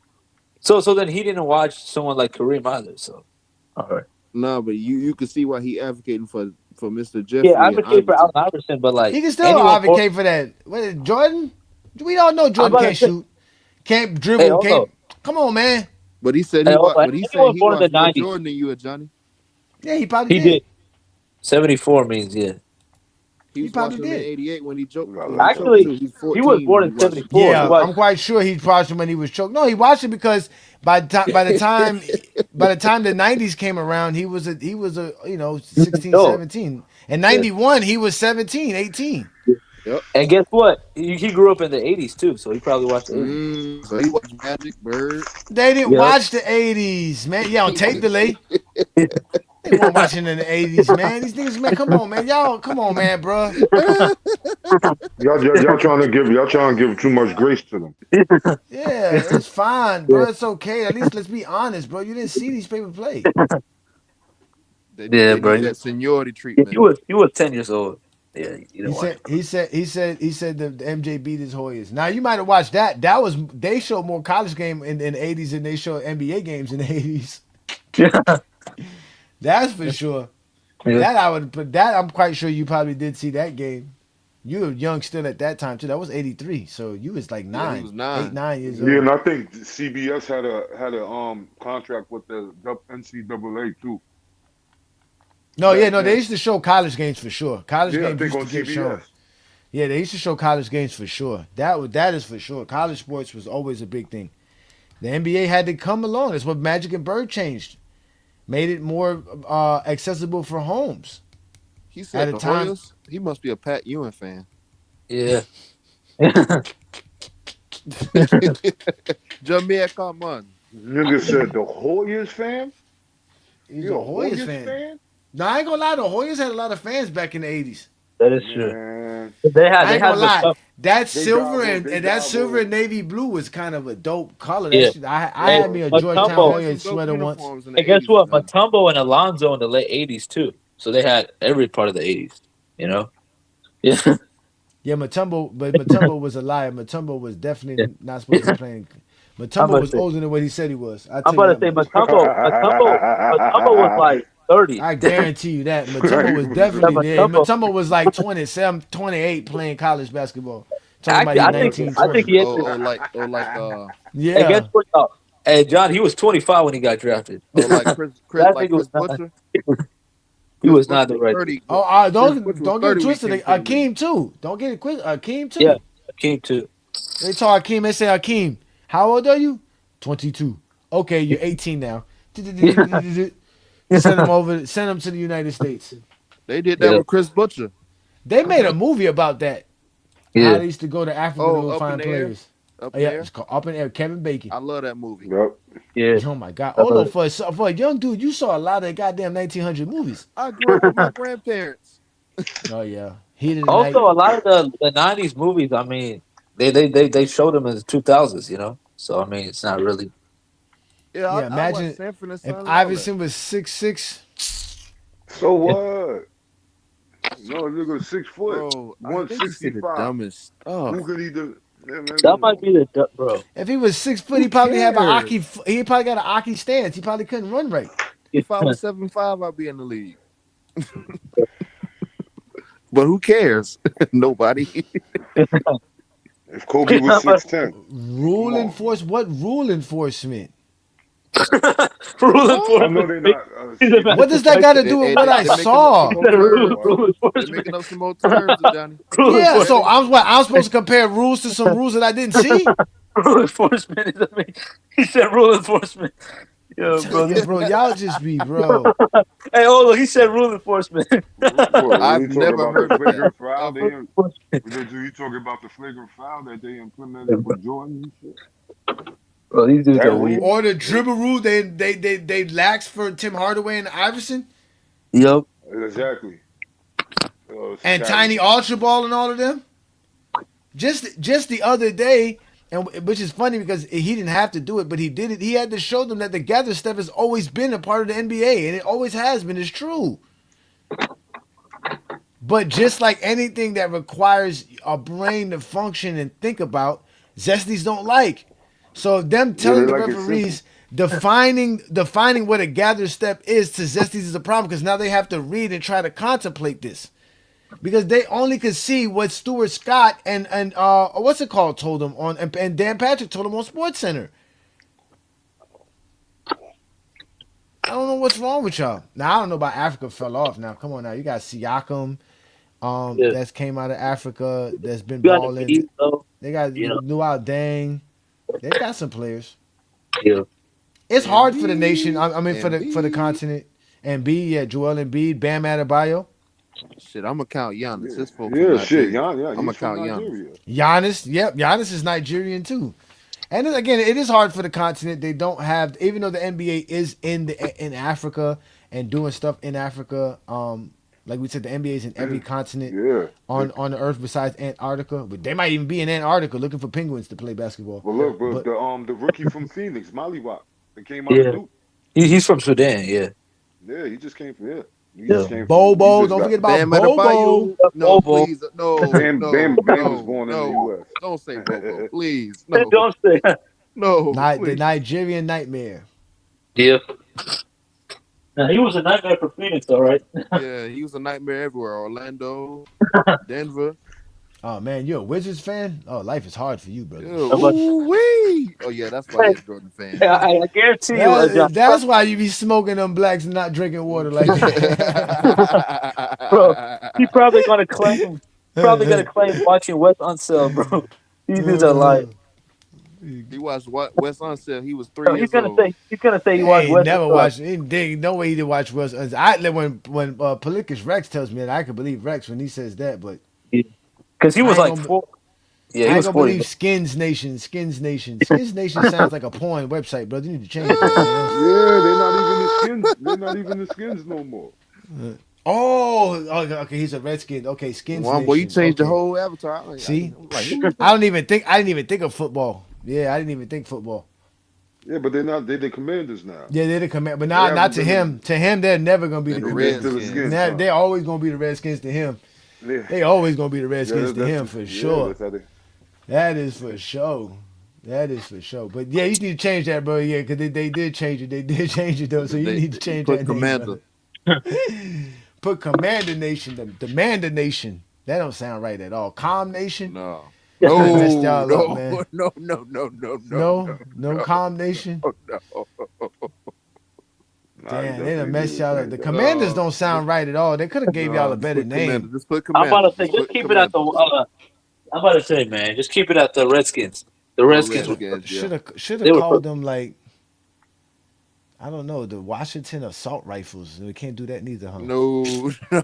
So then he didn't watch someone like Kareem either. So, all right. No, but you can see why he advocating for Mr. Jeffrey. Yeah, advocate for Allen Iverson, but like he can still advocate for that. What, Jordan? We all know Jordan can't shoot, can't dribble, can't. Come on, man. But he said he watched more Jordan than you, Johnny. Yeah, he probably did. 74 means yeah. He probably did. In 88 when he choked. Actually, he was born in 74. Yeah, I'm quite sure he watched him when he was choked. No, he watched it because by the time the 90s came around, he was a 16, 17. In 91, he was 17, 18. Yep. And guess what? He grew up in the 80s too, so he probably watched the 80s. So he watched Magic, Bird. They didn't watch the 80s, man. Yeah, on tape delay. They weren't watching in the 80s, man. These niggas, man, come on, man. Y'all, come on, man, bro. Y'all trying to give too much grace to them. Yeah, it's fine, bro. It's okay. At least let's be honest, bro. You didn't see these people play. They bro. That seniority treatment. He was 10 years old. Yeah, he said the MJ beat his Hoyas. Now you might have watched that. They showed more college game in the 80s than they showed NBA games in the 80s. Yeah. That's for sure. Yeah. I'm quite sure you probably did see that game. You were young still at that time too. That was 83. So you was like 9. Yeah, he was 9. 8, 9 years old. Yeah, and I think CBS had a contract with the NCAA too. No, they used to show college games for sure. College games used to get shown. Yeah, they used to show college games for sure. That is for sure. College sports was always a big thing. The NBA had to come along. That's what Magic and Bird changed. Made it more accessible for homes. He said the Hoyas, he must be a Pat Ewing fan. Yeah. Jameer, come on. Nigga said the Hoyas fan? He's a Hoyas fan? No, I ain't gonna lie. The Hoyas had a lot of fans back in the 80s. That is true. I ain't gonna lie. That silver and navy blue was kind of a dope color. Yeah. I had me a Georgetown Hoyas sweater once. And guess what? Matumbo and Alonzo in the late 80s too. So they had every part of the 80s. You know? Yeah. Yeah, Matumbo was a liar. Matumbo was definitely not supposed to be playing. Matumbo was older than what he said he was. I'm about to say Matumbo was like 30. I guarantee you that. Matumbo was definitely there. Matumbo was like 27, 28 playing college basketball. Talking about Actually, he I think 1920. he entered. Hey, guess Yeah. what? Hey, John, he was 25 when he got drafted. like That Chris nigga was not. Butcher. He Chris was Butcher not the was right. 30. Oh, Chris Butcher was don't get 30 it when twisted. Kim came in. Akeem too. Don't get it quick. Akeem Yeah, too. Akeem too. They told Akeem. They say Akeem, how old are you? 22. Okay, you're 18 now. Send him over. Send him to the United States. They did that Yeah, with Chris Butcher. They made a movie about that. How yeah. they used to go to Africa to Oh, go Up in find the Air. players. Up Oh, in the yeah, Air. it's called Up in the Air. Kevin Bacon. I love that movie. Yep. Yeah. Oh my God. I Oh no, love for a young dude, you saw a lot of goddamn 1900 movies. I grew up with my grandparents. Oh yeah, Heat of the Night. Also, a lot of the '90s movies. I mean, they showed them as 2000s. You know, so I mean, it's not really. Yeah, Yeah, I watched imagine Sanford and if Son and all that. Iverson was 6'6". So what? No, nigga, 6 foot, Bro, they just say the 165. dumbest stuff. Who could he do? Yeah, man, That come might on. be the bro. If he was 6 foot, he Who probably have an cares? Aki. He probably got an Aki stance. He probably couldn't run right. If I was 7'5", I'd be in the league. But who cares? Nobody. If Kobe was 6'10", Rule come on. enforcement. What rule enforcement? Rule I know they're not. What does that got to do with what I They're making up saw? some more terms. They're making up some more terms, Johnny. Yeah, so I'm supposed to compare rules to some rules that I didn't see. Rule enforcement is amazing. He said rule enforcement. Yo, bro. Yeah, bro, y'all just be bro. Hey, Olo, he said rule enforcement. What, I've you talking never about heard the of flagrant that. foul? You talking about the flagrant foul that they implemented for Jordan and shit? Bro, these dudes That are weird. rule? Or the dribble rule they laxed for Tim Hardaway and Iverson Yep. Exactly. and Tiny Ultra Ball and all of them. Just the other day, and which is funny because he didn't have to do it, but he did it. He had to show them that the gather step has always been a part of the NBA, and it always has been. It's true. But just like anything that requires a brain to function and think about, Zesties don't like. So them telling they the like it referees defining what a gather step is to Zesties is a problem because now they have to read and try to contemplate this. Because they only could see what Stuart Scott and what's it called told them on and Dan Patrick told them on Sports Center. I don't know what's wrong with y'all. Now I don't know about Africa fell off. Now come on now, you got Siakam, Yeah. that's came out of Africa that's been You got the balling. beat, though. They got You know. Luau Dang. They got some players. Yeah. It's hard for the nation. I mean for the Embiid. continent. Embiid, yeah, Joel Embiid, Bam Adebayo. Shit, I'm gonna count Giannis. His folks Yeah, from shit, Nigeria. yeah, I'm he's gonna from count Giannis. Nigeria. Giannis, yep, Giannis is Nigerian too. And then again, it is hard for the continent. They don't have, even though the NBA is in Africa and doing stuff in Africa. Like we said, the NBA is in every continent Yeah. on the earth besides Antarctica. But they might even be in Antarctica looking for penguins to play basketball. Well, look, but the rookie from Phoenix, Mollywop, that came out Yeah. of Duke. He's from Sudan. Yeah. Yeah, he just came from here. He Yeah. just came from. Bobo, he just don't got- forget about Bam Bobo. Adebayo. No, Bobo. please, no, Bam, no, Bam no, was born in the no. U.S. Don't say Bobo, please. No, Don't say. no, The please. Nigerian Nightmare. Yeah. Now he was a nightmare for Phoenix, all right. Yeah, he was a nightmare everywhere. Orlando, Denver. Oh man, you're a Wizards fan? Oh, life is hard for you, brother. Ooh wee! Oh yeah, that's why he's a Jordan fan. I guarantee you, John, That's why you be smoking them blacks and not drinking water like that. bro, he probably gonna claim. Watching West Unseld, bro. These dudes are lying. He watched Wes Unseld. He was 3 Bro, years he's gonna old. say he He watched ain't West never Unseld. watched. No way he did watch West. When Policus Rex tells me that, I can believe Rex when he says that, but Because he was I like ain't gonna- 4. Yeah, I he ain't was gonna 40. believe Skins Nation. Skins Nation sounds like a porn website, brother. You need to change that. Man. Yeah, they're not even the Skins. They're not even the Skins no more. Oh, okay. He's a Redskin. Okay, Skins One Nation. boy, you changed the okay. whole avatar. See, I'm like, who is that? I didn't even think of football. Yeah, I didn't even think football. Yeah, but they're not. They're the Commanders now. Yeah, they're the command, but They not haven't to been him. To him, they're never gonna be the And the Commanders. To the Redskins. Skins. Now, huh? they're always gonna be the Redskins to him. Yeah. They always gonna be the Yeah, Redskins to him for sure. That's how they, That is for sure. That is for sure. But yeah, you need to change that, bro. Yeah, because they did change it. They did change it though. So you They- need to change put that Commander. name. Brother. Put Commander Nation, the Demander Nation. That don't sound right at all. Calm Nation. No. They messed y'all up, No, man. no, no, no, no, No, no, no, Calm Nation. no. Nah, he Damn, they done definitely messed did y'all up. change The that. Commanders don't sound right at all. They could have gave y'all a Just better put Commander. name. Just put I'm about Commander. to say, Just just put keep it at the. Commanders. I'm about to say, man, just keep it at the Redskins. The The Redskins were Redskins, yeah. Should they have were called them like, I don't know, the Washington Assault Rifles. We can't do that neither, huh? No, no.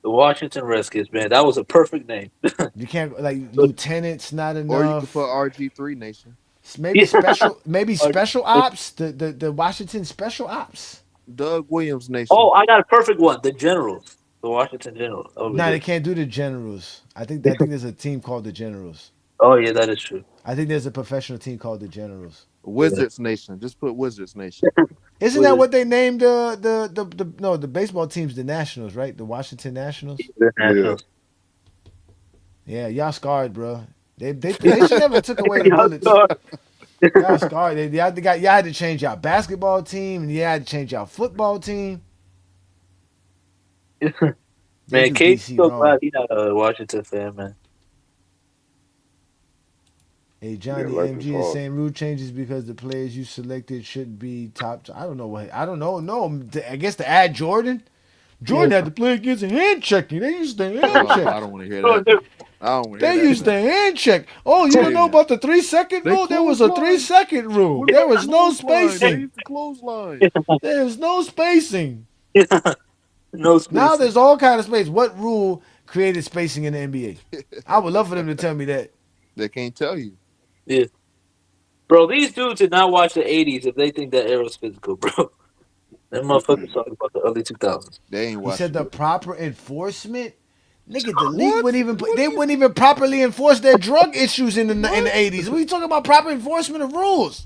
the Washington Redskins, man. That was a perfect name. You can't like lieutenants, not Or you could put enough. RG3 Nation. Maybe Yeah. special ops. The Washington special ops. Doug Williams Nation. Oh, I got a perfect one. The Generals, the Washington Generals. That would be Nah, they good. can't do the Generals. I think there's a team called the Generals. Oh yeah, that is true. I think there's a professional team called the Generals. Yeah. Wizards Nation. Just put Wizards Nation. Isn't that what they named the baseball teams, the Nationals, right? The Washington Nationals. The Yeah. Nationals. Yeah, y'all scarred, bro. They should never took away the Yeah, bullets. Y'all scarred. Y'all had to change y'all basketball team, and y'all had to change y'all football team. They man, do Cade's DC so wrong. glad he's not a Washington fan, man. Hey, Yeah, Johnny life is MG is hard. saying rule changes because the players you selected should be top. I don't know what. I don't know. No, I guess to add Jordan. Jordan had to play against hand checking. They used the hand I check. don't want to hear Oh, that. dude. I don't want to They hear that, used man. the hand check. Oh, you don't know Hey, about the 3 second they rule? There was a clothesline. 3 second rule. What There about the was no clothesline? They spacing. used the clothesline. There's no spacing. No Now space. there's all kind of space. What rule created spacing in the NBA? I would love for them to tell me that. They can't tell you. Yeah. Bro, these dudes did not watch the 80s if they think that era was physical, bro. Them motherfuckers talking about the early 2000s. They ain't He said watching the it. proper enforcement. Nigga, the league What? wouldn't even What? they wouldn't even properly enforce their drug issues in the What? 80s. What are you talking about proper enforcement of rules?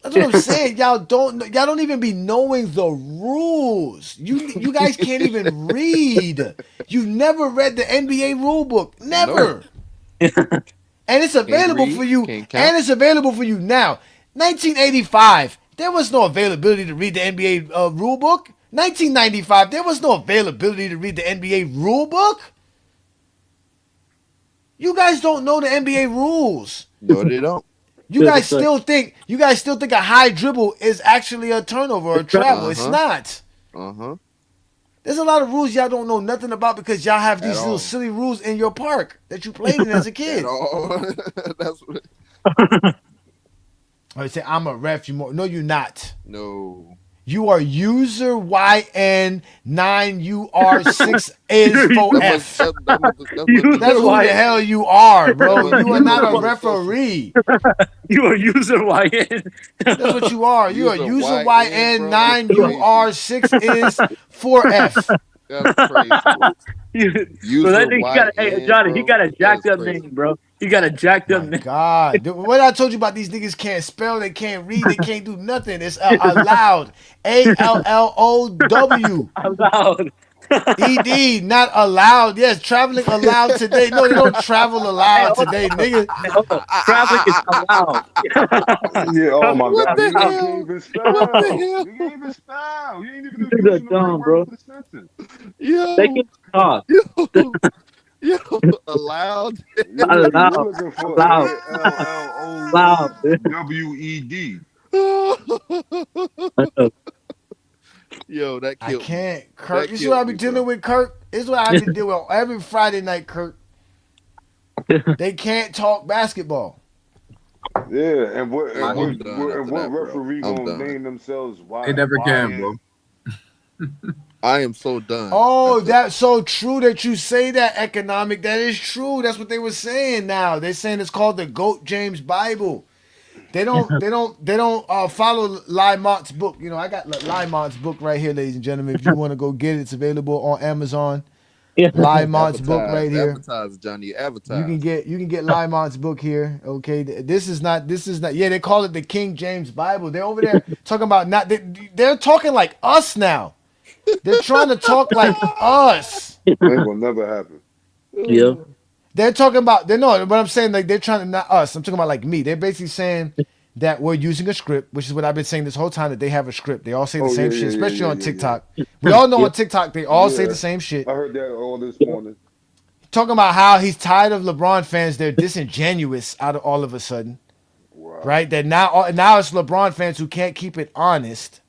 That's what I'm saying. Y'all don't even be knowing the rules. You guys can't even read. You've never read the NBA rule book. No. Never. And it's Can't available read. for you. Can't And count. it's available for you now. 1985, there was no availability to read the NBA rule book. 1995, there was no availability to read the NBA rule book. You guys don't know the NBA rules. No, they don't. You guys still think a high dribble is actually a turnover or a travel. It's not. Uh-huh. There's a lot of rules y'all don't know nothing about because y'all have At these little all. silly rules in your park that you played in as a At kid. all. That's what. I say I'm a ref. No, you're not. No. You are user YN9UR6 is 4F. That's who the hell you are, bro. You are not a referee. You are user YN. That's what you are. You are user YN9UR6 is 4F. That's crazy. So that nigga hey Johnny, he got a jacked up name, bro. He got a jacked up name. God, what I told you about these niggas can't spell, they can't read, they can't do nothing. It's allowed. ALLOW. Allowed. ED, not allowed. Yes, traveling allowed today. No, they don't travel allowed today, nigga. Traveling is allowed. Yeah, oh my What God. the You can't hell? even spell. What the hell? You can't even spell. You ain't even You're using the right dumb, word bro. for the sentence. They can talk. Yo, allowed. You're Allowed. looking for Allowed. ALLOWED. Yo, that I killed me. can't, Kirk. That This is what I killed be me, dealing bro. with, Kirk. This is what I be dealing with every Friday night, Kirk. They can't talk basketball. Yeah, and what I'm and done what, after and what that, bro. referee I'm gonna done. name themselves? Why? They never can, YN? bro. I am so done. Oh, after that's so true that you say that, economic. That is true. That's what they were saying now. They're saying it's called the Goat James Bible. They don't follow Lymont's book. You know, I got Lymont's book right here, ladies and gentlemen. If you want to go get it, it's available on Amazon. Lymont's book right here. Advertise, Johnny. Advertise. You can get Lymont's book here. Okay, this is not. Yeah, they call it the King James Bible. They're over there talking about they're talking like us now. They're trying to talk like us. Ain't gonna never happen. Yeah. They're talking about what I'm saying, like they're trying to not us. I'm talking about like me. They're basically saying that we're using a script, which is what I've been saying this whole time, that they have a script. They all say the same shit, especially on TikTok. We all know on TikTok they all say the same shit. I heard that all this morning. Talking about how he's tired of LeBron fans. They're disingenuous out of all of a sudden. Wow. Right? That now it's LeBron fans who can't keep it honest.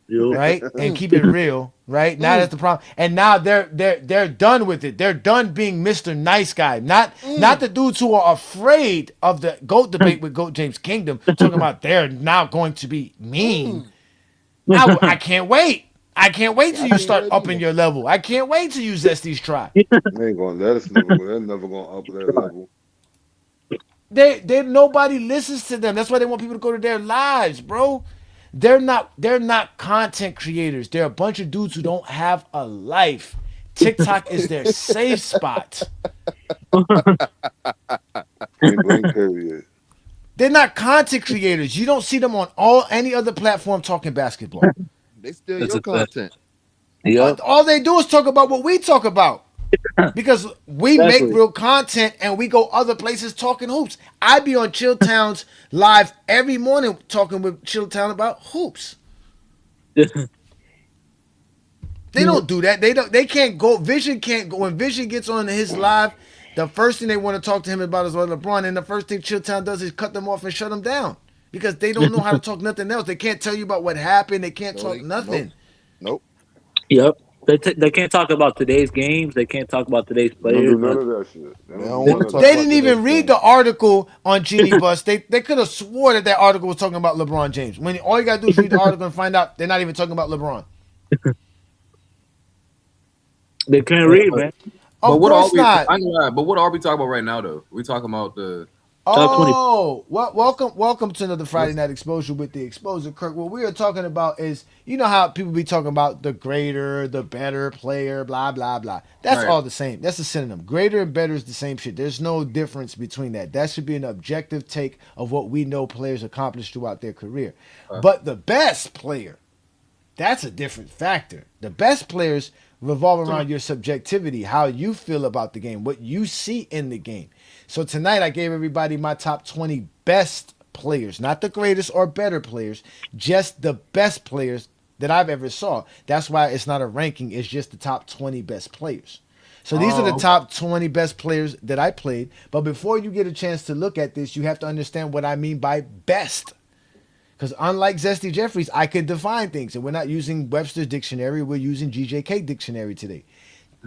Right? And keep it real. Right? Now that's the problem. And now they're done with it. They're done being Mr. Nice Guy. Not the dudes who are afraid of the GOAT debate with GOAT James Kingdom, talking about they're now going to be mean. I can't wait. I can't wait till you start upping your level. I can't wait till you Zesties try. They ain't gonna let us never. They're never gonna up that level. They nobody listens to them. That's why they want people to go to their lives, bro. They're not content creators. They're a bunch of dudes who don't have a life. TikTok is their safe spot. Period. They're not content creators. You don't see them on any other platform talking basketball. They steal your content. All they do is talk about what we talk about. Because we make real content and we go other places talking hoops. I be on Chilltown's live every morning talking with Chilltown about hoops. They don't do that. They can't go. Vision can't go. When Vision gets on his live, the first thing they want to talk to him about is LeBron, and the first thing Chilltown does is cut them off and shut them down because they don't know how to talk nothing else. They can't tell you about what happened. They can't talk nothing. Nope. Yep. They can't talk about today's games. They can't talk about today's players. None of that shit. They didn't even read the article on Genie Bus. They could have swore that article was talking about LeBron James. When all you gotta do is read the article and find out they're not even talking about LeBron. They can't read, man. But Of what course not. But what are we talking about right now, though? We talking about the. Welcome to another Friday Night Exposure with the Exposer, Kirk. What we are talking about is, you know how people be talking about the greater, the better player, blah, blah, blah. That's all the same. That's a synonym. Greater and better is the same shit. There's no difference between that. That should be an objective take of what we know players accomplish throughout their career. But the best player, that's a different factor. The best players revolve around your subjectivity, how you feel about the game, what you see in the game. So tonight I gave everybody my top 20 best players, not the greatest or better players, just the best players that I've ever saw. That's why it's not a ranking, it's just the top 20 best players. So these are the top 20 best players that I played. But before you get a chance to look at this, you have to understand what I mean by best. Because unlike Zesty Jeffries, I can define things. And we're not using Webster's dictionary, we're using GJK dictionary today.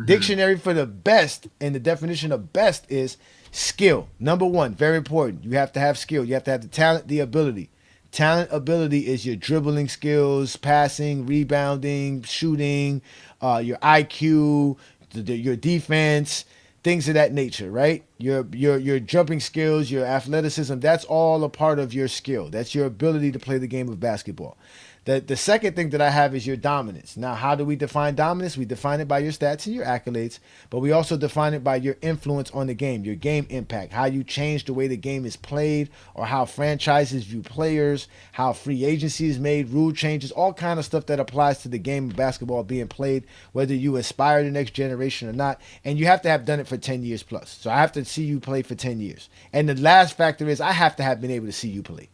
Dictionary for the best, and the definition of best is skill. Number one, very important. You have to have skill. You have to have the talent, the ability. Talent, ability is your dribbling skills, passing, rebounding, shooting, your IQ, your defense, things of that nature, right? Your jumping skills, your athleticism, that's all a part of your skill. That's your ability to play the game of basketball. The second thing that I have is your dominance. Now, how do we define dominance? We define it by your stats and your accolades, but we also define it by your influence on the game, your game impact, how you change the way the game is played, or how franchises view players, how free agency is made, rule changes, all kind of stuff that applies to the game of basketball being played, whether you aspire the next generation or not. And you have to have done it for 10 years plus. So I have to see you play for 10 years. And the last factor is I have to have been able to see you play.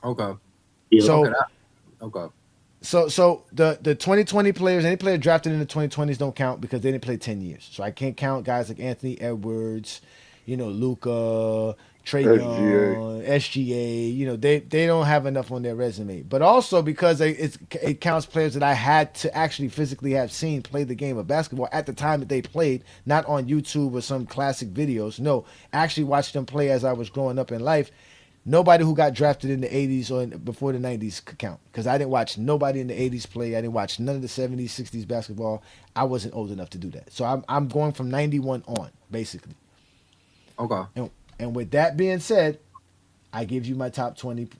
Okay. So, okay. So the 2020 players, any player drafted in the 2020s don't count because they didn't play 10 years. So I can't count guys like Anthony Edwards, Luka, Trey Young, SGA. They don't have enough on their resume. But also because it counts players that I had to actually physically have seen play the game of basketball at the time that they played, not on YouTube or some classic videos. No, actually watched them play as I was growing up in life. Nobody who got drafted in the 80s or before the 90s could count because I didn't watch nobody in the 80s play. I didn't watch none of the 70s, 60s basketball. I wasn't old enough to do that. So I'm going from 91 on, basically. Okay. And with that being said, I give you my top 20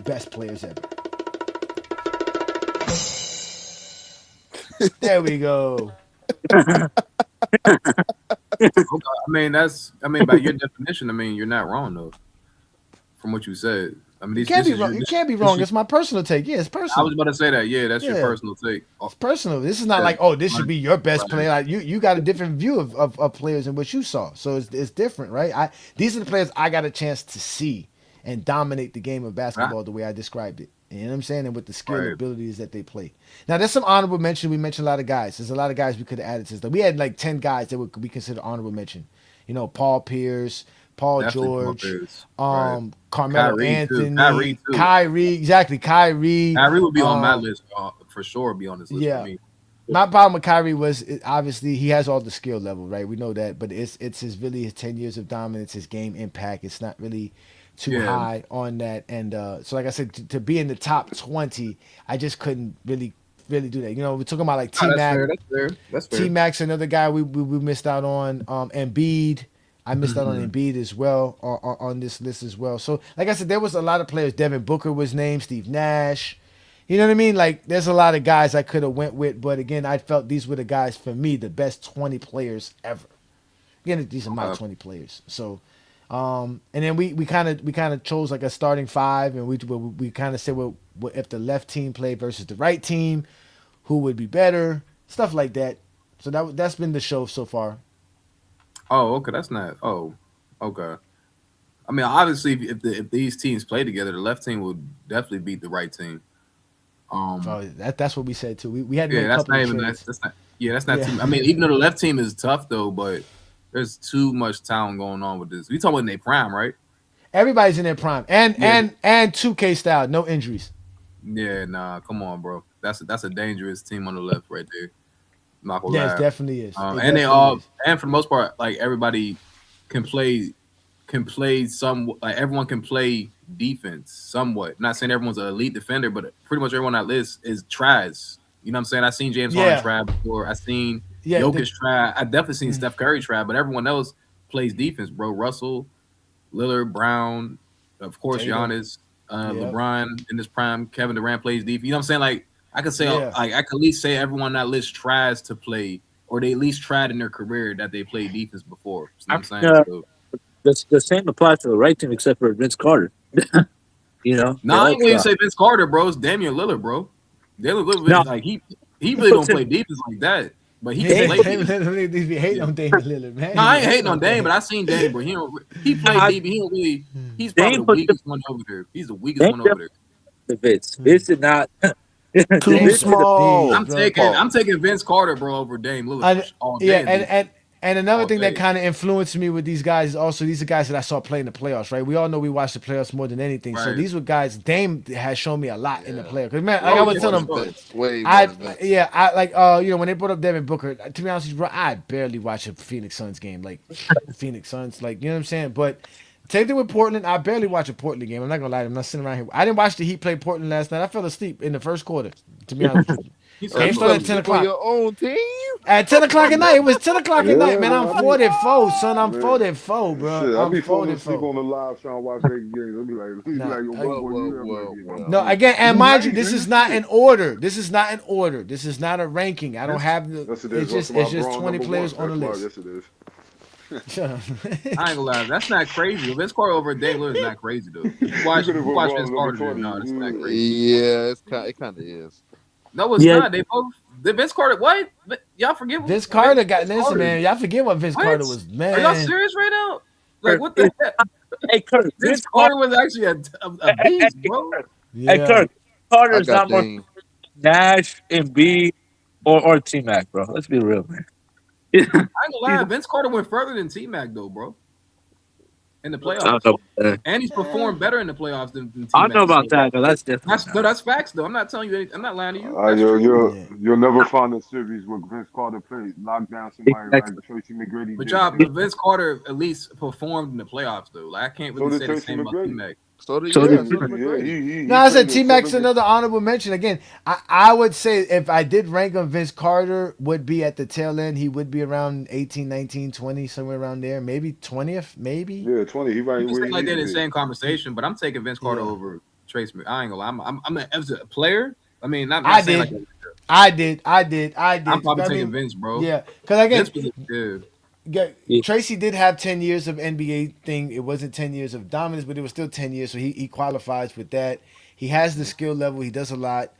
best players ever. There we go. Okay. By your definition, you're not wrong though. From what you said, you can't be wrong. You can't be wrong. It's my personal take. Yeah, it's personal. I was about to say that. Yeah, that's your personal take. It's personal. This is not like, this should be your best player. Like, you got a different view of players and what you saw, so it's different, right? These are the players I got a chance to see, and dominate the game of Right. basketball the way I described it. You know what I'm saying? And with the skill Right. abilities that they play. Now, there's some honorable mention. We mentioned a lot of guys. There's a lot of guys we could have added to this. We had like 10 guys that would be considered honorable mention. You know, Paul Pierce, Paul Definitely Paul George, Pierce. Right. Carmelo Kyrie too. Anthony, Kyrie, exactly, Kyrie. Kyrie would be on my list for sure. Be on this list Yeah. for me. My problem with Kyrie was obviously he has all the skill level, right? We know that, but it's his 10 years of dominance, his game impact. It's not really too Yeah. high on that, and so like I said, to be in the top 20, I just couldn't really do that. You know, we're talking about like T Oh, that's Mac. fair. That's fair. That's fair. T Mac's another guy we missed out on. Embiid. I missed out on Embiid as well on this list as well. So, like I said, there was a lot of players. Devin Booker was named. Steve Nash. You know what I mean? Like, there's a lot of guys I could have went with, but again, I felt these were the guys for me, the best 20 players ever. Again, these are my 20 players. So, and then we kind of chose like a starting five, and we kind of said, well, if the left team played versus the right team, who would be better, stuff like that. So that's been the show so far. Oh, okay. That's not. Oh, okay. I mean, obviously, if these teams play together, the left team would definitely beat the right team. That's what we said too. We had Yeah, a that's couple not of even trades. that's not. Yeah, that's not. Yeah. Too, I mean, even though the left team is tough though, but there's too much talent going on with this. We talking about in their prime, right? Everybody's in their prime, and Yeah. and 2K style, no injuries. Yeah, nah, come on, bro. That's a dangerous team on the left right there. I'm not gonna Yes, lie. definitely is. It And they definitely all, is. and for the most part, like everybody can play some. Like everyone can play defense somewhat. Not saying everyone's an elite defender, but pretty much everyone on that list is tries. You know what I'm saying? I seen James Harden try before. I seen Jokic try. I definitely seen Steph Curry try, but everyone else plays defense, bro. Russell, Lillard, Brown, of course, Tatum. Giannis, LeBron in his prime, Kevin Durant plays defense. You know what I'm saying? Like I could say, Yeah. like I could at least say everyone on that list tries to play, or they at least tried in their career that they played defense before. You know what I'm saying? So, The same applies to the right team except for Vince Carter. You know? no, I ain't gonna even say Vince Carter, bro. It's Damian Lillard, bro. Damian Lillard, No. like he really don't play defense like that, but he can Dame play defense. Lillard, they be hating on Damian Lillard, man. No, I ain't hating on Dame, but I seen Dame, bro. He played deep. He don't really. He's probably the weakest one over there. He's the weakest one over there. The Vince. Vince did not. Too small. I'm taking Vince Carter, bro, over Dame Lillard all day. Yeah, and another All thing that day. kind of influenced me with these guys is also these are guys that I saw play in the playoffs, right? We all know we watch the playoffs more than anything. So Right. these were guys. Dame has shown me a lot in the playoffs. 'Cause, man, Oh, like I was yeah, telling for them, sure. Way more I than Vince. you know when they brought up Devin Booker. To be honest with you, bro, I barely watch a Phoenix Suns game. Like Phoenix Suns, like you know what I'm saying. But same thing with Portland. I barely watch a Portland game. I'm not gonna lie. I'm not sitting around here. I didn't watch the Heat play Portland last night. I fell asleep in the first quarter. To be honest with you. Game started at 10 For o'clock. your own team? At 10 o'clock at night. It was 10 o'clock at night, man. I'm I 4-4, son. I'm Man. 4-4, bro. Shit, I I'm be falling asleep 4-4. on the live trying to watch that game. I'll be like, yo, Whoa, boy, whoa, you whoa, never whoa. No, again, and mind you, this is not in order. This is not in order. This is not a ranking. I don't have the. Yes, it is. It's just 20 players on the list. Yes, it is. Shut up. I ain't gonna lie, that's not crazy. Vince Carter over Dame Lillard is not crazy though. If you watch could've Vince went Carter, wrong, no, that's not crazy. Yeah, it kind of is. No, it's Yeah. not. They both. The Vince Carter. What? Y'all forget what Vince Carter got Vince listen, Carter. man. Y'all forget what Vince What? Carter was, Are y'all man. serious right now? Like what the heck? Hey, Kurt. Vince Carter was actually a beast, bro. Hey, Yeah. Kurt. Carter I is not got more Dame. Nash, Embiid, or T Mac, bro. Let's be real, man. I ain't gonna lie. Vince Carter went further than T Mac though, bro. In the I don't playoffs, know about that. and he's performed better in the playoffs than T Mac. I don't know about that, but that's different. That's facts though. I'm not telling you anything. I'm not lying to you. You'll never find a series where Vince Carter played lock down somebody like Tracy McGrady. But did. y'all, but Vince Carter at least performed in the playoffs though. Like I can't really So say did the Tracy same about McGrady. T Mac. So did So yeah, did- so did McGrady. No, I said played T in Mac's 7 another honorable mention. Again, I would say if I did rank him, Vince Carter would be at the tail end. He would be around 18, 19, 20, somewhere around there. Maybe 20th, maybe. Yeah, 20. He right You can where say he like that in needs the to be. same conversation, but I'm taking Vince Carter Yeah. over Trace. I ain't gonna lie. I'm as a player. I mean, not I saying did. like I did. I'm probably I taking mean, Vince, bro. Yeah, because again, Vince was good. Yeah, Yeah. Tracy did have 10 years of NBA thing. It wasn't 10 years of dominance, but it was still 10 years. So he qualifies with that. He has the skill level. He does a lot.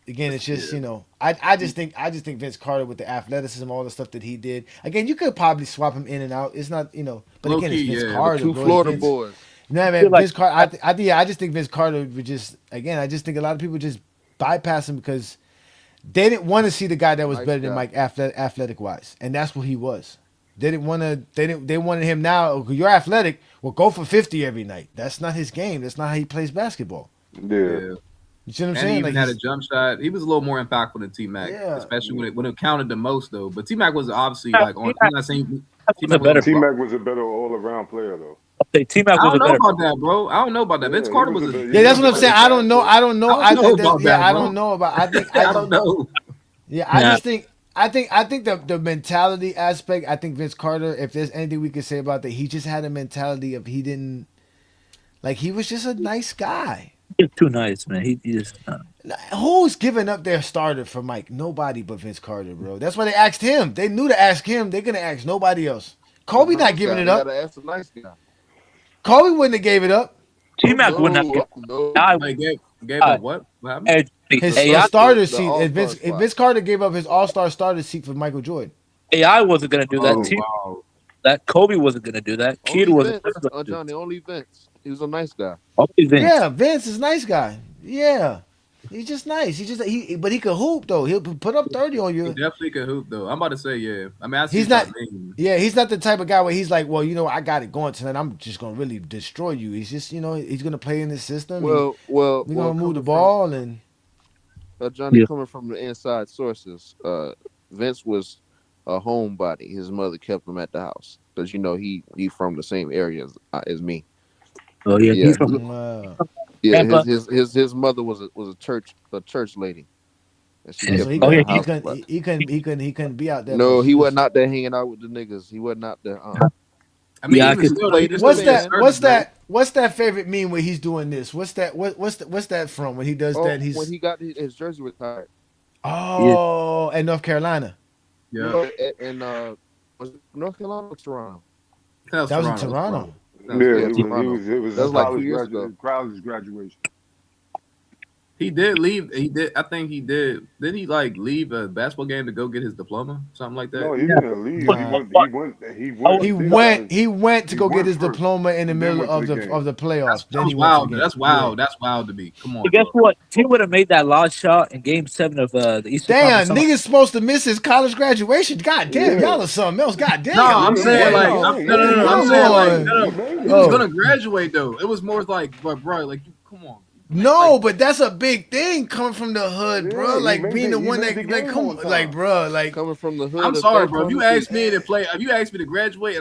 Again, it's just, you know, I just think Vince Carter with the athleticism, all the stuff that he did. Again, you could probably swap him in and out. It's not, you know, but Low again, key, it's Vince yeah. Carter. Two bro. It's Florida Vince. boys. No, man, Vince Carter. I just think Vince Carter would just again. I just think a lot of people just bypass him because they didn't want to see the guy that was better than Mike athletic wise, and that's what he was. They didn't want to. They wanted him now. "Oh, you're athletic. Well, go for 50 every night. That's not his game. That's not how he plays basketball. Yeah. You see what I'm And saying? he even Like had a jump shot. He was a little more impactful than T Mac, especially when it counted the most though. But T Mac was obviously like on. I'm not saying T Mac was a better all around player though. T Mac was I don't a know better. about that, bro. I don't know about that. Vince Carter was a yeah, that's what I'm saying. I don't know. I don't know. I think about yeah, that, I bro. don't know about. I think I don't know. Yeah, I just think. I think the mentality aspect. I think Vince Carter. If there's anything we could say about that, he just had a mentality of he didn't like. He was just a nice guy. He's too nice, man. He just. Who's giving up their starter for Mike? Nobody but Vince Carter, bro. That's why they asked him. They knew to ask him. They're gonna ask nobody else. Kobe not giving it up. Gotta ask the nice guy. Kobe wouldn't have gave it up. T-Mac wouldn't have. Gave up what? What happened? His starter seat. If Vince Carter gave up his All-Star starter seat for Michael Jordan. AI wasn't gonna do that. Wow. That Kobe wasn't gonna do that. Kid wasn't. Johnny, only Vince. He was a nice guy. Only Vince. Yeah, Vince is a nice guy. Yeah. He's just nice. But he could hoop though. He'll put up 30 on you. He definitely could hoop though. I'm about to say yeah. I mean, he's not. Yeah, he's not the type of guy where he's like, well, I got it going tonight. I'm just gonna really destroy you. He's just, he's gonna play in this system. We're gonna move the ball and. Johnny, coming from the inside sources, Vince was a homebody. His mother kept him at the house because he from the same area as me. Oh yeah, yeah. He's from. Yeah, his mother was a church lady. He couldn't be out there. No, he wasn't out there hanging out with the niggas. He wasn't out there. I mean, what's that favorite meme where he's doing this? What's that from when he does that? When he got his jersey retired. Oh, in North Carolina. Yeah. And was it North Carolina or Toronto? That was in Toronto. Yeah, it was that was like 2 years ago. College graduation. He did leave. He did. I think he did. Did he leave a basketball game to go get his diploma, something like that? No, he didn't leave. He went to go get his diploma in the middle of the playoffs. Then he wild. That's wild. That's wild to me. Come on. But guess what? He would have made that last shot in Game 7 of the Eastern Damn, Conference. niggas supposed to miss his college graduation. God damn, y'all are something else. God damn. No, I'm saying I'm saying he was gonna graduate though. It was more like, bro, come on. No, but that's a big thing coming from the hood, bro. Like being the one that, bro, coming from the hood. I'm sorry, bro. If you ask me to graduate,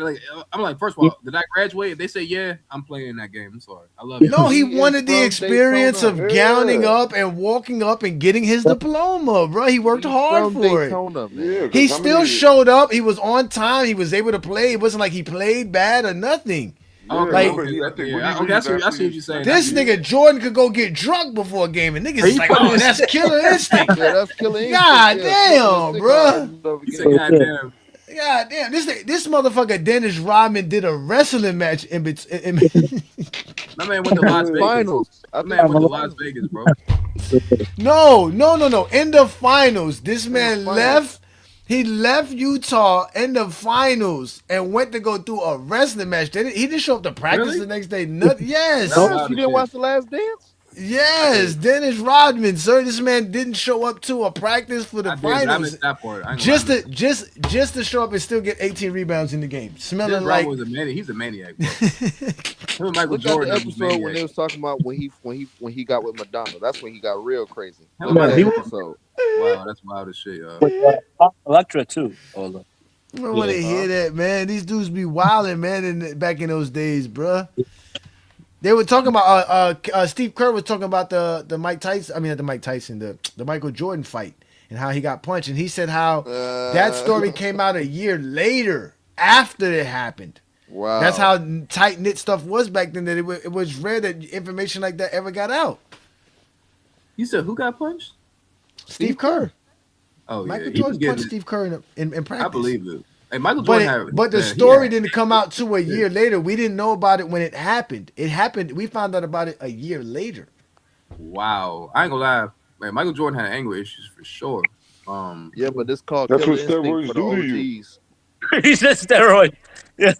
I'm like, first of all, did I graduate? If they say yeah, I'm playing in that game. I'm sorry, I love it. No, he wanted the experience of gowning up and walking up and getting his diploma, bro. He worked hard for it. He still showed up. He was on time. He was able to play. It wasn't like he played bad or nothing. I see what you're saying. This nigga Jordan could go get drunk before a game, and niggas is like, oh, that's killer instinct. Yeah, that's killer instinct. God damn, bro. God damn. This motherfucker Dennis Rodman did a wrestling match in between. My man went to Las Vegas. Finals. My man went to Las Vegas, bro. No. In the finals, this man left. He left Utah in the finals and went to go do a wrestling match. He didn't show up to practice the next day. Yes. You didn't watch The Last Dance? Yes, Dennis Rodman, sir. This man didn't show up to a practice for the finals. I missed that part. Just to show up and still get 18 rebounds in the game. Smelling like he's a maniac, bro. Michael Jordan. The episode when they was talking about when he got with Madonna. That's when he got real crazy. Wow, that's wild as shit, y'all. Electra too. I don't want to hear that, man. These dudes be wilding, man. Back in those days, bro. They were talking about Steve Kerr was talking about the Mike Tyson. I mean, not the Mike Tyson, the Michael Jordan fight and how he got punched. And he said how that story came out a year later after it happened. Wow, that's how tight knit stuff was back then. That it was rare that information like that ever got out. You said who got punched? Steve Kerr. Oh yeah, Michael Jordan punched Steve Kerr in practice. I believe it. Hey, Michael Jordan but the story didn't come out to a year later. We didn't know about it when it happened. It happened. We found out about it a year later. Wow, I ain't gonna lie. Man, Michael Jordan had anger issues for sure. Yeah, but this called that's what steroids do to you. He said steroid. Yeah.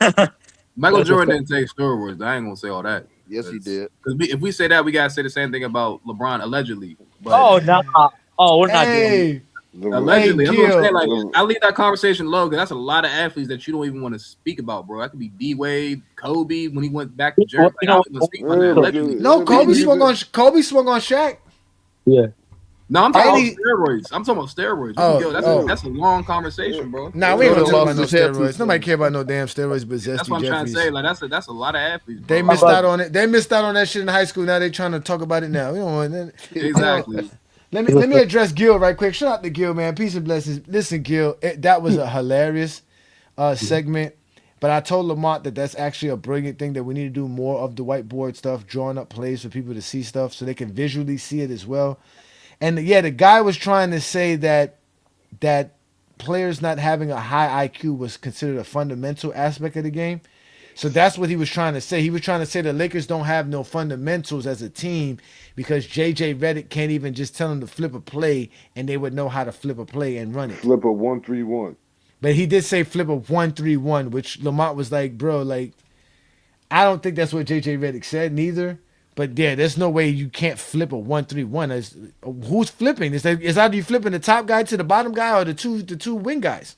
Michael Jordan didn't take steroids. I ain't gonna say all that. Yes, he did. Because if we say that, we gotta say the same thing about LeBron allegedly. But Oh no! Oh, we're not doing Hey, allegedly, that's what I'm Gil. saying. Like, I leave that conversation low because that's a lot of athletes that you don't even want to speak about, bro. That could be D Wade, Kobe when he went back to Well, Jerry. you Like, I know, don't even speak about that allegedly. No, Kobe swung on Shaq. yeah. No, I'm talking And about he, steroids. I'm talking about steroids. That's a long conversation, bro. Nah, we ain't gonna Jordan talk about lost no his hair too steroids. Nobody soon. care about no damn steroids, but That's Zesty what I'm trying to Jeffries. say. Like, that's a lot of athletes, bro. They missed out on it. They missed out on that shit in high school. Now they trying to talk about it now. We don't want that. Exactly. Let me address Gil right quick. Shout out to Gil, man. Peace and blessings. Listen, Gil, that was a hilarious segment. But I told Lamont that that's actually a brilliant thing, that we need to do more of the whiteboard stuff, drawing up plays for people to see stuff so they can visually see it as well. And yeah, the guy was trying to say that players not having a high IQ was considered a fundamental aspect of the game. So that's what he was trying to say. He was trying to say the Lakers don't have no fundamentals as a team because JJ Redick can't even just tell them to flip a play and they would know how to flip a play and run it. Flip a 1-3-1. But he did say flip a 1-3-1, which Lamont was like, bro, like, I don't think that's what JJ Redick said neither. But yeah, there's no way you can't flip a 1-3-1. Who's flipping? Is either you flipping the top guy to the bottom guy or the two wing guys?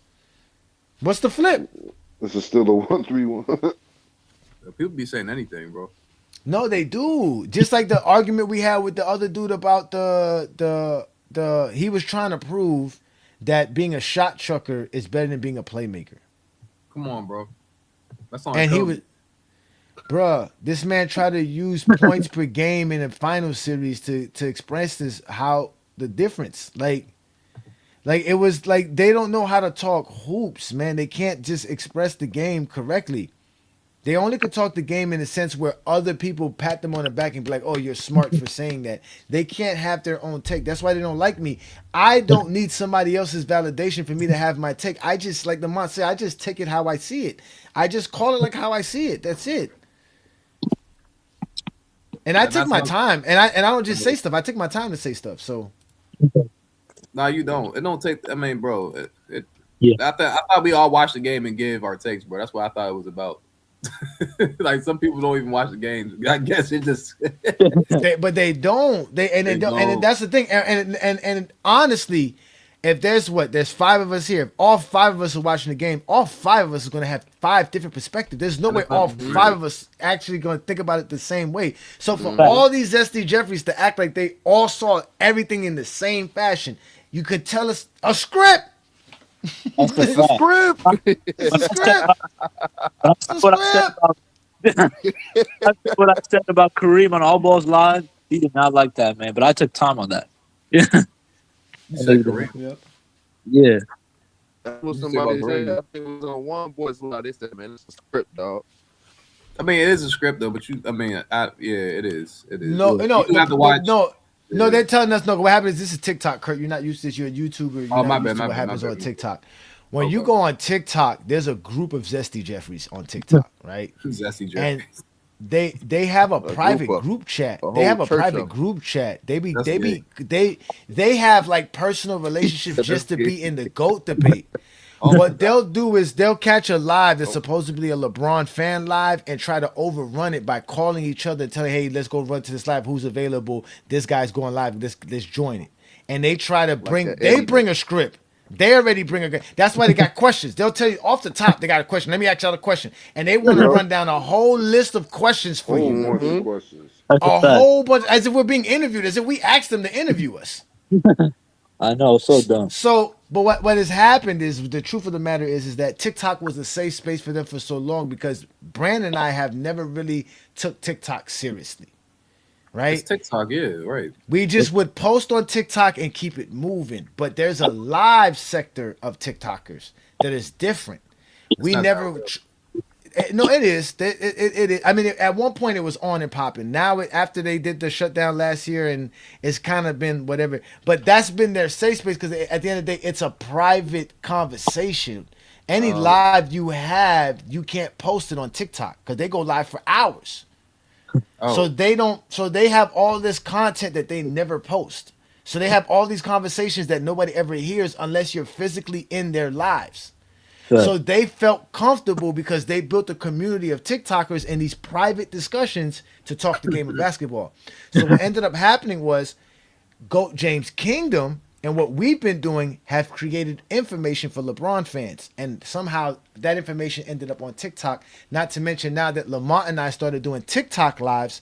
What's the flip? This is still a 1-3-1. People be saying anything, bro. No, they do. Just like the argument we had with the other dude about the he was trying to prove that being a shot chucker is better than being a playmaker. Come on, bro. That's on. And he was, bruh, this man tried to use points per game in the final series to express this, how the difference. Like it was like they don't know how to talk hoops, man. They can't just express the game correctly. They only could talk the game in a sense where other people pat them on the back and be like, "Oh, you're smart for saying that." They can't have their own take. That's why they don't like me. I don't need somebody else's validation for me to have my take. I just, like the Mont said, I just take it how I see it. I just call it like how I see it. That's it. And I take my time, and I don't just say stuff. I take my time to say stuff. So, no, you don't. It don't take. I mean, bro. Yeah. I thought we all watched the game and give our takes, bro. That's what I thought it was about. Like some people don't even watch the games. I guess it just. but they don't. They don't. And that's the thing. And honestly, if there's 5 of us here, if all 5 of us are watching the game, all 5 of us are going to have 5 different perspectives. There's no way all 5 of us actually going to think about it the same way. So for all these Zesty Jeffries to act like they all saw everything in the same fashion, you could tell us a script. That's the It's a script. It's a script. That's what I said about Kareem on All Balls Live. He did not like that, man. But I took time on that. Yeah. You said Kareem. Yep. Yeah. That's what somebody said. I think it was on One Boys Live. They said, "Man, it's a script, dog." I mean, it is a script though, but it is. It is. No, you have to watch. No, they're telling us no. What happens is this is TikTok, Kurt. You're not used to this. You're a YouTuber. You're my not bad, used to my what bad, happens my on bad. TikTok. When you go on TikTok, there's a group of Zesty Jeffries on TikTok, right? Zesty And Jeffries. they have a private group of- group chat. a They have whole a church private of- group chat. That's They have like personal relationships just to be in the GOAT debate. What they'll do is they'll catch a live that's supposedly a LeBron fan live and try to overrun it by calling each other and telling, hey, let's go run to this live. Who's available? This guy's going live. Let's join it. And they try to bring a script. They already bring a. That's why they got questions. They'll tell you off the top they got a question. Let me ask y'all a question, and they want to run down a whole list of questions for you. Bunch of questions. A whole bunch, as if we're being interviewed, as if we asked them to interview us. I know, so dumb. So, but what has happened is the truth of the matter is that TikTok was a safe space for them for so long because Brandon and I have never really took TikTok seriously, right? It's TikTok, yeah, right. We just would post on TikTok and keep it moving, but there's a live sector of TikTokers that is different. We not never. No, it is. It is. I mean, at one point it was on and popping. Now, after they did the shutdown last year, and it's kind of been whatever. But that's been their safe space because at the end of the day, it's a private conversation. Any live you have, you can't post it on TikTok because they go live for hours. So they don't. So they have all this content that they never post. So they have all these conversations that nobody ever hears unless you're physically in their lives. Right. So they felt comfortable because they built a community of TikTokers in these private discussions to talk the game of basketball. So what ended up happening was GOAT James Kingdom and what we've been doing have created information for LeBron fans. And somehow that information ended up on TikTok. Not to mention now that Lamont and I started doing TikTok lives,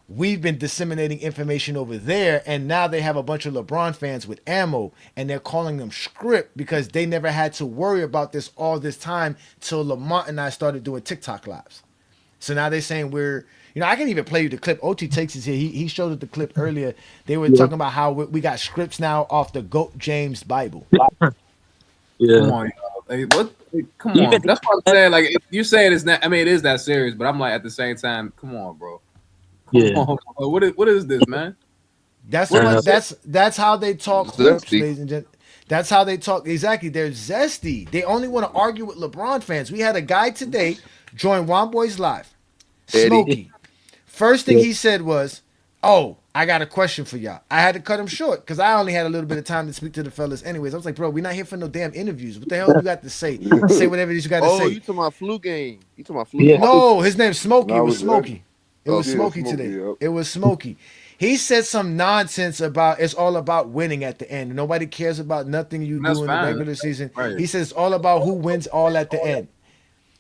we've been disseminating information over there. And now they have a bunch of LeBron fans with ammo and they're calling them script because they never had to worry about this all this time till Lamont and I started doing TikTok lives. So now they're saying I can even play you the clip. OT Takes is here. He showed us the clip earlier. They were talking about how we got scripts now off the GOAT James Bible. Yeah. Come on, y'all. Hey, come on. That's what I'm saying. Like you're saying it's not. I mean, it is that serious, but I'm like at the same time, come on, bro. Come on, bro. What is this, man? That's how they talk hoops, ladies and gentlemen. That's how they talk. Exactly. They're zesty. They only want to argue with LeBron fans. We had a guy today join One Boys Live. Smokey. First thing he said was, "Oh, I got a question for y'all." I had to cut him short because I only had a little bit of time to speak to the fellas. Anyways, I was like, "Bro, we're not here for no damn interviews. What the hell you got to say? Say whatever it is you got to say." Oh, you talking about flu game? You talking about flu game? No, his name's Smokey. No, It was Smokey. It was yeah, Smokey Smokey, today. yep. It was Smokey. He said some nonsense about it's all about winning at the end. Nobody cares about nothing you That's do in fine. the regular season. Right. He says it's all about who wins all at the end.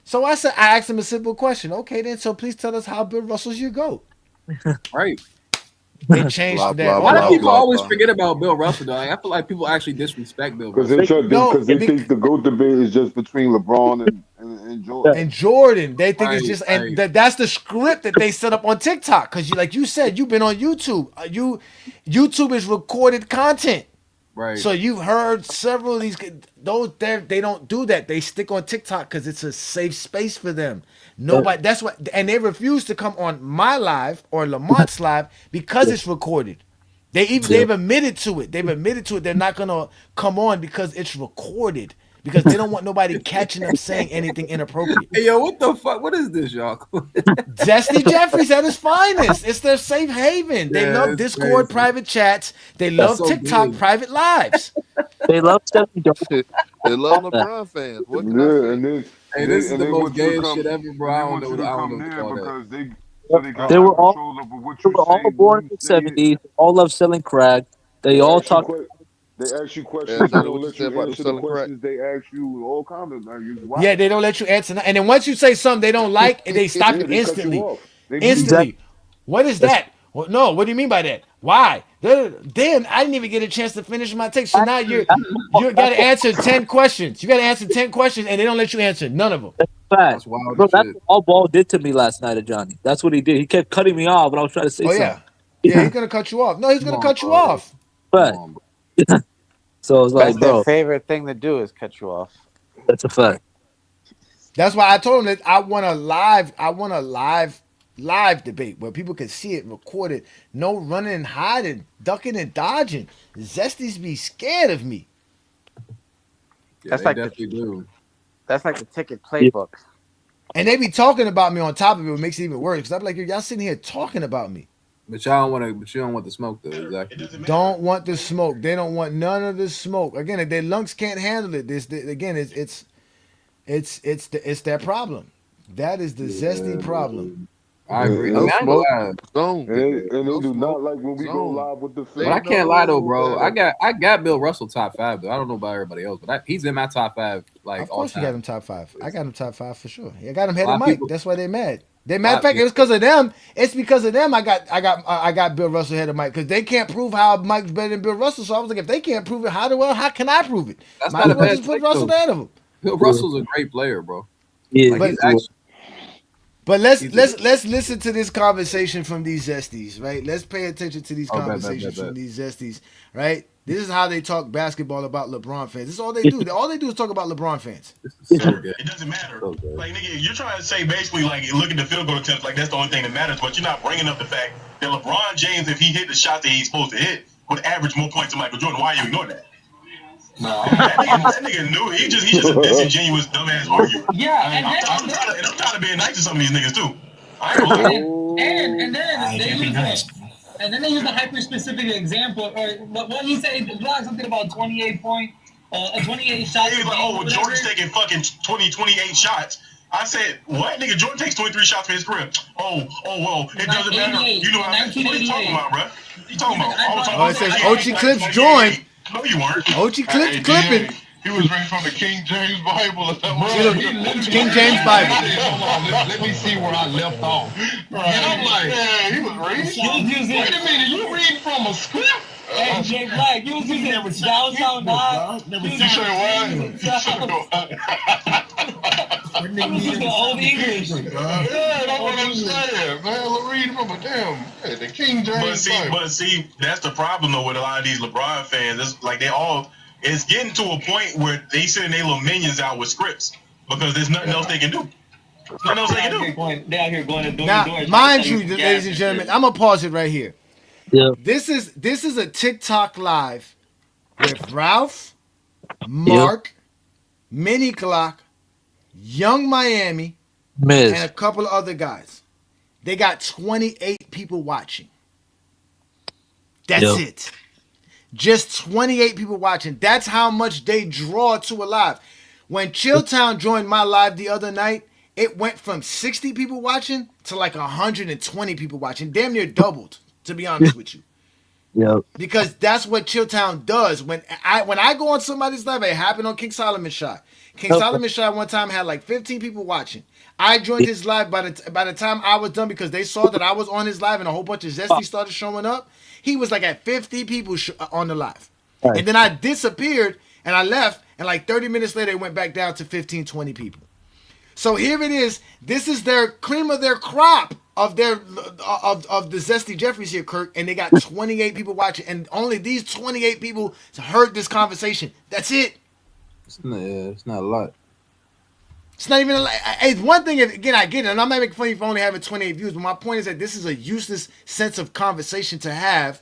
So I asked him a simple question. Okay, then, so please tell us how Bill Russell's your GOAT. Right. They changed Blah, that. blah, Why do blah, people blah, always blah. forget about Bill Russell, though? Like, I feel like people actually disrespect Bill Because Russell. they think the GOAT debate is just between LeBron and Jordan. And Jordan, they think it's Right, just, right. and that's the script that they set up on TikTok. Because like you said, you've been on YouTube. YouTube is recorded content. Right. So you've heard several of these. They don't do that. They stick on TikTok because it's a safe space for them. Nobody. That's what, and they refuse to come on my live or Lamont's live because it's recorded. They've admitted to it. They're not gonna come on because it's recorded. Because they don't want nobody catching them saying anything inappropriate. Hey, yo, what the fuck? What is this, y'all? Zesty Jeffries at his finest. It's their safe haven. They love it's Discord crazy. private chats. They love so TikTok good. private lives. They love Stephanie. They love LeBron fans. What can I Yeah, say? and then Hey, this is and the they most want you to gayest come. shit ever, bro. And I they don't want know you what to I don't come know what to there call that. because they got They were all control over what they you were all say, born when in the you say it. 70s. All love selling crack. They all ask you talk. que- They ask you Yeah, questions. They Johnny, don't what you let say you about them answer the selling crack? questions. They ask you all kinds of like it's Yeah, wild. they don't let you answer. And then once you say something they don't like, they stop Yeah, you they cut you instantly. off. They mute you. Instantly. What is that? Well, no, what do you mean by that? Why? Damn, I didn't even get a chance to finish my take. So now you got to answer 10 questions. You got to answer 10 questions, and they don't let you answer none of them. Fact. That's wild Bro, as that's shit. what all ball did to me last night at Johnny. That's what he did. He kept cutting me off, but I was trying to say Oh something. yeah, he's gonna cut you off. No, he's Come gonna on, cut you bro. off. Come But on, bro. so it's That's like, their bro, favorite thing to do is cut you off. that's a fact. That's why I told him that I want a live debate where people can see it recorded. No running and hiding, ducking and dodging. Zesty's be scared of me. Yeah, That's they like definitely do. That's like the ticket playbook. And they be talking about me on top of it, what makes it even worse. Because I'm like, y'all sitting here talking about me. But y'all don't want to. But you don't want the smoke, though. Exactly. Don't want the smoke. They don't want none of the smoke. Again, if their lungs can't handle it, it's their problem. That is the zesty problem. I agree. I No mean, I ain't gonna smoke lie. zone. And they No do smoke not like when we go zone. live with the They But I fans. can't lie though, know bro. better. I got Bill Russell top 5 though. I don't know about everybody else, but he's in my top 5 like Of all course, you got time. him top 5. I got him top 5 for sure. I got him head A lot of of Mike. people- That's why they mad. They a matter lot- of fact, it's because of them. It's because of them. I got Bill Russell head of Mike because they can't prove how Mike's better than Bill Russell. So I was like, if they can't prove it, how can I prove it? That's Might not as a well bad just put take, Russell though. ahead of him. Bill Russell's a great player, bro. Yeah, Like But- he's actually. But let's He's let's listen to this conversation from these zesties, right? Let's pay attention to these Oh, bet, conversations bet. from these zesties, right? This is how they talk basketball about LeBron fans. This is all they do. All they do is talk about LeBron fans. This is so good. It doesn't matter. So good. Like, nigga, you're trying to say basically, like, look at the field goal attempts, like that's the only thing that matters, but you're not bringing up the fact that LeBron James, if he hit the shot that he's supposed to hit, would average more points than Michael Jordan. Why are you ignoring that? No, that nigga knew. He's just a disingenuous, dumbass arguer. Yeah, I'm trying to be nice to some of these niggas too. I ain't gonna lie. And then they use the hyper specific example, or what you say, something about 28 points a 28 shot. He was like, oh, well, Jordan's taking fucking 28 shots. I said, what? Nigga, Jordan takes 23 shots for his career. Oh, well, it doesn't matter. You know, what are you talking about, bro? You talking about? Oh, it says Ochi Clips joined. No, you weren't. Ochi Clips clipping. He was reading from the King James Bible. King James Bible. Let me see where I left off. Right. And I'm like, yeah, he was reading. Wait a minute, you read from a script? Hey, Jay Black, you was using it with downtown dog. You say what? You was using old English. Yeah, that's what I'm saying, man. Read from a damn the King James Bible. But see, that's the problem though with a lot of these LeBron fans. It's like it's getting to a point where they sending their little minions out with scripts because there's nothing else they can do. Nothing else they can do. They're out here going to now, mind you, ladies and gentlemen, I'm gonna pause it right here. Yeah. This is a TikTok live with Ralph, Mark, Mini Clock, Young Miami, Miz, and a couple of other guys. They got 28 people watching. That's it. Just 28 people watching. That's how much they draw to a live. When Chilltown joined my live the other night, it went from 60 people watching to like 120 people watching. Damn near doubled, to be honest with you. Yeah. Because that's what Chilltown does. When I go on somebody's live, it happened on King Solomon Shot. King Solomon Shot one time had like 15 people watching. I joined his live by the time I was done because they saw that I was on his live and a whole bunch of Zesty started showing up. He was like at 50 people on the live. Right. And then I disappeared and I left and like 30 minutes later it went back down to 15, 20 people. So here it is. This is their cream of their crop of the Zesty Jeffries here, Kirk, and they got 28 people watching, and only these 28 people heard this conversation. That's it. It's not a lot. It's not even a lot. It's one thing, again, I get it, and I'm not making fun of you for only having 28 views, but my point is that this is a useless sense of conversation to have,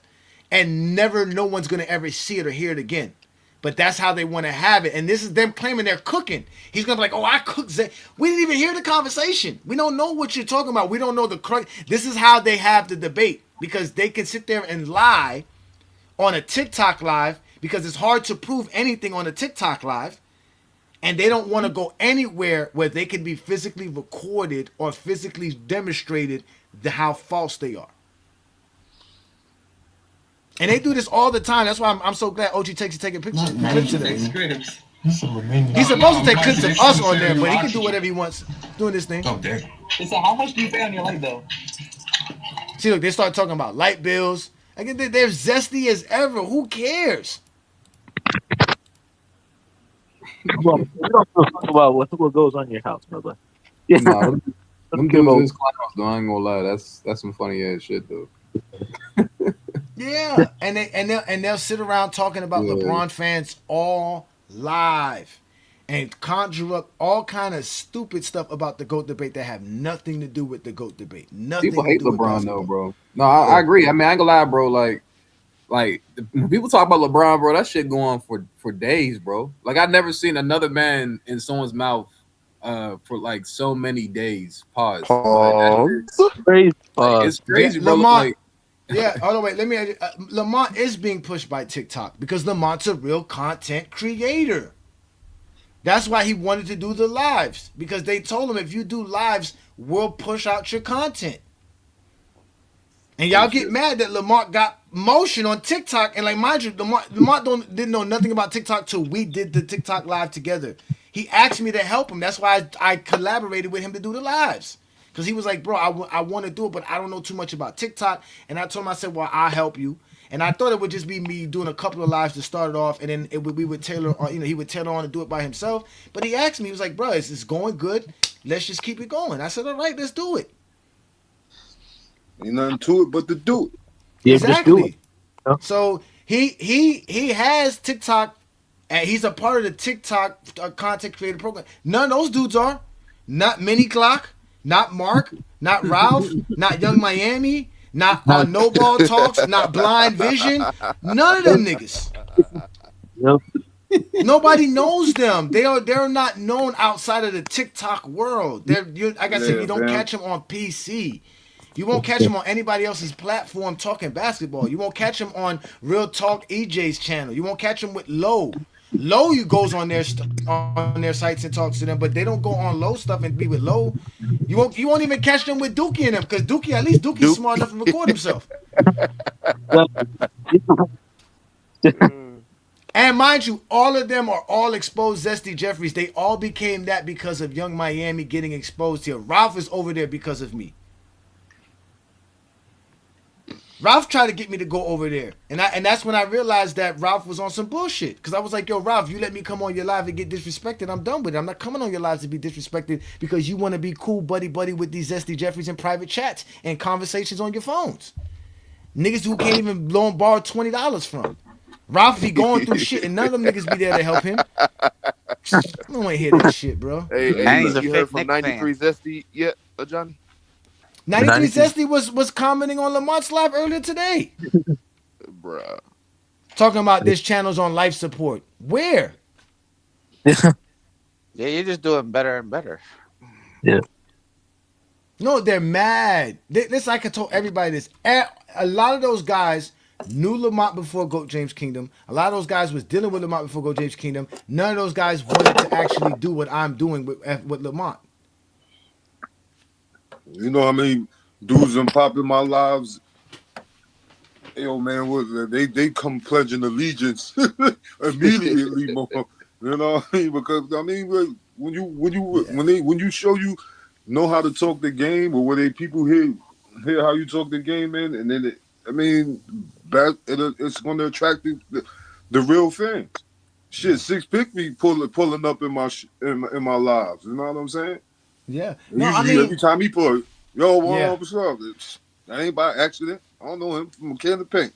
and no one's going to ever see it or hear it again. But that's how they want to have it. And this is them claiming they're cooking. He's going to be like, oh, I cooked. We didn't even hear the conversation. We don't know what you're talking about. We don't know the crux. This is how they have the debate. Because they can sit there and lie on a TikTok live. Because it's hard to prove anything on a TikTok live. And they don't want to go anywhere where they can be physically recorded or physically demonstrated how false they are. And they do this all the time. That's why I'm so glad OG takes you taking pictures. Clips of them. He's supposed to take clips of us on there, but he can do whatever he wants doing this thing. Oh, damn. So how much do you pay on your light bill? See, look, they start talking about light bills. Like, they're zesty as ever. Who cares? Well, we don't talk about what goes on in your house, brother. Yeah. Nah, them dudes is clowns, though. I ain't gonna lie. That's some funny ass shit, though. Yeah, and they'll sit around talking about LeBron fans all live and conjure up all kind of stupid stuff about the GOAT debate that have nothing to do with the GOAT debate. Nothing. People hate LeBron though, bro. No, I agree. I mean, I ain't gonna lie, bro. Like when people talk about LeBron, bro, that shit go on for days, bro. Like I've never seen another man in someone's mouth for like so many days. Pause. It's crazy, bro. Lamont, yeah, hold on, wait. Let me. Lamont is being pushed by TikTok because Lamont's a real content creator. That's why he wanted to do the lives because they told him if you do lives, we'll push out your content. And y'all get mad that Lamont got motion on TikTok, and like mind you, Lamont didn't know nothing about TikTok till we did the TikTok live together. He asked me to help him. That's why I collaborated with him to do the lives. Because he was like, bro, I want to do it, but I don't know too much about TikTok. And I told him, I said, well, I'll help you. And I thought it would just be me doing a couple of lives to start it off, and then we would tailor on, he would tailor on and do it by himself. But he asked me, he was like, bro, it's going good. Let's just keep it going. I said, all right, let's do it. Ain't nothing to it but to do it. Yeah, exactly. So he has TikTok, and he's a part of the TikTok content creator program. None of those dudes are. Not Mini Clock. Not Mark, not Ralph, not Young Miami, not No Ball Talks, not Blind Vision. None of them niggas. Yep. Nobody knows them. They're not known outside of the TikTok world. Like I said, you don't catch them on PC. You won't catch them on anybody else's platform talking basketball. You won't catch them on Real Talk EJ's channel. You won't catch them with Low. Low you goes on their sites and talks to them, but they don't go on Low stuff and be with Low. You won't even catch them with Dookie and them because Dookie's Duke. smart enough to record himself. Well, And mind you, all of them are all exposed Zesty Jeffries. They all became that because of Young Miami getting exposed here. Ralph is over there because of me. Ralph tried to get me to go over there. And that's when I realized that Ralph was on some bullshit. Because I was like, yo, Ralph, you let me come on your live and get disrespected, I'm done with it. I'm not coming on your lives to be disrespected because you want to be cool buddy with these Zesty Jeffries in private chats and conversations on your phones. Niggas who can't even loan borrow $20 from. Ralph be going through shit and none of them niggas be there to help him. I don't want to hear that shit, bro. Hey, And he's a you heard fake from Nick 93 Zesty yet, Johnny? 93 Zesty was commenting on Lamont's live earlier today. Bruh. Talking about this channel's on life support. Where? Yeah, you're just doing better and better. Yeah. No, they're mad. This I can tell everybody this. A lot of those guys knew Lamont before GOAT James Kingdom. A lot of those guys was dealing with Lamont before GOAT James Kingdom. None of those guys wanted to actually do what I'm doing with Lamont. You know how many dudes and pop in my lives? Yo, man, they come pledging allegiance immediately, more. You know what I mean? Because I mean, when you show you know how to talk the game, or when people hear how you talk the game, man, and then it's going to attract the real fans. Shit, Six Pick me pulling up in my lives. You know what I'm saying? Yeah. No, every time he put, yo, what's up? That ain't by accident. I don't know him from a can of paint.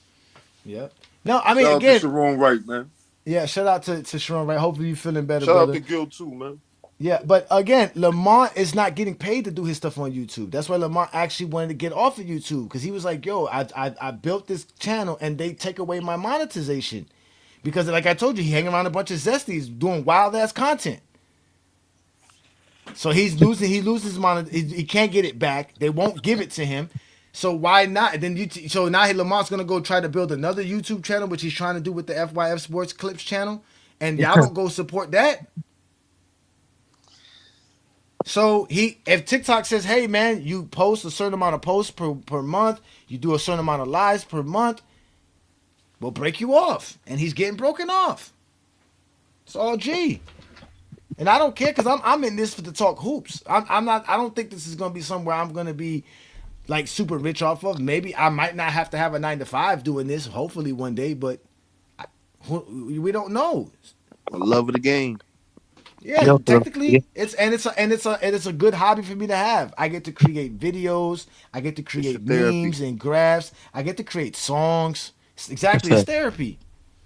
Yeah. No, I mean, shout again. Shout out to Sharon Wright, man. Yeah, shout out to Sharon Wright. Hopefully you feeling better, shout brother. Shout out to Gil, too, man. Yeah, but again, Lamont is not getting paid to do his stuff on YouTube. That's why Lamont actually wanted to get off of YouTube because he was like, yo, I built this channel and they take away my monetization. Because like I told you, he hang around a bunch of Zesties doing wild-ass content. So he loses money. He can't get it back. They won't give it to him. So why not? Then so now Lamont's gonna go try to build another YouTube channel, which he's trying to do with the FYF Sports Clips channel, and y'all don't go support that. So if TikTok says, hey man, you post a certain amount of posts per month, you do a certain amount of lives per month, we'll break you off, and he's getting broken off. It's all G. And I don't care because I'm in this for to talk hoops. I'm not. I don't think this is gonna be somewhere I'm gonna be like super rich off of. Maybe I might not have to have a 9 to 5 doing this. Hopefully one day, but we don't know. I love the game. Yeah, technically, it's a good hobby for me to have. I get to create videos. I get to create memes and graphs. I get to create songs. It's therapy.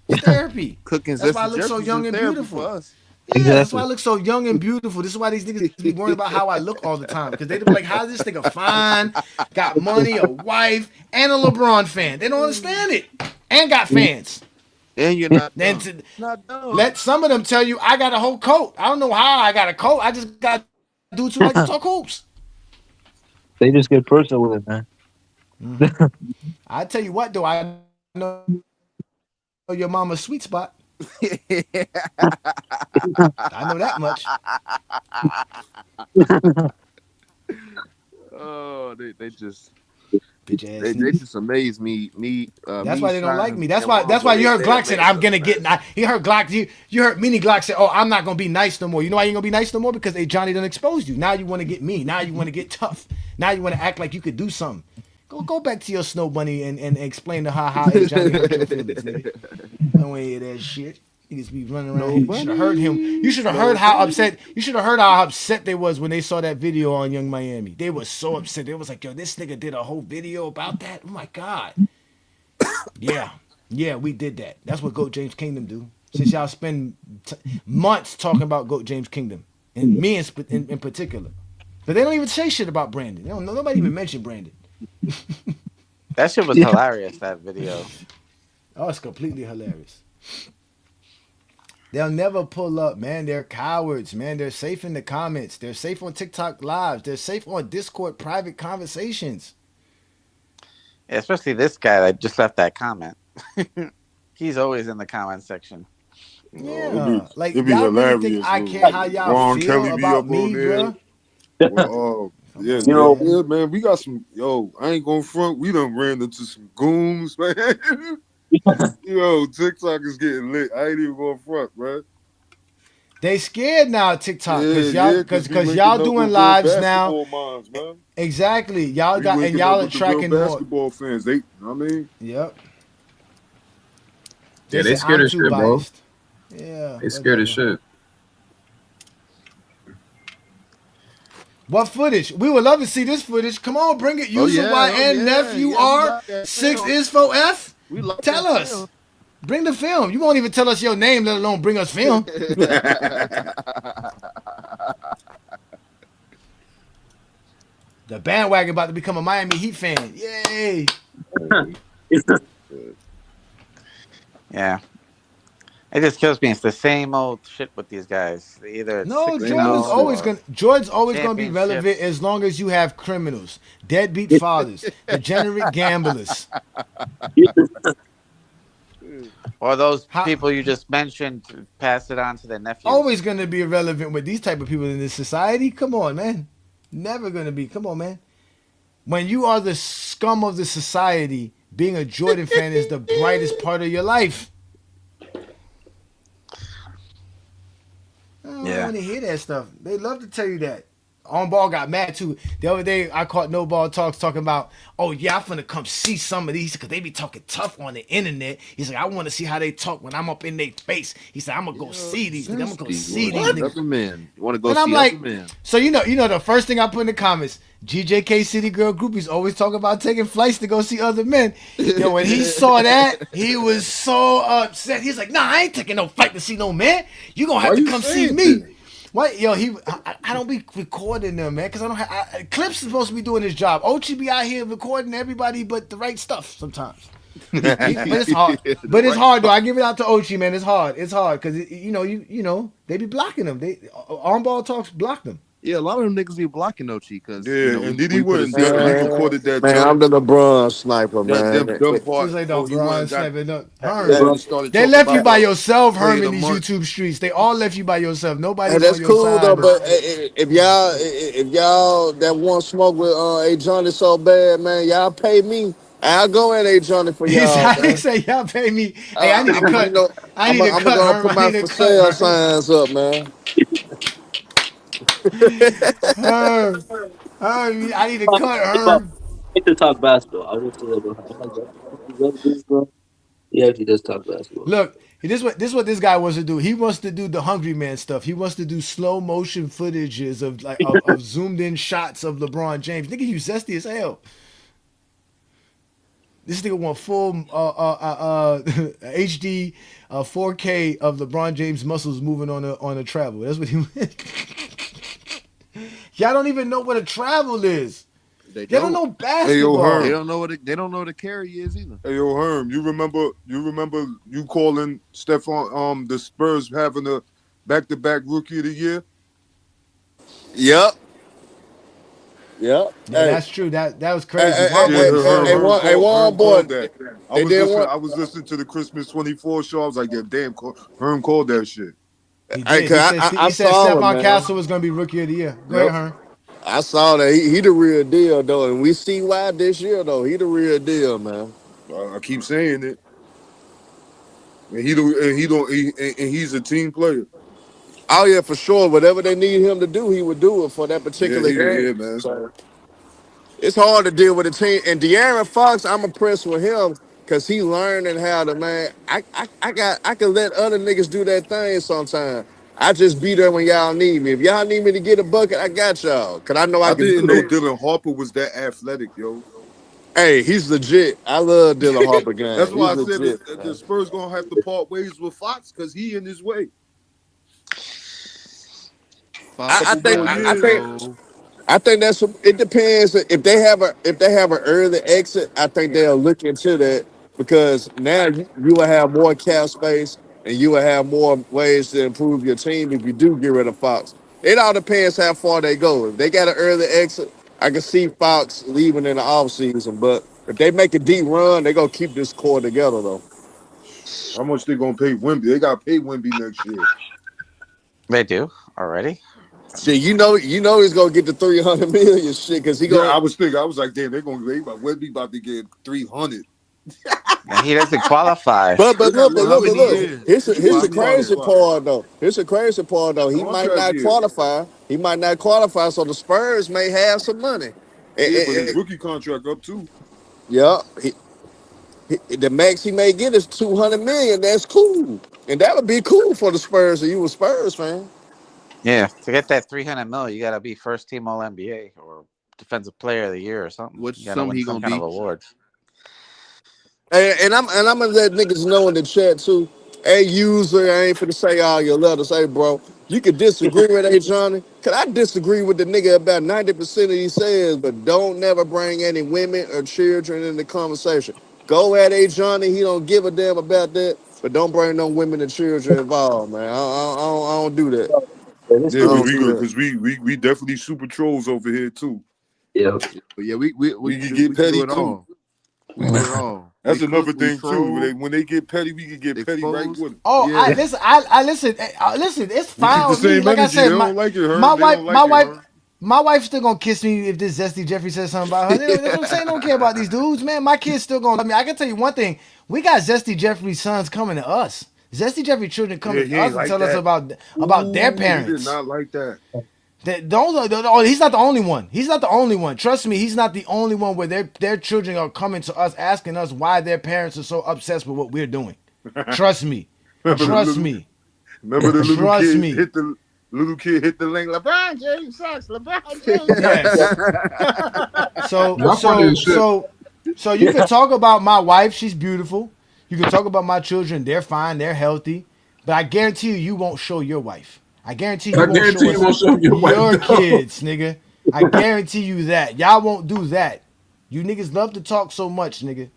It's therapy. Cooking. That's why I look so young and beautiful. Yeah, exactly. That's why I look so young and beautiful. This is why these niggas be worried about how I look all the time. Because they be like, how's this nigga fine, got money, a wife, and a LeBron fan? They don't understand it. And got fans. And you're not dumb. Let some of them tell you, I got a whole coat. I don't know how I got a coat. I just got dudes who like to talk hoops. They just get personal with it, man. I tell you what, though, I know your mama's sweet spot. I know that much. Oh, they just they just amaze me. That's why they don't like me. That's why you heard Glock said I'm gonna get. He heard Glock. You heard Mini Glock say, "Oh, I'm not gonna be nice no more." You know why you ain't gonna be nice no more? Because Johnny done exposed you. Now you want to get me. Now you want to get tough. Now you want to act like you could do something. Go back to your Snow Bunny and explain to her how Johnny hurt your feelings, nigga. I don't want to hear that shit. Niggas be running around. You should have heard him. You should have heard how upset. You should have heard how upset they was when they saw that video on Young Miami. They were so upset. They was like, "Yo, this nigga did a whole video about that." Oh my god. Yeah, we did that. That's what GOAT James Kingdom do. Since y'all spend months talking about GOAT James Kingdom and me in particular, but they don't even say shit about Brandon. They don't. Nobody even mentioned Brandon. That shit was hilarious. That video. Oh, it's completely hilarious. They'll never pull up, man. They're cowards, man. They're safe in the comments. They're safe on TikTok lives. They're safe on Discord private conversations. Yeah, especially this guy that just left that comment. He's always in the comment section. Yeah, like It'd be y'all really think hilarious. I care how y'all Ron feel Kelly be about up on me, there. bruh? Well, Come yeah, on, You yeah, know, man. yeah, man. We got some. Yo, I ain't gonna front. We done ran into some goons, man. Yo, TikTok is getting lit. I ain't even gonna front, man. They scared now, TikTok, Yeah, cause y'all, yeah, cause because we cause y'all linking up doing with real lives now. basketball minds, man. Exactly, y'all We got and linking up y'all with the real attracting more. basketball fans. They, I mean, Yep. They Yeah, they say scared I'm as too shit, bro. biased. Yeah, They scared as whatever. shit. What footage? We would love to see this footage. Come on, bring it. User Oh YN yeah, nephew yeah. We R like that six film. is for F. We like Tell that us. film. Bring the film. You won't even tell us your name, let alone bring us film. The bandwagon about to become a Miami Heat fan. Yay! Yeah. It just kills me. It's the same old shit with these guys. Either it's No, 6 and same old Jordan's 0 shit. always or gonna Jordan's always gonna be relevant championships. as long as you have criminals, deadbeat fathers, degenerate gamblers. Or those How people you just mentioned pass it on to their always nephews. gonna be irrelevant with these type of people in this society? Come on, man. Never gonna be. Come on, man. When you are the scum of the society, being a Jordan fan is the brightest part of your life. I don't Yeah. want to hear that stuff. They love to tell you that. On ball got mad too. The other day I caught No Ball Talks talking about, oh yeah, I'm finna come see some of these because they be talking tough on the internet. He's like, I want to see how they talk when I'm up in their face. He said, I'm gonna go Yo, see these niggas. I'm gonna go Zesty. You see want to these see niggas. other men? You want to go And I'm see other like, men? so you know the first thing I put in the comments, GJK City Girl groupies always talk about taking flights to go see other men. Yo, when he saw that, he was so upset. He's like, nah, I ain't taking no flight to see no man. You gonna Why have to you come see saying me. that? What? Yo, I don't be recording them, man, because I don't have Clips is supposed to be doing his job. Ochi be out here recording everybody, but the right stuff sometimes. But it's hard. The But it's right hard though. spot. I give it out to Ochi, man. It's hard. It's hard because you know they be blocking them. They on ball talks block them. Yeah, a lot of them niggas be blocking Ochi because Yeah, and then he we put went a and, season he out there. Man, recorded that man, dumb, I'm the LeBron sniper, that man. dumb Just part. like the Oh, he went bronze and got sniping up. he Herm. went That, and started They talking left you about by yourself, player Herm, of in the these month. YouTube streets. They all left you by yourself. and Nobody's on that's your cool though. side. But if y'all that want smoke with A Johnny so bad, man, y'all pay me. I'll go in A Johnny for He y'all, said, he man. said, y'all pay me. Hey, I need to You cut. know, I I'm need to gonna cut go Herm. put I my need to for cut sale Herm. signs up, man. Herm. Herm. I need to cut about Herm. like to talk basketball. I will say that about him. I'm like, bro. He actually does talk basketball. Look, this is what this guy wants to do. He wants to do the hungry man stuff. He wants to do slow motion footages of like of zoomed in shots of LeBron James. Nigga, you zesty as hell. This nigga want full HD 4K of LeBron James muscles moving on a travel. That's what he. Y'all don't even know what a travel is. They Y'all don't don't. know Hey yo, They basketball. Herm. don't know what they don't know what a carry is either. Hey yo, Herm. You remember you calling Stephon the Spurs having a back-to-back Rookie of the Year? Yep, yep. Yeah, Hey, that's true. That was hey, crazy. hey, hey, Why Yeah, hey, wasn't hey, Herm hey, Kerr? Herm one, hey, called one Herm boy. called that. They did one. I was listening to the Christmas 24 show. I was like, yeah, damn, Herm called that shit. He Hey, did. 'cause I He said saw him, Stephon man. Castle was gonna be rookie of the year. Go ahead, Yep. Hearn. I saw that he the real deal though, and we see why this year though. He the real deal, man. I keep saying it. And he's a team player. Oh yeah, for sure. Whatever they need him to do, he would do it for that Yeah, particular game. yeah, man. So it's hard to deal with a team. And De'Aaron Fox, I'm impressed with him because he learning how to man. I can let other niggas do that thing sometimes. I just be there when y'all need me. If y'all need me to get a bucket, I got y'all. Cause I know I I can didn't do know that. Dylan Harper was that athletic, yo. Hey, he's legit. I love Dylan Harper That's game. He's why I said legit, the man. Spurs gonna have to part ways with Fox because he in his way. Fox I Couple think more gotta I years. think go. I think that's it depends if they have an early exit. I think they'll look into that because now you will have more cap space and you will have more ways to improve your team if you do get rid of Fox. It all depends how far they go. If they got an early exit, I can see Fox leaving in the offseason. But if they make a deep run, they gonna keep this core together though. How much they gonna pay Wemby? They gotta pay Wemby next year. They do already. Shit, you know he's gonna get the 300 million shit because he I was like, damn, Wemby about to get 300. And he doesn't qualify. But look. Here's the crazy part though. He might not qualify. So the Spurs may have some money. Yeah, but his rookie contract up too. Yeah, the max he may get is 200 million. That's cool, and that would be cool for the Spurs if you a Spurs fan. Yeah, to get that 300 mil, you got to be first team All NBA or Defensive Player of the Year or something. Which you got to some win he some gonna kind be? of awards. And I'm gonna let niggas know in the chat too. Hey, user, I ain't finna say all your letters. Hey, bro, you can disagree with Johnny. Cause I disagree with the nigga about 90% of he says, but don't never bring any women or children in the conversation. Go at Johnny. He don't give a damn about that, but don't bring no women and children involved, man. I don't do that. Yeah, because we definitely super trolls over here too. Yeah, but yeah, we can get petty do it too. all. We do it all. That's another thing too. When they get petty, we can get petty right with it. Oh, yeah. I listen. It's fine with me. Like I said, my wife's still gonna kiss me if this Zesty Jeffrey says something about her. That's what I'm saying. I don't care about these dudes, man. My kids still gonna love me. I can tell you one thing: we got Zesty Jeffrey's sons coming to us. Zesty Jeffrey children coming to us and tell us about their parents. He did not like that. He's not the only one. He's not the only one. Trust me, he's not the only one where their children are coming to us asking us why their parents are so obsessed with what we're doing. Trust me. Trust me. Remember the little kid hit the link. LeBron James sucks. LeBron James. Yes. So you can talk about my wife. She's beautiful. You can talk about my children. They're fine. They're healthy. But I guarantee you won't show your wife. I guarantee you won't show your kids, nigga. I guarantee you that. Y'all won't do that. You niggas love to talk so much, nigga.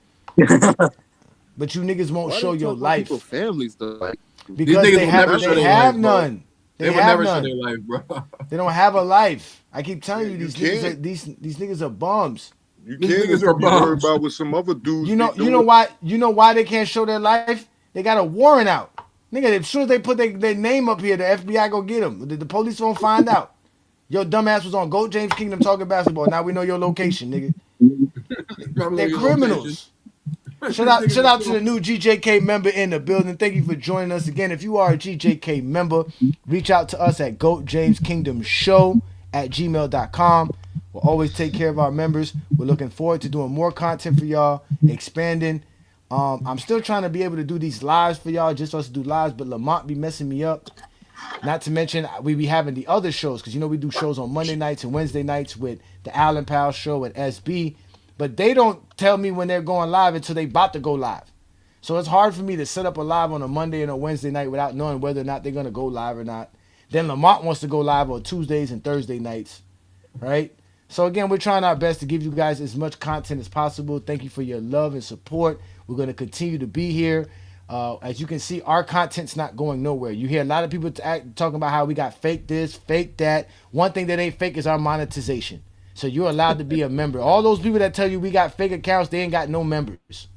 But you niggas won't show your life. Families though, like, because they have none. They would never show their life, bro. They don't have a life. I keep telling you, these niggas are bums. You can't be worried about with some other dudes. You know why they can't show their life? They got a warrant out. Nigga, as soon as they put their name up here, the FBI go get them. The police won't find out. Your dumbass was on Goat James Kingdom talking basketball. Now we know your location, nigga. They're criminals. Shout out to the new GJK member in the building. Thank you for joining us again. If you are a GJK member, reach out to us at GoatJamesKingdomShow@gmail.com. We'll always take care of our members. We're looking forward to doing more content for y'all, expanding. I'm still trying to be able to do these lives for y'all, just us to do lives, but Lamont be messing me up. Not to mention, we be having the other shows, because we do shows on Monday nights and Wednesday nights with the Allen Powell Show and SB, but they don't tell me when they're going live until they about to go live. So it's hard for me to set up a live on a Monday and a Wednesday night without knowing whether or not they're going to go live or not. Then Lamont wants to go live on Tuesdays and Thursday nights, right? So again, we're trying our best to give you guys as much content as possible. Thank you for your love and support. We're going to continue to be here. As you can see, our content's not going nowhere. You hear a lot of people talking about how we got fake this, fake that. One thing that ain't fake is our monetization. So you're allowed to be a member. All those people that tell you we got fake accounts, they ain't got no members.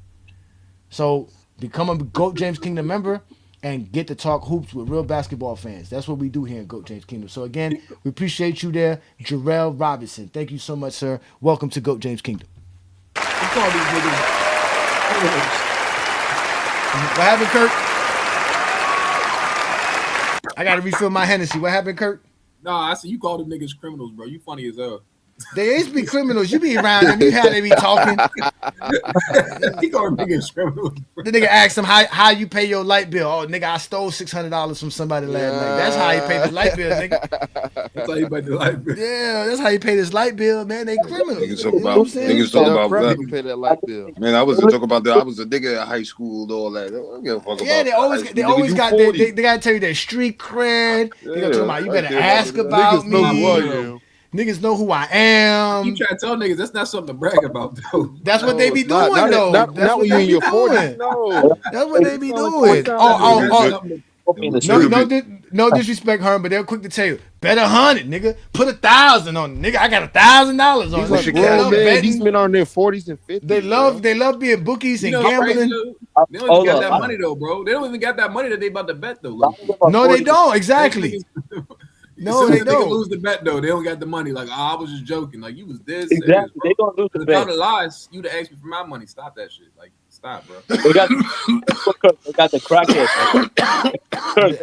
So become a GOAT James Kingdom member and get to talk hoops with real basketball fans. That's what we do here in GOAT James Kingdom. So again, we appreciate you there, Jarrell Robinson. Thank you so much, sir. Welcome to GOAT James Kingdom. What happened, Kurt? I gotta refill my Hennessy. What happened, Kurt? No, I see you call them niggas criminals, bro. You funny as hell. They used to be criminals. You be around them. You had they be talking. He called niggas criminals. The nigga asked him how you pay your light bill. Oh, nigga, I stole $600 from somebody last night. That's how he paid the light bill, nigga. That's how you paid the light bill. Yeah, that's how you pay this light bill, man. They criminals. Niggas talk about that. Pay that light bill. Man, I was talking about that. I was a nigga at high school and all that. I don't give a fuck yeah, about they always got they gotta tell you their street cred. They gonna talk about you better ask about me. Niggas know who I am. You try to tell niggas that's not something to brag about, though. That's what they be doing, though. Not when you in your 40s. No, that's what they be doing. Kobe in the No, street. no disrespect, Herm, but they're quick to tell you, bet 100, nigga. Put 1,000 on it, nigga. I got $1,000 on These it. are Nigga, grown men. betting. These men are in their 40s and 50s. They love being bookies You and know what's crazy gambling. though? They don't even got that money though, bro. They don't even got that money that they about to bet though. No, they don't. Exactly. No, they They don't. lose the bet though. They don't got the money. Like, oh, I was just joking. Like, you was this Exactly. serious, bro. They don't lose the If I bet. would lies, you'd have asked me for my money. Stop that shit. Like, stop, bro. They got the crackhead.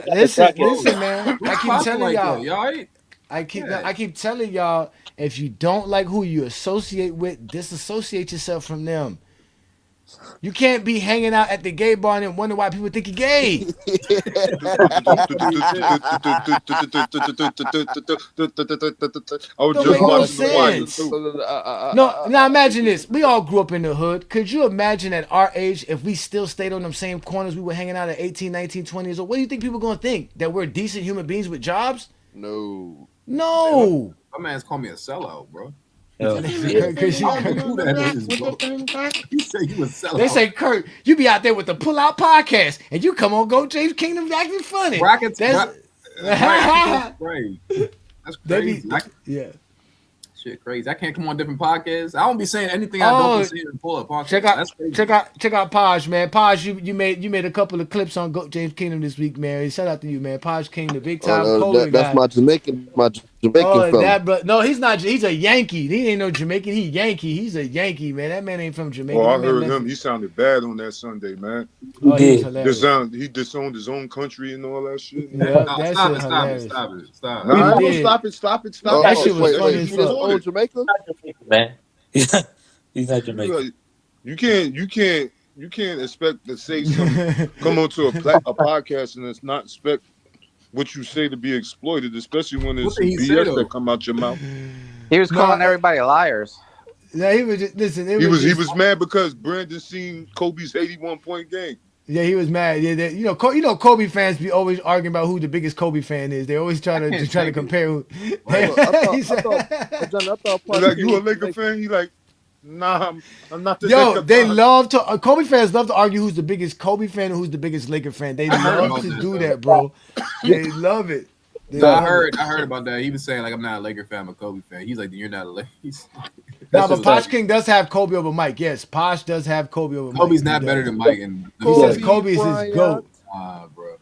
Listen, man. I keep popping telling like y'all. that? Y'all right? I keep telling y'all, if you don't like who you associate with, disassociate yourself from them. You can't be hanging out at the gay bar and wonder why people think you're gay. I was Don't just make no watching The Wire sense. too. No, now imagine this. We all grew up in the hood. Could you imagine at our age, if we still stayed on them same corners we were hanging out at 18, 19, 20 years old? What do you think people going to think? That we're decent human beings with jobs? No. No. My man's called me a sellout, bro. Yeah. Who that is, bro? He said you a sellout. They say, Kurt, you be out there with the Pull Out Podcast, and you come on Go James Kingdom acting funny. Rockets. That's Crazy. That's They crazy. be- yeah. Shit, crazy. I can't come on different podcasts. I don't be saying anything I don't be saying in Pull Up podcast. Check out, That's crazy. check out Paj, man. Paj, you made a couple of clips on Go James Kingdom this week, man. Shout out to you, man. Paj King, the big time Kohler That's guy. my Jamaican Oh, fella. that, but no, he's not. He's a Yankee. He ain't no Jamaican. He Yankee. He's a Yankee, man. That man ain't from Jamaica. Oh, I That man heard left- him. He sounded bad on that Sunday, man. Oh, he's hilarious. He disowned his own country and all that shit. Yeah, No, that stop shit it, hilarious. Stop it. Nah, I ain't He gonna did. stop it. That shit was funny Wait, as he fuck. was old Jamaica? Man. He's not Jamaican. You can't expect to say something, come onto a podcast and it's not expect what you say to be exploited, especially when there's What did some he say, BS though? that come out your mouth. He was calling everybody liars. Yeah, he was just, listen. He was mad because Brandon seen Kobe's 81-point game. Yeah, he was mad. Yeah, you know, Kobe fans be always arguing about who the biggest Kobe fan is. They always try to compare. Who, I thought He's like, you a Laker fan? He like, nah, I'm not the Yo, Laker they fan. love to. Kobe fans love to argue who's the biggest Kobe fan and who's the biggest Laker fan. They love to do that, bro. They love it. I heard about that. He was saying like, I'm not a Laker fan, I'm a Kobe fan. He's like, you're not a Laker. Nah, but Posh King does have Kobe over Mike. Yes, Posh does have Kobe over Mike. Kobe's not better than Mike, and he says Kobe is his GOAT. Bro.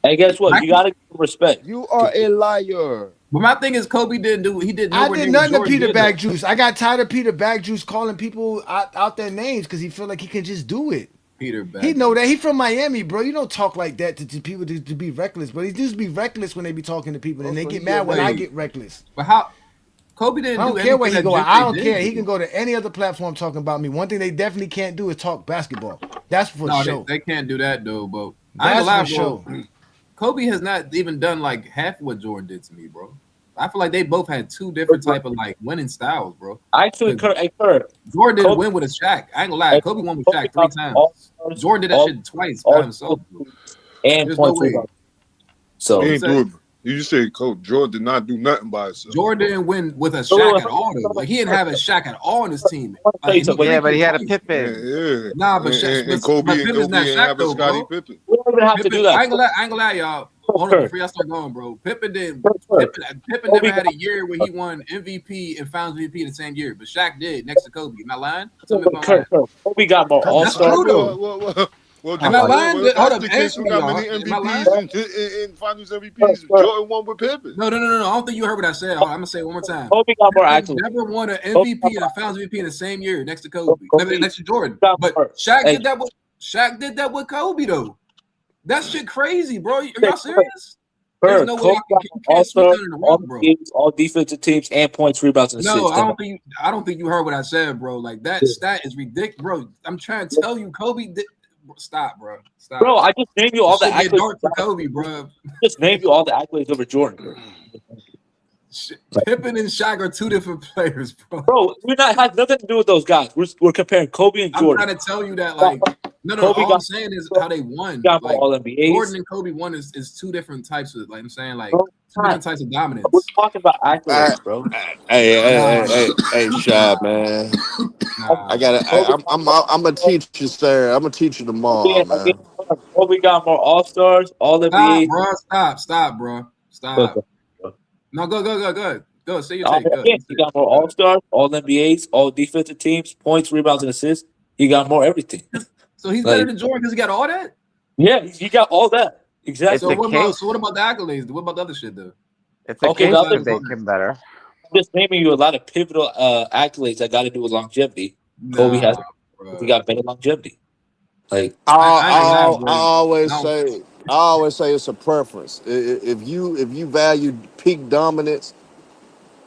Hey, guess what? You gotta give him respect. You are a liar. But my thing is, Kobe didn't do. He did. I did nothing to Peter Bag Juice. I got tired of Peter Bag Juice calling people out their names because he feel like he can just do it. Peter Bag. He know that. He from Miami, bro. You don't talk like that to people to be reckless. But he just be reckless when they be talking to people, and they get mad when I get reckless. But how? Kobe didn't. I don't do care where he anything go. that I don't Jeffrey care. did. He can go to any other platform talking about me. One thing they definitely can't do is talk basketball. That's for No, sure. they can't do that though. But I ain't That's gonna for lie, bro. sure. Kobe has not even done like half of what Jordan did to me, bro. I feel like they both had two different type of like winning styles, bro. Actually, Kurt, Jordan didn't Kobe- win with a Shaq. I ain't gonna lie. Kobe won with Shaq 3 times. Jordan did that shit twice by himself. Bro. And There's no points. way. So He ain't do it. You just say Coach Jordan did not do nothing by himself. Jordan didn't win with a Shaq at all. Though. Like he didn't have a Shaq at all on his team. Like, Yeah, but he had a twice. Pippen. Yeah. Nah, but Shaq, and Kobe but and Pippen's Kobe not ain't Shaq having though, Scottie bro. Pippen. we don't even have to Pippen, do that. I ain't gonna lie, y'all. Hold on, before y'all start going, bro. Pippen never had a year where he won MVP and Finals MVP in the same year, but Shaq did next to Kobe. Am I lying? Tell me if I'm lying. Kobe got more All That's Star. true though. Well, Am I lying? Hold that's up, the case. answer Who me, got y'all. many Am I lying? MVPs in Finals MVPs? Jordan won with Pippen. No. I don't think you heard what I said. I'm gonna say it one more time. Kobe got more Pippen accolades. never won an MVP and a Finals MVP in the same year next to Kobe. Next to Jordan. got But more. Shaq Hey. did that with Kobe though. That shit crazy, bro. Are y'all serious? Kurt, There's no way Kobe got you All can't sweep Star, that in the all rug, bro. games, all defensive teams, and points, rebounds, and No, assists. I don't think you heard what I said, bro. Like that stat is ridiculous, bro. I'm trying to tell you, Kobe did. Stop, bro. Stop. Bro, I just named you all the Shit get accolades. dark for Kobe, bro. Just named you all the accolades over Jordan. Pippen and Shaq are two different players, bro. Bro, we're not has nothing to do with those guys. We're comparing Kobe and I'm Jordan. trying to tell you that, like, no. Kobe All I'm got- saying is how they won. got Like, all NBAs. Jordan and Kobe won is two different types of, like, I'm saying, like, Bro, two different types of dominance. We're talking about accolades, bro. Hey, Shab, man. Nah. I'm a teacher, sir. I'm a teacher tomorrow, man. Kobe got more All Stars, All Stop, NBA. bro. Stop, bro. Stop. No, go. Say your take. Go. Again, he got more All Stars, All NBAs, All defensive teams, points, rebounds, and assists. He got more everything. So he's better Like, than Jordan because he got all that. yeah, he got all that It's So exactly. a what about case. the accolades? What about the other shit though? It's a Okay, case the to other Besides make Jordan? him better. I'm just naming you a lot of pivotal accolades that got to do with longevity. Kobe Nah, has he bro. got better longevity. Like I ain't gonna lie, I bro. always No, say, I always say it's a preference. If you value peak dominance,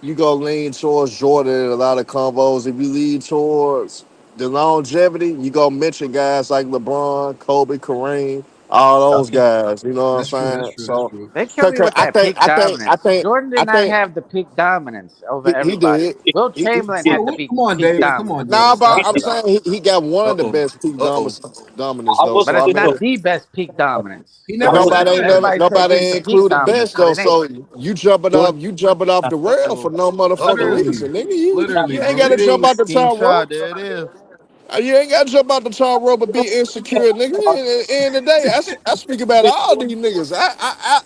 you go lean towards Jordan in a lot of combos. If you lean towards the longevity, you go mention guys like LeBron, Kobe, Kareem, all those guys. You know what that's true. I'm That's saying? true. That's So, true. They kill me with I that think, peak dominance. Jordan did I not think have the peak dominance over he everybody. did. Will He, Chamberlain Bro, had the come on, peak David. Come on, dominance. nah, David. but Stop I'm that. saying he got one Uh of the oh. best peak Uh oh. dominance I though. will But So I it's say mean, not so. the best peak dominance. He but never So said that. everybody says nobody it's the ain't peak include the dominance, best but though. it ain't. So Jordan, you jumping off the Uh rail for oh. no Uh motherfucking oh. Literally, reason, nigga. literally, You ain't bro. gotta He jump didn't. out the King top Shy, rope. there it is. You ain't gotta jump out the top rope and be insecure, nigga. At the end of the day, I speak about all these niggas.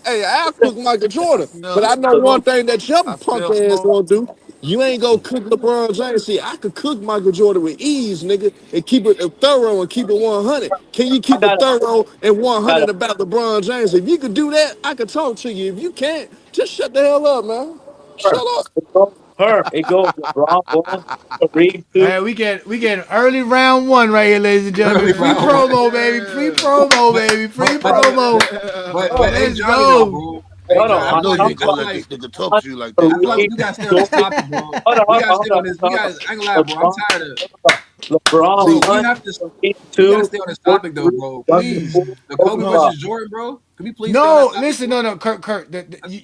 Hey, I'll cook Michael I Jordan, but feel I know one thing that your I punk feel ass smoke. gonna do. You ain't gonna cook LeBron James. See, I could cook Michael Jordan with ease, nigga, and keep it thorough and keep it 100. Can you I keep it got thorough and got 100 about LeBron James? If you could do that, I could talk to you. If you can't, just shut the hell up, man. Shut Herm. up. It goes LeBron one, Kareem two. Hey, we get early round one right here, ladies and gentlemen. Early Free round one. promo, baby. Free promo, But baby. Free but promo. hey Let's Johnny though, go. bro. Hey, Hey hold John, on. I know you I'm ain't I gonna feel let talking this like nigga talk on to you like that, Kareem, we bro. do gotta stay on this Jordan. topic, bro. We Hold gotta on, stay hold on on, this. We hold guys, I ain't gonna lie, bro. I'm on. tired of. LeBron See, We one, have to. Kareem We gotta two, stay on this Jordan topic though, three, bro. Russell Please, four, the Kobe Kobe five. versus Jordan, bro. Can we please stay on that No, topic, listen, bro? no. Kurt.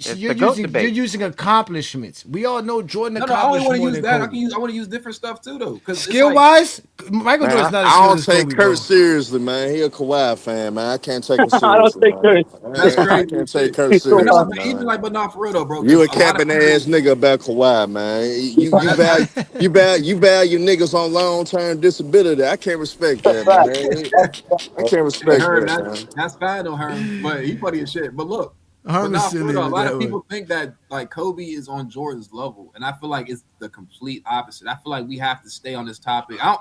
It's You're the GOAT using debate. accomplishments. We all know Jordan No, I only accomplished want to more use than that. Kobe. I want to use different stuff too, though, because it's Skill like, wise, Michael Man, Jordan's not as I skilled don't as take Kobe, Kurt bro. seriously, man. He a Kawhi fan, man. I can't take him I don't seriously, think man. there's that's I crazy can't as take shit. Kurt so No, seriously, but even man. like, but not for real though, bro. You Because a a lot of capping people. ass nigga about Kawhi, man. No, that's You value niggas on long term disability. I can't respect that's that, fact. man. That's I can't hey respect Herm. that, That's man. that's fine though, Herm. But he funny as shit. But look, but Herm is not for real silly though. A with lot that of one. people think that like Kobe is on Jordan's level, and I feel like it's the complete opposite. I feel like we have to stay on this topic. I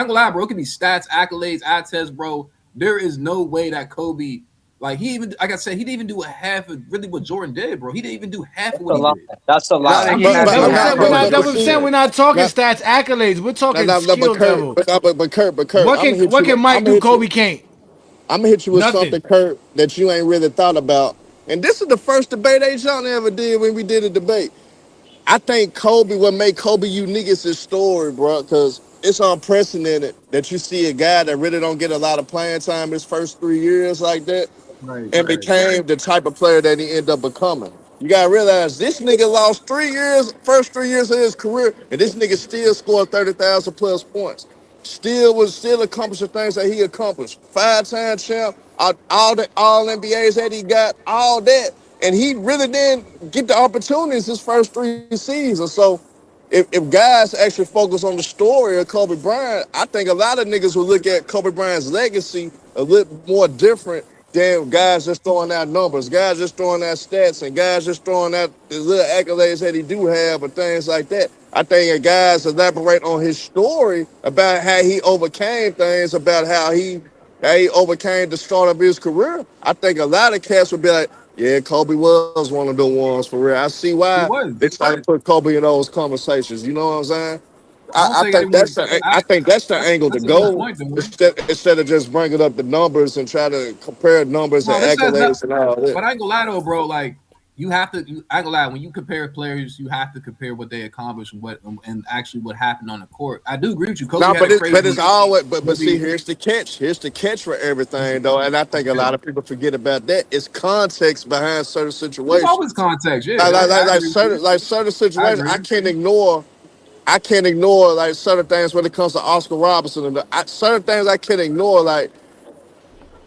ain't gonna lie, bro. It could be stats, accolades, eye test, bro. There is no way that Kobe. Like he even, like I said, he didn't even do a half of really what Jordan did, bro. He didn't even do half of what a he lie. did. That's a how lie. did I'm he saying not that's do what I'm half saying. of We're what he not. That's But what I'm did? see, saying. We're not talking now, stats, accolades. We're talking but skill Kurt, level. Kurt, What can Mike do? Kobe can't. I'm gonna hit you with Nothing. something, Kurt, that you ain't really thought about. And this is the first debate A. John ever did when we did a debate. I think Kobe, what made Kobe unique is his story, bro, because it's unprecedented that you see a guy that really don't get a lot of playing time his first 3 years like that Right, and right. became the type of player that he ended up becoming. You gotta realize this nigga lost 3 years, first 3 years of his career, and this nigga still scored 30,000 plus points. Still accomplishing things that he accomplished. 5-time champ, all the all NBAs that he got, all that. And he really didn't get the opportunities his first 3 seasons. So if guys actually focus on the story of Kobe Bryant, I think a lot of niggas will look at Kobe Bryant's legacy a little more different than guys just throwing out numbers, guys just throwing out stats, and guys just throwing out the little accolades that he do have or things like that. I think if guys elaborate on his story about how he overcame things, about how he overcame the start of his career. I think a lot of cats would be like, yeah, Kobe was one of the ones for real. I see He why was. they try to put Kobe in those conversations. You know what I'm saying? I don't think anyone. I think that's the angle to That's a good go point, though. instead of just bringing up the numbers and try to compare numbers and No, this has not. accolades and all that. But I ain't gonna lie though, bro. Like you have to. I ain't gonna lie. When you compare players, you have to compare what they accomplished and what and actually what happened on the court. I do agree with you. Kobe No, had a but it's crazy. always but see, Kobe. here's the catch. Here's the catch for everything though, and I think a lot of people forget about that. It's context behind certain It's always situations. context. Yeah, I agree with you. Like certain I situations, agree. I can't ignore like certain things when it comes to Oscar Robertson and certain things I can't ignore. Like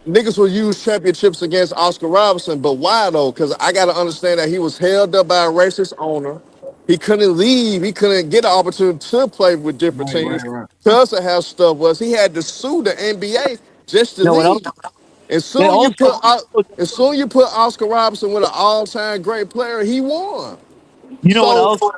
niggas will use championships against Oscar Robertson, but why though? Because I got to understand that he was held up by a racist owner. He couldn't leave. He couldn't get an opportunity to play with different Right, teams right, right. because of how stuff was. He had to sue the NBA just to You know what else? leave. And They soon all you put said, Oscar Robertson with an all-time great player, he won. you know what So else?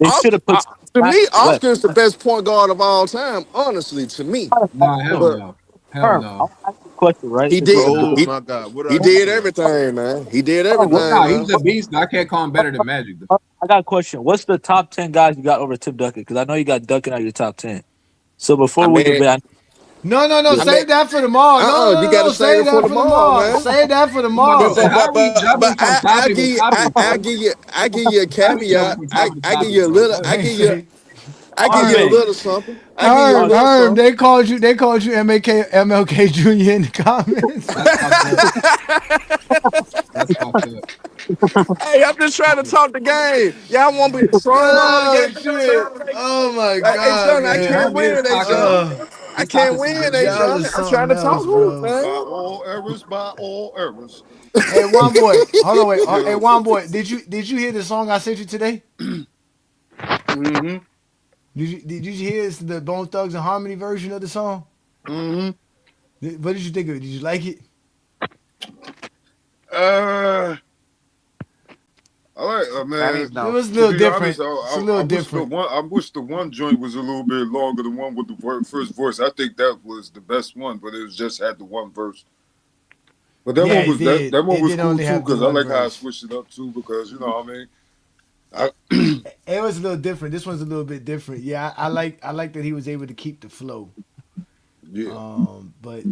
They should Oscar, have put to back me, in the West. Oscar is the best point guard of all time. Honestly, to me, Nah, hell but no. Hell Herm, I no. want to ask you a question, right? he This is did a good Oh question. he my God, what did he I do did now? everything, man. He did Herm, everything, Nah, man. he's a beast. I can't call him better than Magic. Though. I got a question. What's the top 10 guys you got over Tim Duncan? Because I know you got Duncan out your top 10. So I before we mean, debate, No. I mean, Save that for tomorrow. you got to save Save it for that for tomorrow, tomorrow. man. Save that for I'm about to But say, tomorrow. but how but are we but jumping but from topic to topic, bro? I give you a How we jumping caveat. from topic to I give topic, you a bro? little Go I ahead. give you I give you a Herm, little something. I give you a little Herm, something. they called you MLK Jr. in the comments. That's fucked up. That's fucked up. Hey, I'm just trying to talk the game. Y'all want me to troll all the Oh game? shit! Oh my Hey, god, Johnny, I Yeah, can't man! Herm is win, hey, talking. Johnny. I He's can't talking some win, good hey, shit. Y'all Johnny. is I'm trying something to talk else, hoop, bro. By man. all errors, by all errors. Hey, one boy, hold on, wait. Hey, Yo. one boy, did you hear the song I sent you today? Mm-hmm. Did you hear the Bone Thugs and Harmony version of the song? Mm-hmm. What did you think of it? Did you like it? Uh, I like, That man. means It no. was a To little be honest, different. It's a little different. I wish the one joint was a little bit longer. The one with the first voice. I think that was the best one, but it was just had the one verse. But that Yeah, one it was that did. that one It was did cool only too have the because I one like how I verse. switched it up too because you know what I mean. I It was a little different. This one's a little bit different. Yeah, I like that he was able to keep the flow. yeah. But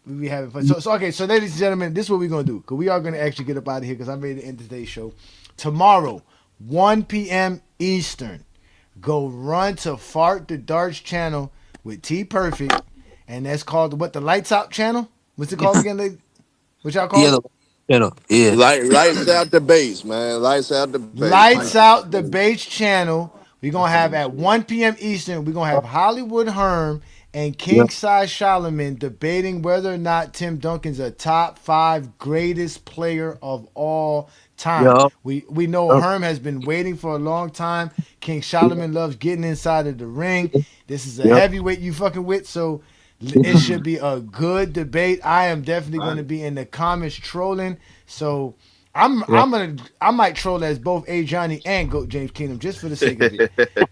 we be having fun. So okay. So ladies and gentlemen, this is what we're gonna do. Cause we are gonna actually get up out of here. Cause I'm ready to end today's show. Tomorrow, 1 p.m. Eastern. Go run to Fart the Darts channel with T Perfect, and that's called what, the Lights Out channel? What's it called again? What y'all call yeah, it? yeah. Lights out the base, man. Lights out the base, Like, Lights man. Out the Bates channel. We're gonna that's have some at shit. 1 p.m. Eastern. We're gonna have Hollywood Herm and Yeah. King Size Solomon debating whether or not Tim Duncan's a top 5 greatest player of all time. Yeah. We know Herm has been waiting for a long time. King Solomon loves getting inside of the ring. This is a Yeah. heavyweight you fucking with, so it should be a good debate. I am definitely going to be in the comments trolling. So I might troll as both Ajani and Goat James Kingdom just for the sake of it,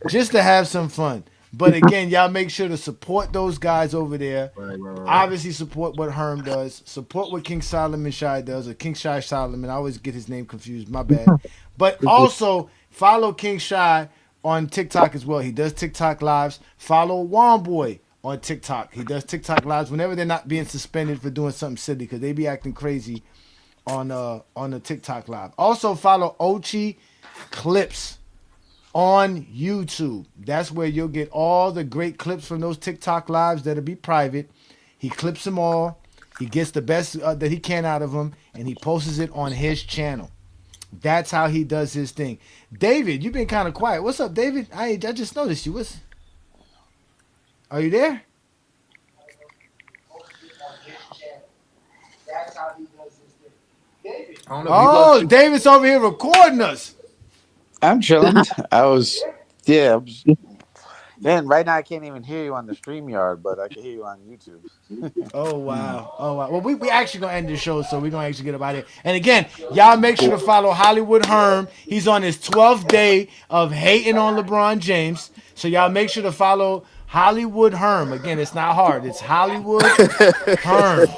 just to have some fun. But again, y'all make sure to support those guys over there. Right. Obviously, support what Herm does. Support what King Solomon Shy does, or King Shy Solomon. I always get his name confused. My bad. But also follow King Shy on TikTok as well. He does TikTok lives. Follow Womboy on TikTok. He does TikTok lives whenever they're not being suspended for doing something silly, because they be acting crazy on the TikTok live. Also follow Ochi Clips on YouTube. That's where you'll get all the great clips from those TikTok lives that'll be private. He clips them all. He gets the best that he can out of them, and he posts it on his channel. That's how he does his thing. David, you've been kind of quiet. What's up, David? I just noticed you. Are you there? I don't know if you lost. Oh, David's over here recording us. I'm chilling. I was, yeah. Man, right now I can't even hear you on the stream yard, but I can hear you on YouTube. Oh wow. Oh wow. Well, we actually gonna end the show, so we're gonna actually get about it. And again, y'all make sure to follow Hollywood Herm. He's on his 12th day of hating on LeBron James. So y'all make sure to follow Hollywood Herm. Again, it's not hard. It's Hollywood Herm.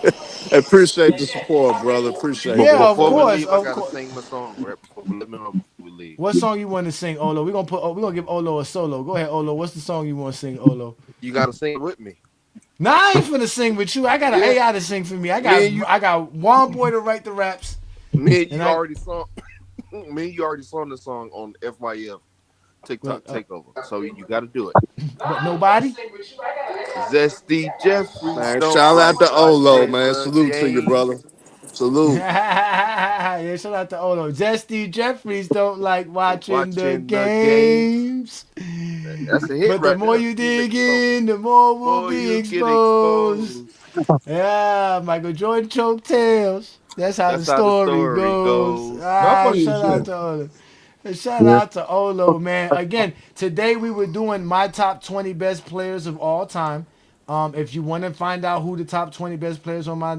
Appreciate the support, brother. Appreciate But Yeah, that, of before we man. course, leave, I of gotta course. sing my song right before we let me know before we leave. What song you want to sing, Olo? We're gonna give Olo a solo. Go ahead, Olo. What's the song you want to sing, Olo? You gotta sing it with me. Nah, I ain't finna sing with you. I got an Yeah, AI to sing for me. me and you, I got one boy to write the raps, me and and you I already saw. Me and you already saw the song on FYF TikTok but Takeover. So you got to do it. but nobody. Zesty Jeffries Man, don't shout out like to Olo, watching man. the Salute to you, game. brother. Salute. Yeah, shout out to Olo. Zesty Jeffries don't like watching the Watching the games. games. That's a hit But the right more there. you You make dig a song. in, the more will More be you get exposed. exposed. Yeah, Michael Jordan choke tails. That's how the That's how the story story goes. goes. Y'all Ah, funny as shout out shit. to Olo. Shout out to Olo, man. Again, today we were doing my top 20 best players of all time. If you want to find out who the top 20 best players on my,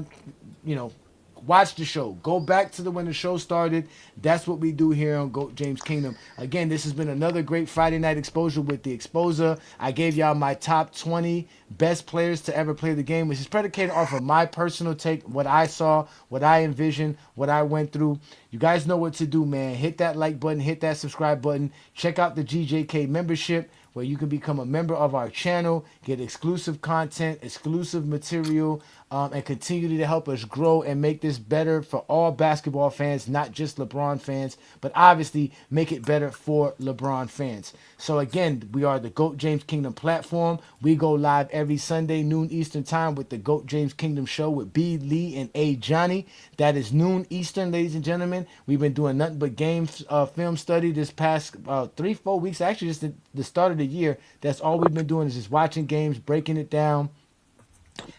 watch the show. Go back to when the show started. That's what we do here on GOAT James Kingdom. Again, this has been another great Friday night exposure with the Exposer. I gave y'all my top 20 best players to ever play the game, which is predicated off of my personal take, what I saw, what I envisioned, what I went through. You guys know what to do, man. Hit that like button, hit that subscribe button. Check out the GJK membership, where you can become a member of our channel, get exclusive content, exclusive material, and continue to help us grow and make this better for all basketball fans, not just LeBron fans, but obviously make it better for LeBron fans. So again, we are the GOAT James Kingdom platform. We go live every Sunday, noon Eastern time, with the GOAT James Kingdom show with B. Lee and A. Johnny. That is noon Eastern, ladies and gentlemen. We've been doing nothing but game film study this past 3-4 weeks, actually just the start of the year. That's all we've been doing, is just watching games, breaking it down,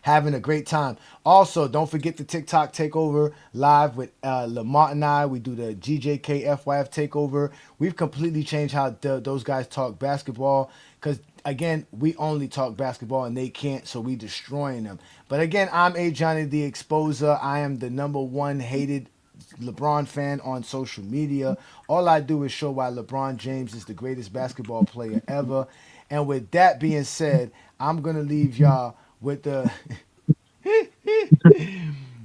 having a great time. Also, don't forget the TikTok takeover live with Lamont and I. We do the GJK FYF takeover. We've completely changed how those guys talk basketball, because again, we only talk basketball and they can't, so we destroying them. But again, I'm Ajani the Exposer. I am the #1 hated LeBron fan on social media. All I do is show why LeBron James is the greatest basketball player ever. And with that being said, I'm gonna leave y'all with the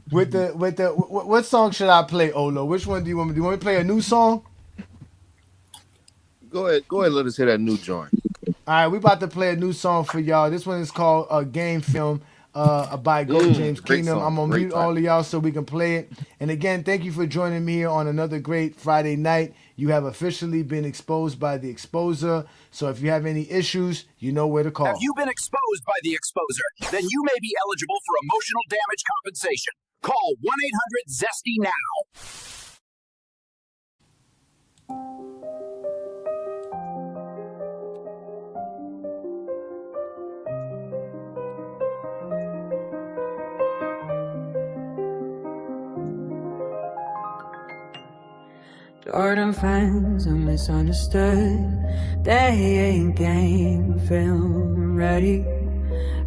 what song should I play, Olo? Which one do you want me to do? You want me to play a new song? Go ahead, let us hear that new joint. All right, we about to play a new song for y'all. This one is called a Game Film by GOAT James Kingdom. I'm going to mute all of y'all so we can play it. And again, thank you for joining me here on another great Friday night. You have officially been exposed by the Exposer. So if you have any issues, you know where to call. Have you been exposed by the Exposer? Then you may be eligible for emotional damage compensation. Call 1-800-ZESTY now. Jordan fans are misunderstood. They ain't game film ready.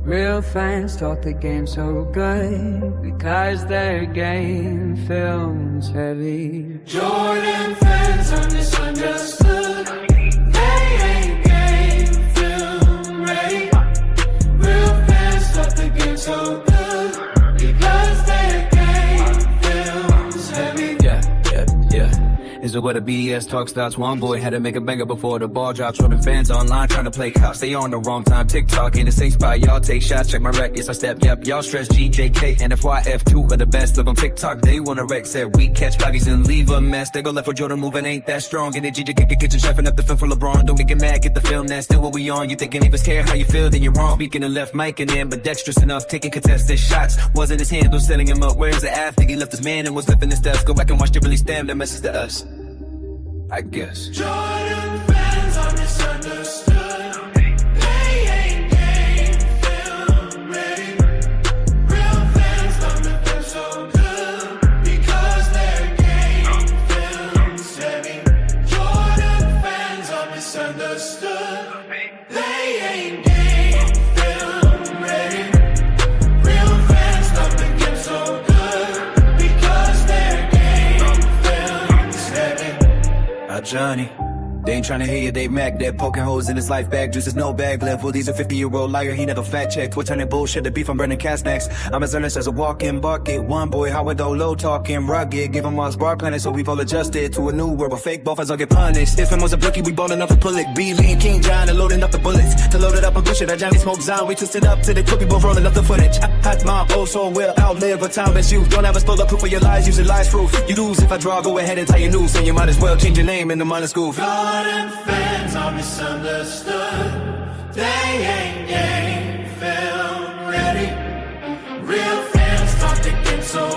Real fans talk the game so good because their game film's heavy. Jordan fans are misunderstood. They ain't game film ready. Real fans talk the game so good because their game film's heavy. Yeah. Is it where the BS talk starts? One boy had to make a banger before the ball drops. Jordan fans online trying to play cops. They on the wrong time. TikTok ain't the same spot. Y'all take shots. Check my records. I step. Yep. Y'all stress GJK and FYF2 are the best. Live on TikTok. They wanna wreck. Said we catch bodies and leave a mess. They go left for Jordan moving ain't that strong. In the GJK kitchen chefing up the film for LeBron. Don't get mad. Get the film. That's still what we on. You thinking even care how you feel? Then you're wrong. Speaking of left mic and ambidextrous enough. Taking contested shots. Wasn't his handle setting him up. Where's the athlete? He left his man and was lifting his steps. Go back and watch the release. Damn, that messes to us, I guess. Jordan fans are misunderstood. They ain't game film ready. Real fans love the film so good because their game film's heavy. Jordan fans are misunderstood. They ain't game film ready. Real fans love the game so good because their game film's heavy. Ajani, they ain't tryna hear you, they Mac. They're poking holes in his life bag. Juice is no bag level. He's a 50-year-old liar, he never fact checked. We're turning bullshit to beef, I'm burning cast next. I'm as earnest as a walk-in bucket. One boy, Howard low talking rugged. Give him Mars bar planet, so we've all adjusted to a new world where fake buffers all get punished. If him was a rookie, we ballin' up to pull it. B. Lee and King John are loading up the bullets. To load it up and push it, Ajani smoke Zion. We twist it up till they put people rolling up the footage. Hot mom, oh so will outlive a time as you. Don't ever spill up proof of your lies, using lies proof. You lose if I draw, go ahead and tie your noose. And you might as well change your name in the minor school. Jordan fans are misunderstood. They ain't game film ready. Real fans talk the game so